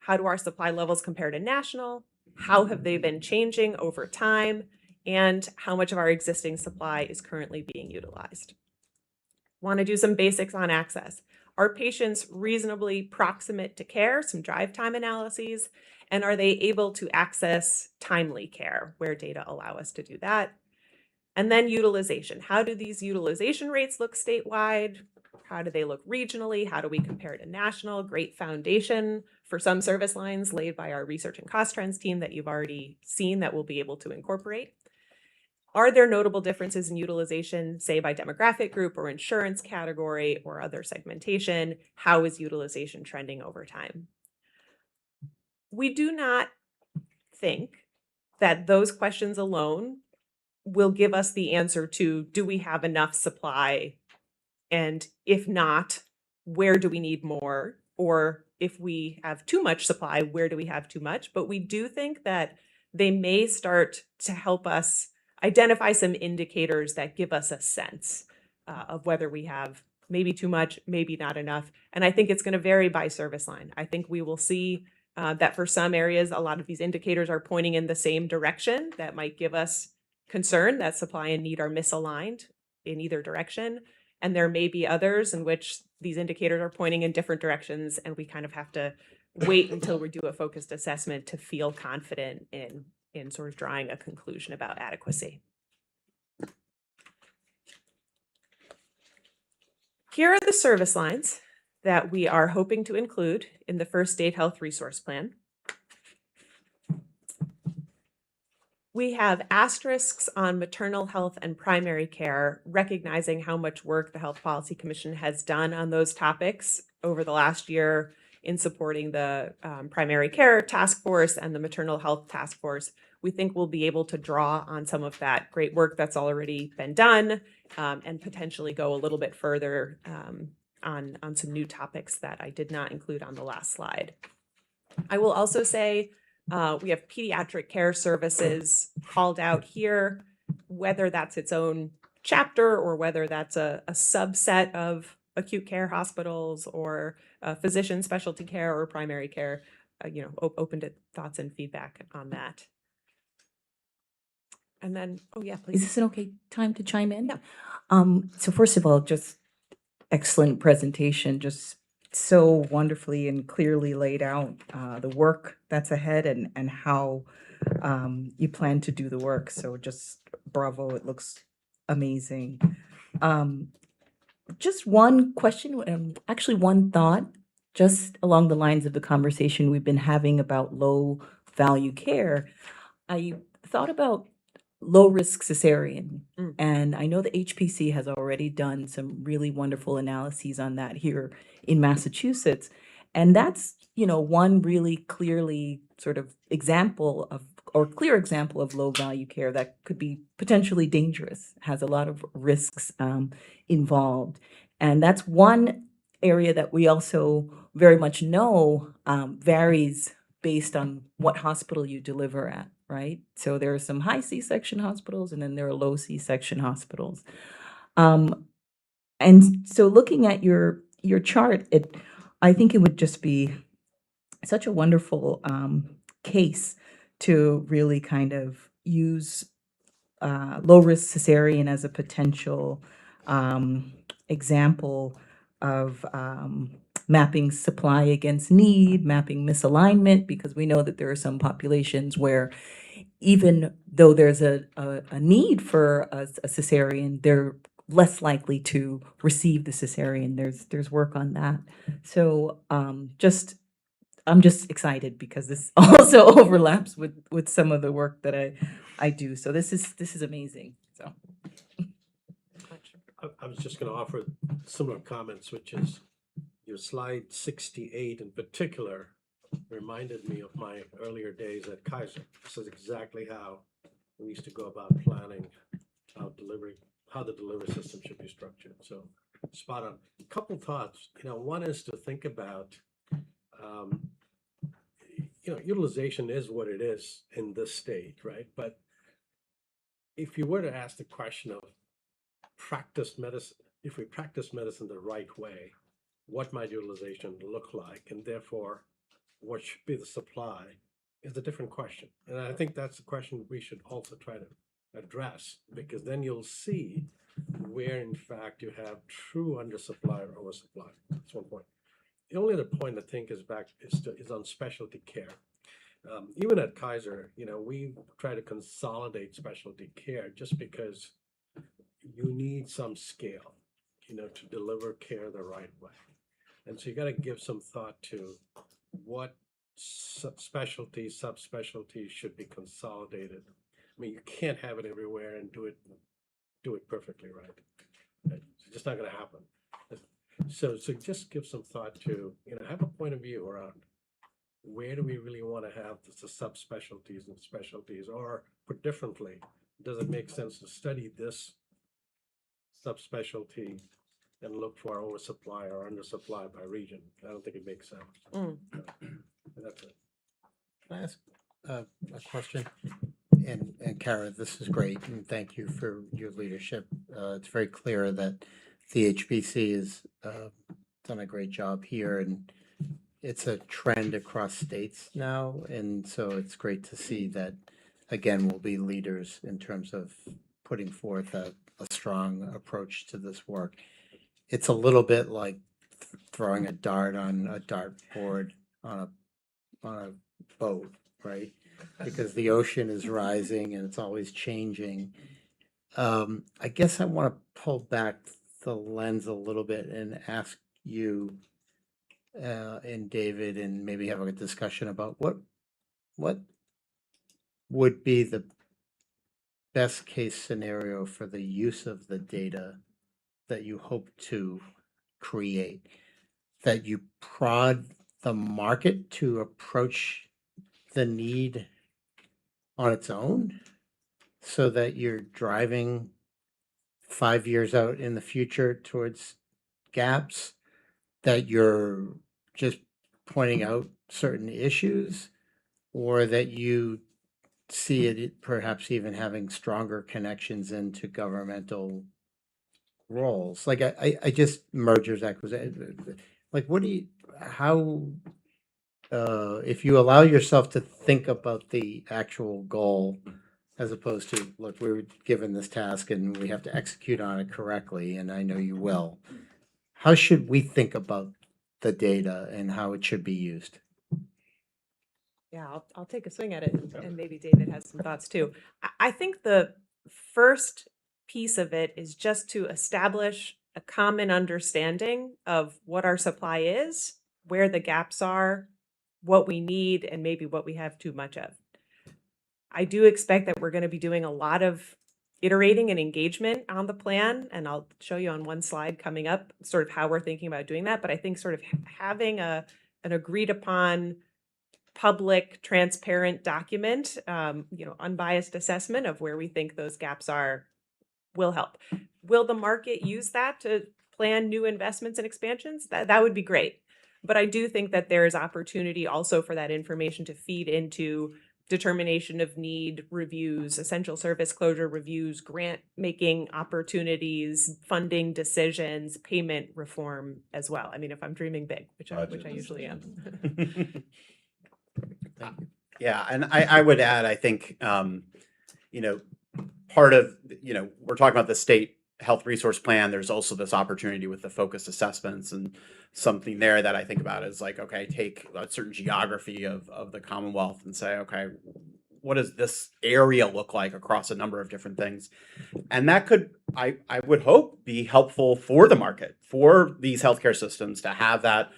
How do our supply levels compare to national? How have they been changing over time? And how much of our existing supply is currently being utilized? Want to do some basics on access. Are patients reasonably proximate to care, some drive time analyses, and are they able to access timely care where data allow us to do that? And then utilization. How do these utilization rates look statewide? How do they look regionally? How do we compare to national? Great foundation for some service lines laid by our research and cost trends team that you've already seen that we'll be able to incorporate. Are there notable differences in utilization, say by demographic group or insurance category or other segmentation? How is utilization trending over time? We do not think that those questions alone will give us the answer to, do we have enough supply? And if not, where do we need more? Or if we have too much supply, where do we have too much? But we do think that they may start to help us identify some indicators that give us a sense of whether we have maybe too much, maybe not enough. And I think it's going to vary by service line. I think we will see that for some areas, a lot of these indicators are pointing in the same direction. That might give us concern that supply and need are misaligned in either direction. And there may be others in which these indicators are pointing in different directions, and we kind of have to wait until we do a focused assessment to feel confident in sort of drawing a conclusion about adequacy. Here are the service lines that we are hoping to include in the first state health resource plan. We have asterisks on maternal health and primary care, recognizing how much work the Health Policy Commission has done on those topics over the last year in supporting the primary care task force and the maternal health task force. We think we'll be able to draw on some of that great work that's already been done and potentially go a little bit further on some new topics that I did not include on the last slide. I will also say We have pediatric care services called out here, whether that's its own chapter or whether that's a subset of acute care hospitals or physician specialty care or primary care. Open to thoughts and feedback on that. And then, oh yeah, please. Is this an okay time to chime in? Yeah. So first of all, just excellent presentation, just so wonderfully and clearly laid out the work that's ahead and how you plan to do the work. So just bravo, it looks amazing. Just one question, actually one thought, just along the lines of the conversation we've been having about low value care. I thought about low risk cesarean. And I know the HPC has already done some really wonderful analyses on that here in Massachusetts. And that's, one really clearly sort of example of, or clear example of low value care that could be potentially dangerous, has a lot of risks involved. And that's one area that we also very much know varies based on what hospital you deliver at, right? So there are some high C-section hospitals and then there are low C-section hospitals. And so looking at your chart, I think it would just be such a wonderful case to really kind of use low-risk cesarean as a potential example of mapping supply against need, mapping misalignment, because we know that there are some populations where even though there's a need for a cesarean, they're less likely to receive the cesarean. There's work on that. So I'm just excited because this also overlaps with some of the work that I do. So this is amazing. So I was just going to offer similar comments, which is your slide 68 in particular reminded me of my earlier days at Kaiser. This is exactly how we used to go about planning how the delivery system should be structured. So spot on. A couple thoughts. One is to think about, utilization is what it is in this state, right? But if you were to ask the question of practice medicine, if we practice medicine the right way, what might utilization look like? And therefore, what should be the supply is a different question. And I think that's the question we should also try to address, because then you'll see where in fact you have true undersupply or oversupply. That's one point. The only other point I think is on specialty care. Even at Kaiser, we try to consolidate specialty care just because you need some scale, to deliver care the right way. And so you got to give some thought to what specialties, subspecialties should be consolidated. I mean, you can't have it everywhere and do it perfectly right. It's just not going to happen. So just give some thought to, have a point of view around where do we really want to have the subspecialties and specialties, or put differently, does it make sense to study this subspecialty and look for oversupply or undersupply by region? I don't think it makes sense. That's it. Can I ask a question? And Kara, this is great, and thank you for your leadership. It's very clear that the HBC has done a great job here, and it's a trend across states now, and so it's great to see that, again, we'll be leaders in terms of putting forth a strong approach to this work. It's a little bit like throwing a dart on a dartboard on a boat, right? Because the ocean is rising and it's always changing. I guess I want to pull back the lens a little bit and ask you and David, and maybe have a discussion about what would be the best case scenario for the use of the data that you hope to create, that you prod the market to approach the need on its own, so that you're driving 5 years out in the future towards gaps, that you're just pointing out certain issues, or that you see it perhaps even having stronger connections into governmental roles? Like I just mergers, acquisition, like what do you, how, if you allow yourself to think about the actual goal as opposed to, look, we were given this task and we have to execute on it correctly, and I know you will. How should we think about the data and how it should be used? Yeah, I'll take a swing at it, and maybe David has some thoughts too. I think the first piece of it is just to establish a common understanding of what our supply is, where the gaps are, what we need, and maybe what we have too much of. I do expect that we're going to be doing a lot of iterating and engagement on the plan, and I'll show you on one slide coming up sort of how we're thinking about doing that. But I think sort of having an agreed upon public, transparent document, unbiased assessment of where we think those gaps are will help. Will the market use that to plan new investments and expansions? That would be great. But I do think that there is opportunity also for that information to feed into determination of need reviews, essential service closure reviews, grant making opportunities, funding decisions, payment reform as well. I mean, if I'm dreaming big, which I usually am. Yeah, and I would add, I think, part of, we're talking about the state health resource plan. There's also this opportunity with the focused assessments, and something there that I think about is like, okay, take a certain geography of the Commonwealth and say, okay, what does this area look like across a number of different things? And that could, I would hope, be helpful for the market, for these healthcare systems to have that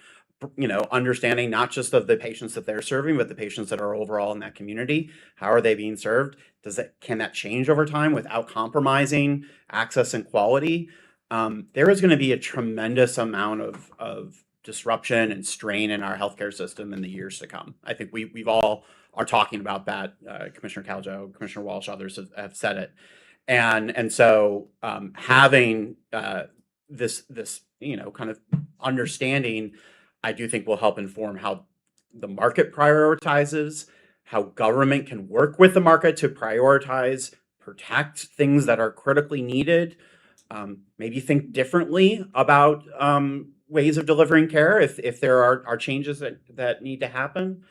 understanding, not just of the patients that they're serving, but the patients that are overall in that community. How are they being served? Can that change over time without compromising access and quality? There is going to be a tremendous amount of disruption and strain in our healthcare system in the years to come. I think we've all are talking about that. Commissioner Caljo, Commissioner Walsh, others have said it. And so having this kind of understanding, I do think will help inform how the market prioritizes, how government can work with the market to prioritize, protect things that are critically needed, maybe think differently about ways of delivering care if there are changes that need to happen.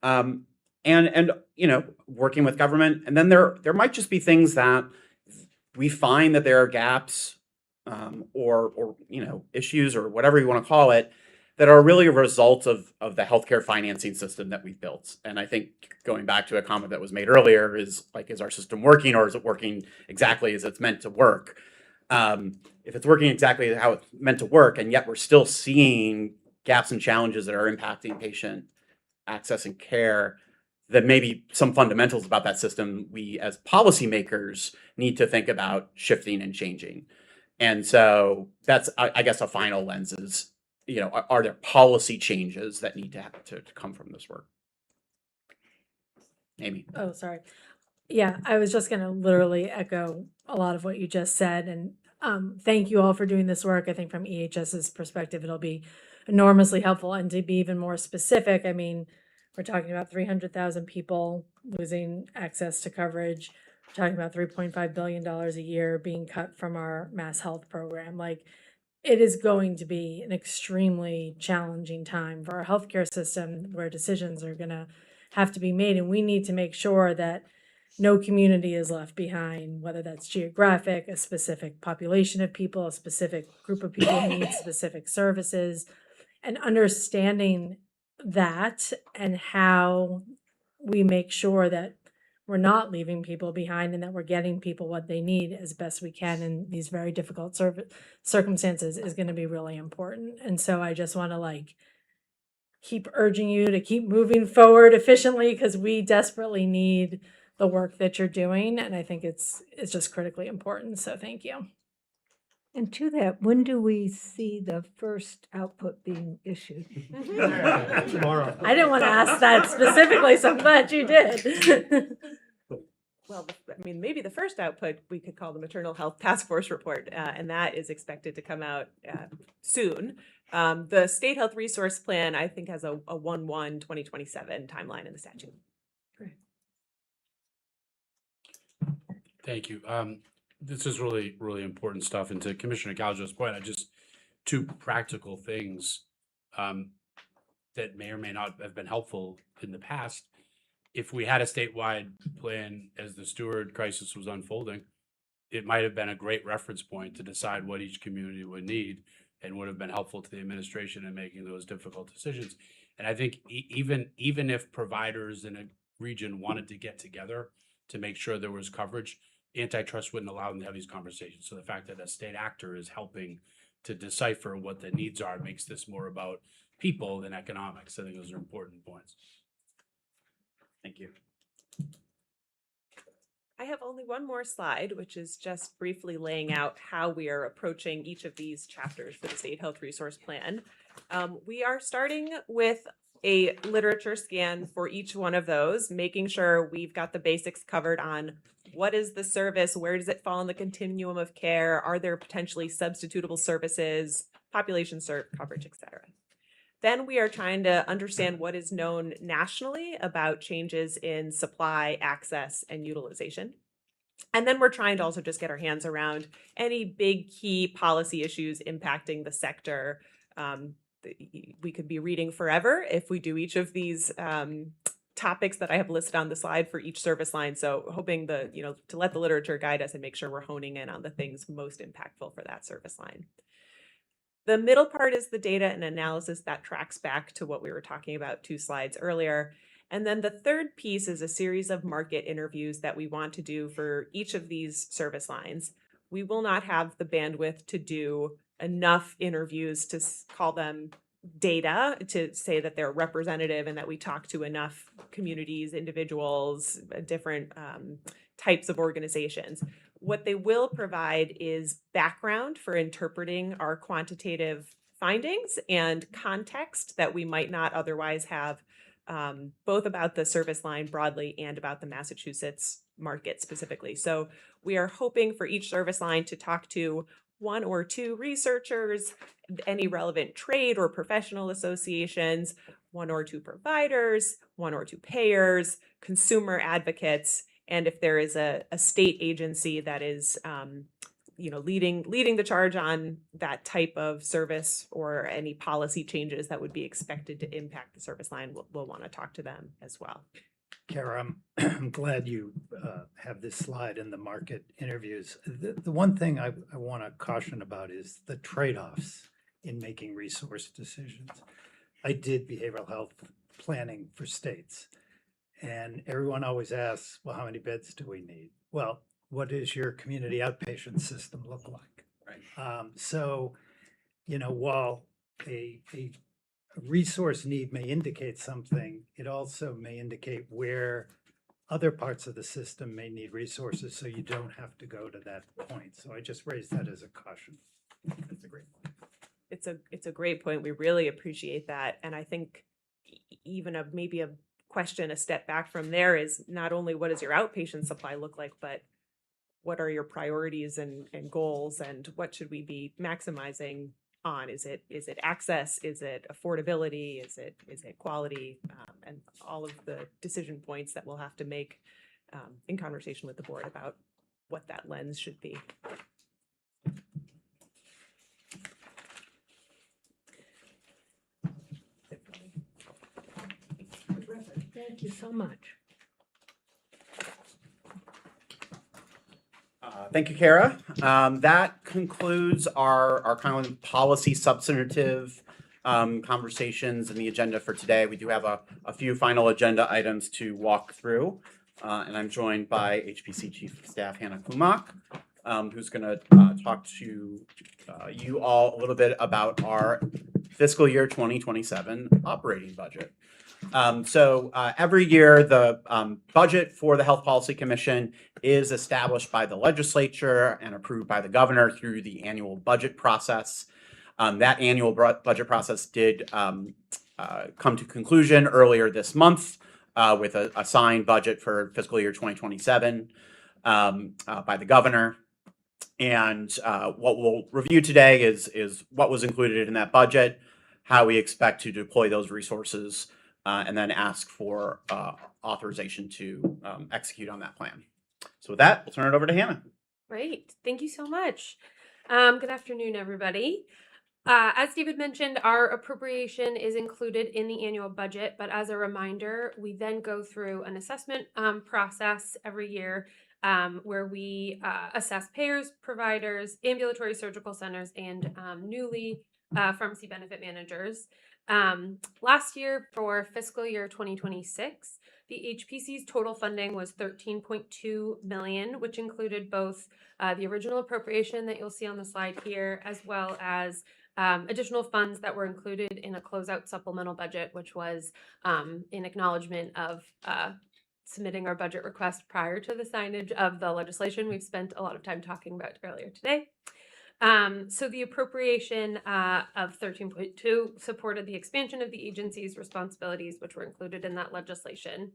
And working with government. And then there might just be things that we find that there are gaps or issues or whatever you want to call it, that are really a result of the healthcare financing system that we've built. And I think going back to a comment that was made earlier is our system working, or is it working exactly as it's meant to work? If it's working exactly how it's meant to work, and yet we're still seeing gaps and challenges that are impacting patient access and care, then maybe some fundamentals about that system we as policymakers need to think about shifting and changing. And so that's, I guess, a final lens is, are there policy changes that need to have to come from this work? Amy. Oh, sorry. Yeah, I was just going to literally echo a lot of what you just said. And thank you all for doing this work. I think from EHS's perspective, it'll be enormously helpful. And to be even more specific, I mean, we're talking about 300,000 people losing access to coverage. We're talking about $3.5 billion a year being cut from our mass health program. Like, it is going to be an extremely challenging time for our healthcare system, where decisions are going to have to be made. And we need to make sure that no community is left behind, whether that's geographic, a specific population of people, a specific group of people who need specific services, and understanding that and how we make sure that we're not leaving people behind and that we're getting people what they need as best we can in these very difficult circumstances is going to be really important. And so I just want to keep urging you to keep moving forward efficiently, because we desperately need the work that you're doing. And I think it's just critically important. So thank you. And to that, when do we see the first output being issued? Tomorrow. I didn't want to ask that specifically, so I'm glad you did. Well, I mean, maybe the first output we could call the Maternal Health Task Force Report, and that is expected to come out soon. The State Health Resource Plan, I think, has a 1/1/2027 timeline in the statute. Thank you. This is really, really important stuff. And to Commissioner Gaujo's point, two practical things that may or may not have been helpful in the past. If we had a statewide plan as the Steward crisis was unfolding, it might have been a great reference point to decide what each community would need and would have been helpful to the administration in making those difficult decisions. And I think even if providers in a region wanted to get together to make sure there was coverage, antitrust wouldn't allow them to have these conversations. So the fact that a state actor is helping to decipher what the needs are makes this more about people than economics. I think those are important points. Thank you. I have only one more slide, which is just briefly laying out how we are approaching each of these chapters for the State Health Resource Plan. We are starting with a literature scan for each one of those, making sure we've got the basics covered on what is the service, where does it fall in the continuum of care, are there potentially substitutable services, population served coverage, et cetera. Then we are trying to understand what is known nationally about changes in supply, access, and utilization. And then we're trying to also just get our hands around any big key policy issues impacting the sector. We could be reading forever if we do each of these topics that I have listed on the slide for each service line. So hoping to let the literature guide us and make sure we're honing in on the things most impactful for that service line. The middle part is the data and analysis that tracks back to what we were talking about 2 slides earlier. And then the third piece is a series of market interviews that we want to do for each of these service lines. We will not have the bandwidth to do enough interviews to call them data, to say that they're representative and that we talk to enough communities, individuals, different types of organizations. What they will provide is background for interpreting our quantitative findings and context that we might not otherwise have, both about the service line broadly and about the Massachusetts market specifically. So we are hoping for each service line to talk to 1 or 2 researchers, any relevant trade or professional associations, 1 or 2 providers, 1 or 2 payers, consumer advocates, and if there is a state agency that is leading the charge on that type of service or any policy changes that would be expected to impact the service line, we'll want to talk to them as well. Kara, I'm glad you have this slide in the market interviews. The one thing I want to caution about is the trade-offs in making resource decisions. I did behavioral health planning for states, and everyone always asks, well, how many beds do we need? Well, what does your community outpatient system look like? Right. So, while a resource need may indicate something, it also may indicate where other parts of the system may need resources, so you don't have to go to that point. So I just raised that as a caution. That's a great point. It's a great point. We really appreciate that. And I think even maybe a question a step back from there is not only what does your outpatient supply look like, but what are your priorities and goals, and what should we be maximizing on? Is it access? Is it affordability? Is it quality? And all of the decision points that we'll have to make in conversation with the board about what that lens should be. Thank you so much. Thank you, Kara. That concludes our kind of policy substantive conversations and the agenda for today. We do have a few final agenda items to walk through, and I'm joined by HPC Chief of Staff Hannah Kumak, who's going to talk to you all a little bit about our fiscal year 2027 operating budget. So every year, the budget for the Health Policy Commission is established by the legislature and approved by the governor through the annual budget process. That annual budget process did come to conclusion earlier this month with a signed budget for fiscal year 2027 by the governor. And what we'll review today is what was included in that budget, how we expect to deploy those resources, and then ask for authorization to execute on that plan. So with that, we'll turn it over to Hannah. Great. Thank you so much. Good afternoon, everybody. As David mentioned, our appropriation is included in the annual budget, but as a reminder, we then go through an assessment process every year where we assess payers, providers, ambulatory surgical centers, and newly pharmacy benefit managers. Last year, for fiscal year 2026, the HPC's total funding was $13.2 million, which included both the original appropriation that you'll see on the slide here, as well as additional funds that were included in a closeout supplemental budget, which was in acknowledgement of submitting our budget request prior to the signage of the legislation we've spent a lot of time talking about earlier today. So the appropriation of 13.2 supported the expansion of the agency's responsibilities, which were included in that legislation.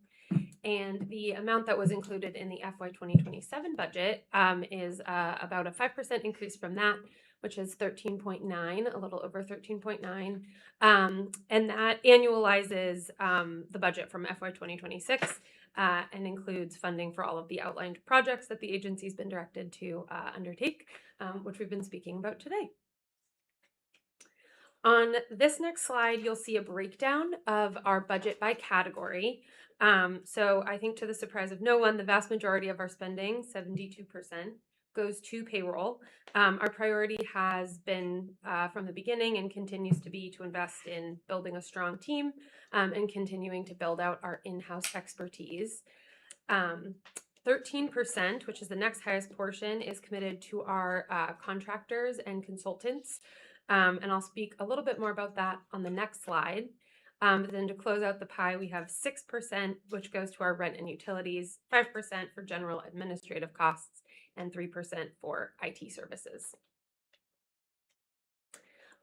And the amount that was included in the FY 2027 budget is about a 5% increase from that, which is 13.9, a little over 13.9. And that annualizes the budget from FY 2026 and includes funding for all of the outlined projects that the agency's been directed to undertake, which we've been speaking about today. On this next slide, you'll see a breakdown of our budget by category. So I think to the surprise of no one, the vast majority of our spending, 72%, goes to payroll. Our priority has been from the beginning and continues to be to invest in building a strong team and continuing to build out our in-house expertise. 13%, which is the next highest portion, is committed to our contractors and consultants. And I'll speak a little bit more about that on the next slide. But then to close out the pie, we have 6%, which goes to our rent and utilities, 5% for general administrative costs, and 3% for IT services.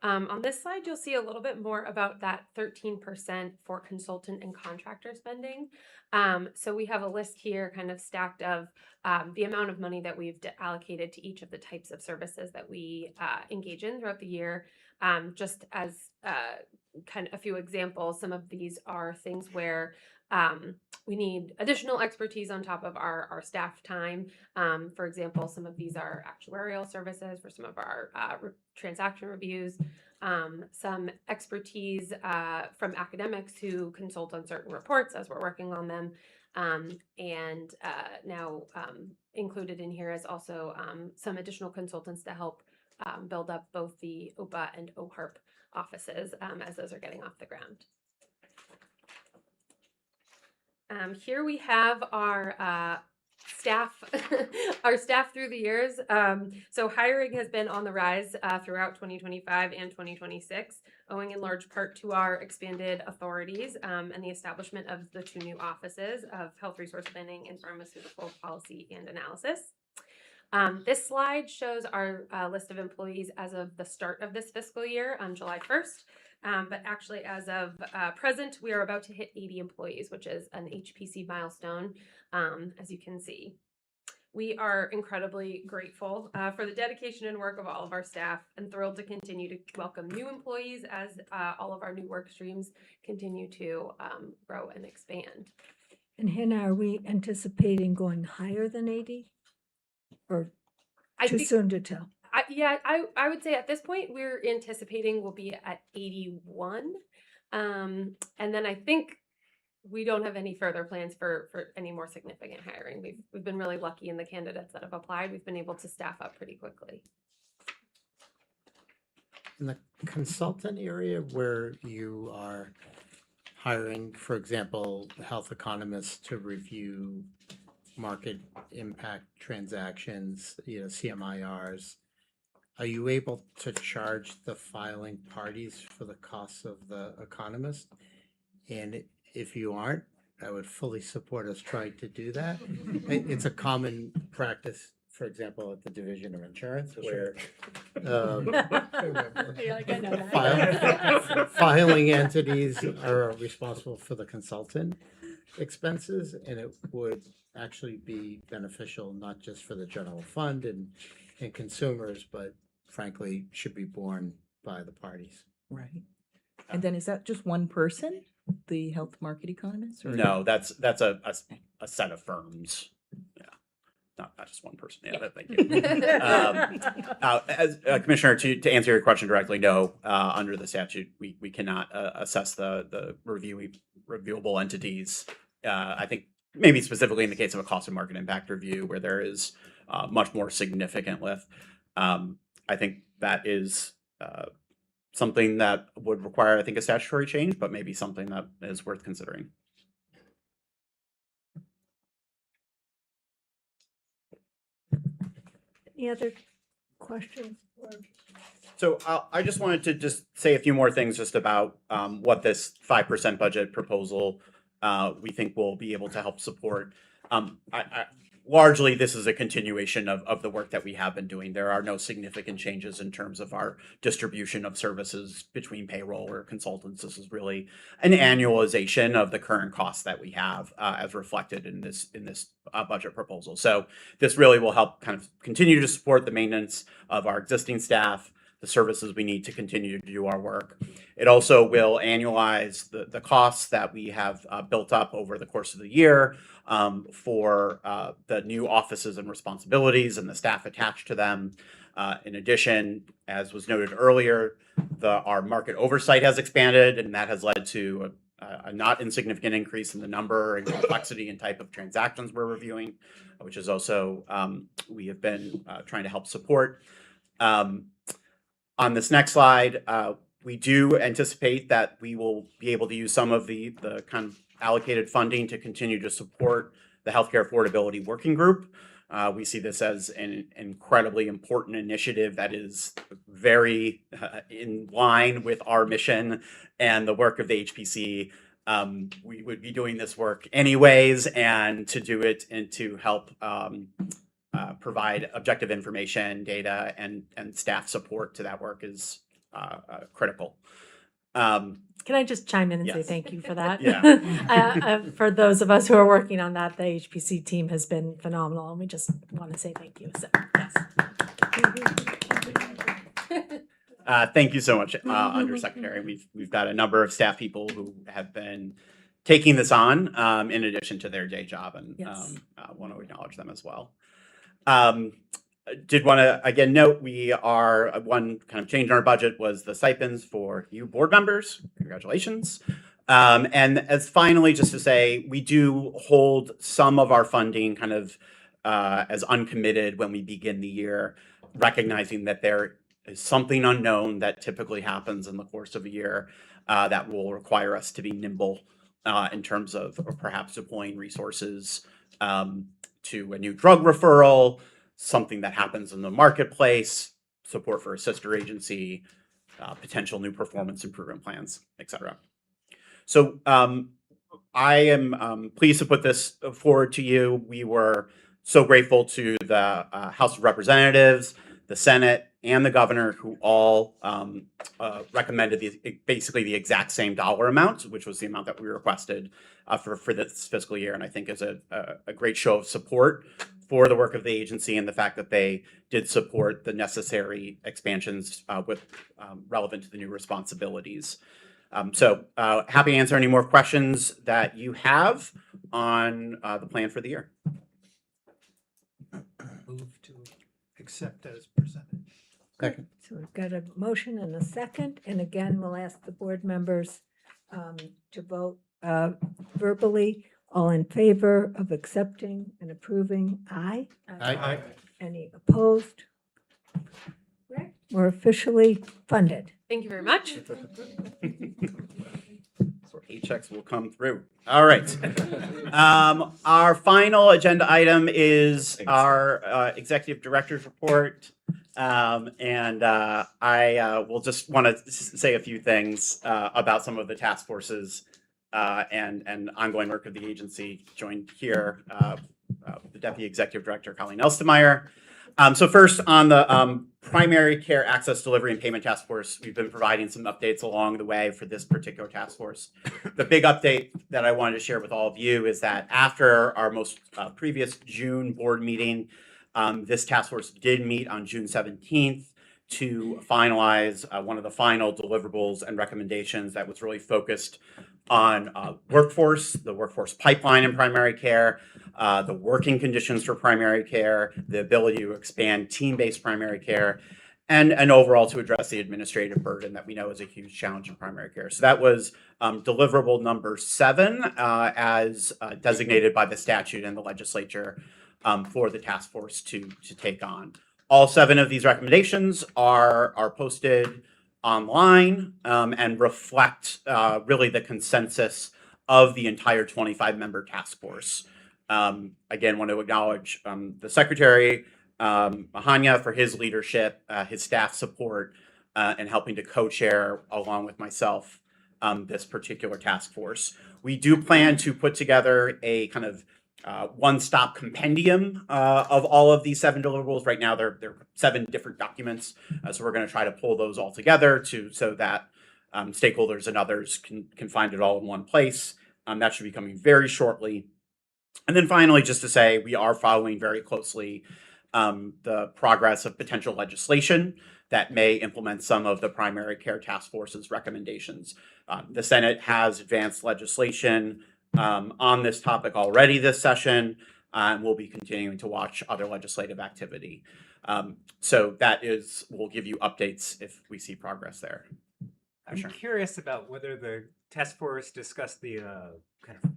On this slide, you'll see a little bit more about that 13% for consultant and contractor spending. So we have a list here kind of stacked of the amount of money that we've allocated to each of the types of services that we engage in throughout the year. Just as kind of a few examples, some of these are things where we need additional expertise on top of our staff time. For example, some of these are actuarial services for some of our transaction reviews, some expertise from academics who consult on certain reports as we're working on them. And now included in here is also some additional consultants to help build up both the OPA and OHARP offices as those are getting off the ground. Here we have our staff, our staff through the years. So hiring has been on the rise throughout 2025 and 2026, owing in large part to our expanded authorities and the establishment of the 2 new offices of Health Resource Planning and Pharmaceutical Policy and Analysis. This slide shows our list of employees as of the start of this fiscal year on July 1st. But actually, as of present, we are about to hit 80 employees, which is an HPC milestone, as you can see. We are incredibly grateful for the dedication and work of all of our staff and thrilled to continue to welcome new employees as all of our new work streams continue to grow and expand. And Hannah, are we anticipating going higher than 80? Or too soon to tell? I would say at this point, we're anticipating we'll be at 81. And then I think we don't have any further plans for any more significant hiring. We've been really lucky in the candidates that have applied. We've been able to staff up pretty quickly. In the consultant area where you are hiring, for example, health economists to review market impact transactions, CMIRs, are you able to charge the filing parties for the costs of the economist? And if you aren't, I would fully support us trying to do that. It's a common practice, for example, at the Division of Insurance, where filing entities are responsible for the consultant expenses, and it would actually be beneficial not just for the general fund and consumers, but frankly should be borne by the parties. Right. And then is that just one person, the health market economist? Or No, that's a set of firms. Yeah, not just one person. Yeah, thank you. As Commissioner, to answer your question directly, no, under the statute, we cannot assess the reviewable entities. I think maybe specifically in the case of a cost and market impact review where there is much more significant lift. I think that is something that would require, I think, a statutory change, but maybe something that is worth considering. Any other questions? So I just wanted to just say a few more things just about what this 5% budget proposal we think will be able to help support. Largely, this is a continuation of the work that we have been doing. There are no significant changes in terms of our distribution of services between payroll or consultants. This is really an annualization of the current costs that we have as reflected in this budget proposal. So this really will help kind of continue to support the maintenance of our existing staff, the services we need to continue to do our work. It also will annualize the costs that we have built up over the course of the year for the new offices and responsibilities and the staff attached to them. In addition, as was noted earlier, our market oversight has expanded, and that has led to a not insignificant increase in the number and complexity and type of transactions we're reviewing, which is also we have been trying to help support. On this next slide, we do anticipate that we will be able to use some of the kind of allocated funding to continue to support the Healthcare Affordability Working Group. We see this as an incredibly important initiative that is very in line with our mission and the work of the HPC. We would be doing this work anyways, and to do it and to help provide objective information, data, and staff support to that work is critical. Can I just chime in and say Yes. thank you for that? Yeah. For those of us who are working on that, the HPC team has been phenomenal, and we just want to say thank you. So, yes. Thank you so much, Undersecretary. We've got a number of staff people who have been taking this on in addition to their day job, and Yes. want to acknowledge them as well. Did want to again note we are one kind of change in our budget was the stipends for you board members. Congratulations. And as finally, just to say, we do hold some of our funding kind of as uncommitted when we begin the year, recognizing that there is something unknown that typically happens in the course of a year that will require us to be nimble in terms of perhaps deploying resources to a new drug referral, something that happens in the marketplace, support for a sister agency, potential new performance improvement plans, et cetera. So I am pleased to put this forward to you. We were so grateful to the House of Representatives, the Senate, and the governor, who all recommended basically the exact same dollar amount, which was the amount that we requested for this fiscal year, and I think is a great show of support for the work of the agency and the fact that they did support the necessary expansions relevant to the new responsibilities. So happy to answer any more questions that you have on the plan for the year. Move to accept as presented. Good. So we've got a motion and a second, and again, we'll ask the board members to vote verbally. All in favor of accepting and approving, aye? Aye. Any opposed? Right. We're officially funded. Thank you very much. So paychecks will come through. All right. Our final agenda item is our executive director's report. And I will just want to say a few things about some of the task forces and ongoing work of the agency. Joined here, the Deputy Executive Director, Colleen Elstemeyer. So first, on the Primary Care Access Delivery and Payment Task Force, we've been providing some updates along the way for this particular task force. The big update that I wanted to share with all of you is that after our most previous June board meeting, this task force did meet on June 17th to finalize one of the final deliverables and recommendations that was really focused on workforce, the workforce pipeline in primary care, the working conditions for primary care, the ability to expand team-based primary care, and overall to address the administrative burden that we know is a huge challenge in primary care. So that was deliverable number 7 as designated by the statute and the legislature for the task force to take on. All 7 of these recommendations are posted online and reflect really the consensus of the entire 25-member task force. Again, want to acknowledge the Secretary, Mahanya, for his leadership, his staff support, and helping to co-chair along with myself this particular task force. We do plan to put together a kind of one-stop compendium of all of these 7 deliverables. Right now, they're 7 different documents, so we're going to try to pull those all together so that stakeholders and others can find it all in one place. That should be coming very shortly. And then finally, just to say, we are following very closely the progress of potential legislation that may implement some of the primary care task force's recommendations. The Senate has advanced legislation on this topic already this session, and we'll be continuing to watch other legislative activity. So we'll give you updates if we see progress there. I'm curious about whether the task force discussed the kind of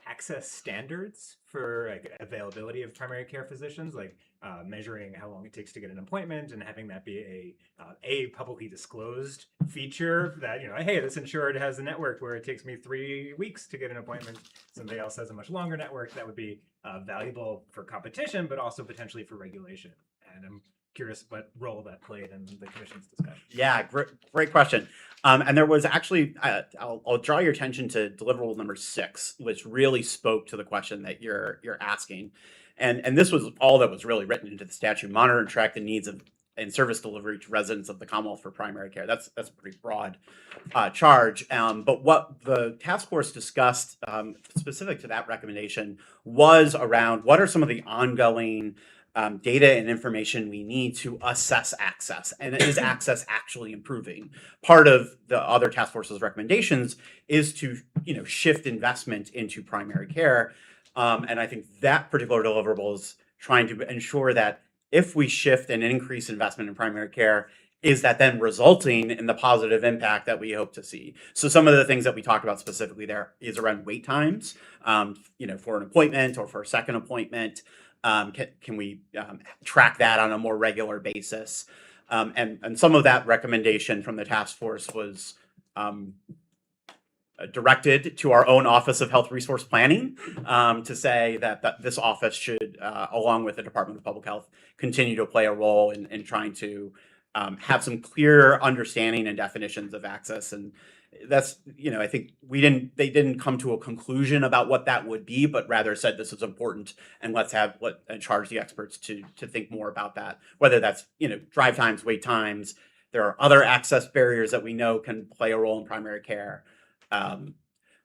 access standards for like availability of primary care physicians, like measuring how long it takes to get an appointment and having that be a publicly disclosed feature that, hey, this insured has a network where it takes me 3 weeks to get an appointment. Somebody else has a much longer network. That would be valuable for competition, but also potentially for regulation. And I'm curious what role that played in the commission's discussion. Yeah, great question. And there was actually, I'll draw your attention to deliverable number 6, which really spoke to the question that you're asking. And this was all that was really written into the statute: monitor and track the needs of and service delivery to residents of the Commonwealth for primary care. That's a pretty broad charge. But what the task force discussed specific to that recommendation was around what are some of the ongoing data and information we need to assess access, and is access actually improving? Part of the other task force's recommendations is to shift investment into primary care, and I think that particular deliverable is trying to ensure that if we shift and increase investment in primary care, is that then resulting in the positive impact that we hope to see? So some of the things that we talked about specifically there is around wait times, for an appointment or for a second appointment. Can we track that on a more regular basis? And some of that recommendation from the task force was directed to our own Office of Health Resource Planning to say that this office should, along with the Department of Public Health, continue to play a role in trying to have some clear understanding and definitions of access. And that's, I think they didn't come to a conclusion about what that would be, but rather said this is important and let's charge the experts to think more about that, whether that's, drive times, wait times. There are other access barriers that we know can play a role in primary care.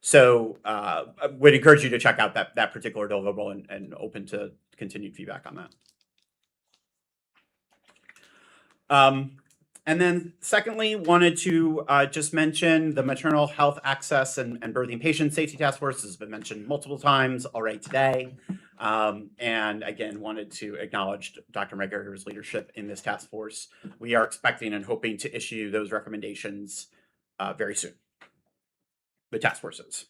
So I would encourage you to check out that particular deliverable and open to continued feedback on that. And then secondly, wanted to just mention the Maternal Health Access and Birthing Patient Safety Task Force has been mentioned multiple times already today. And again, wanted to acknowledge Dr. McGregor's leadership in this task force. We are expecting and hoping to issue those recommendations very soon. The task forces.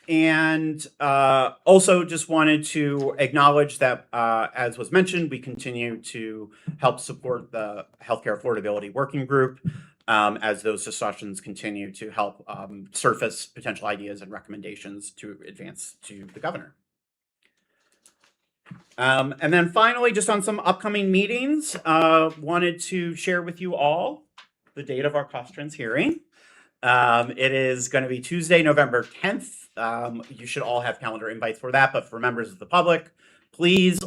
And also just wanted to acknowledge that, as was mentioned, we continue to help support the Healthcare Affordability Working Group as those discussions continue to help surface potential ideas and recommendations to advance to the governor. And then finally, just on some upcoming meetings, wanted to share with you all the date of our cost trends hearing. It is going to be Tuesday, November 10th. You should all have calendar invites for that, but for members of the public, please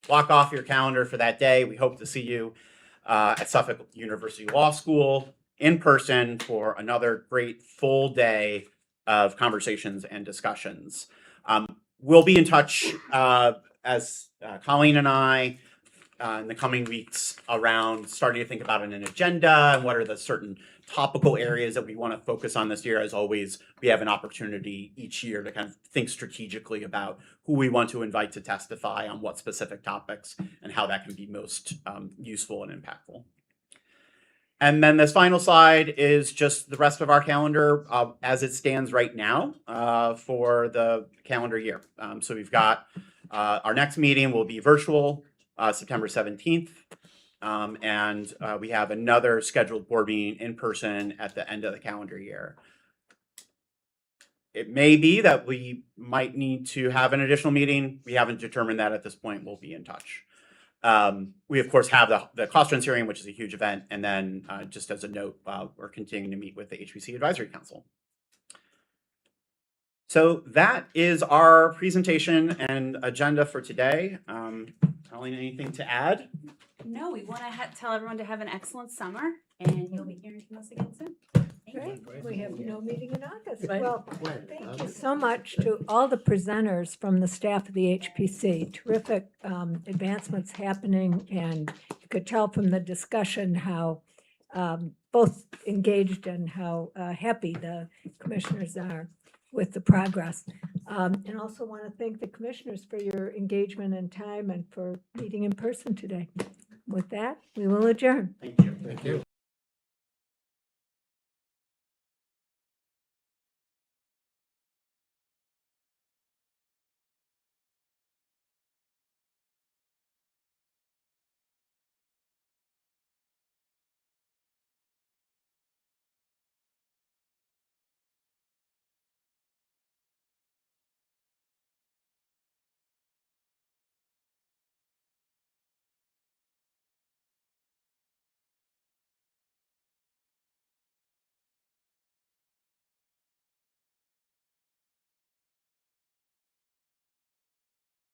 block off your calendar for that day. We hope to see you at Suffolk University Law School in person for another great full day of conversations and discussions. We'll be in touch as Colleen and I in the coming weeks around starting to think about an agenda and what are the certain topical areas that we want to focus on this year. As always, we have an opportunity each year to kind of think strategically about who we want to invite to testify on what specific topics and how that can be most useful and impactful. And then this final slide is just the rest of our calendar as it stands right now for the calendar year. So we've got our next meeting will be virtual, September 17th. And we have another scheduled board meeting in person at the end of the calendar year. It may be that we might need to have an additional meeting. We haven't determined that at this point. We'll be in touch. We, of course, have the cost trends hearing, which is a huge event. And then just as a note, we're continuing to meet with the HPC Advisory Council. So that is our presentation and agenda for today. Colleen, anything to add? No, we want to tell everyone to have an excellent summer, and you'll be hearing from us again soon. Great. We have no meeting in August. Right. Well, thank you so much to all the presenters from the staff of the HPC. Terrific advancements happening, and you could tell from the discussion how both engaged and how happy the commissioners are with the progress. And also want to thank the commissioners for your engagement and time and for meeting in person today. With that, we will adjourn. Thank you. Thank you.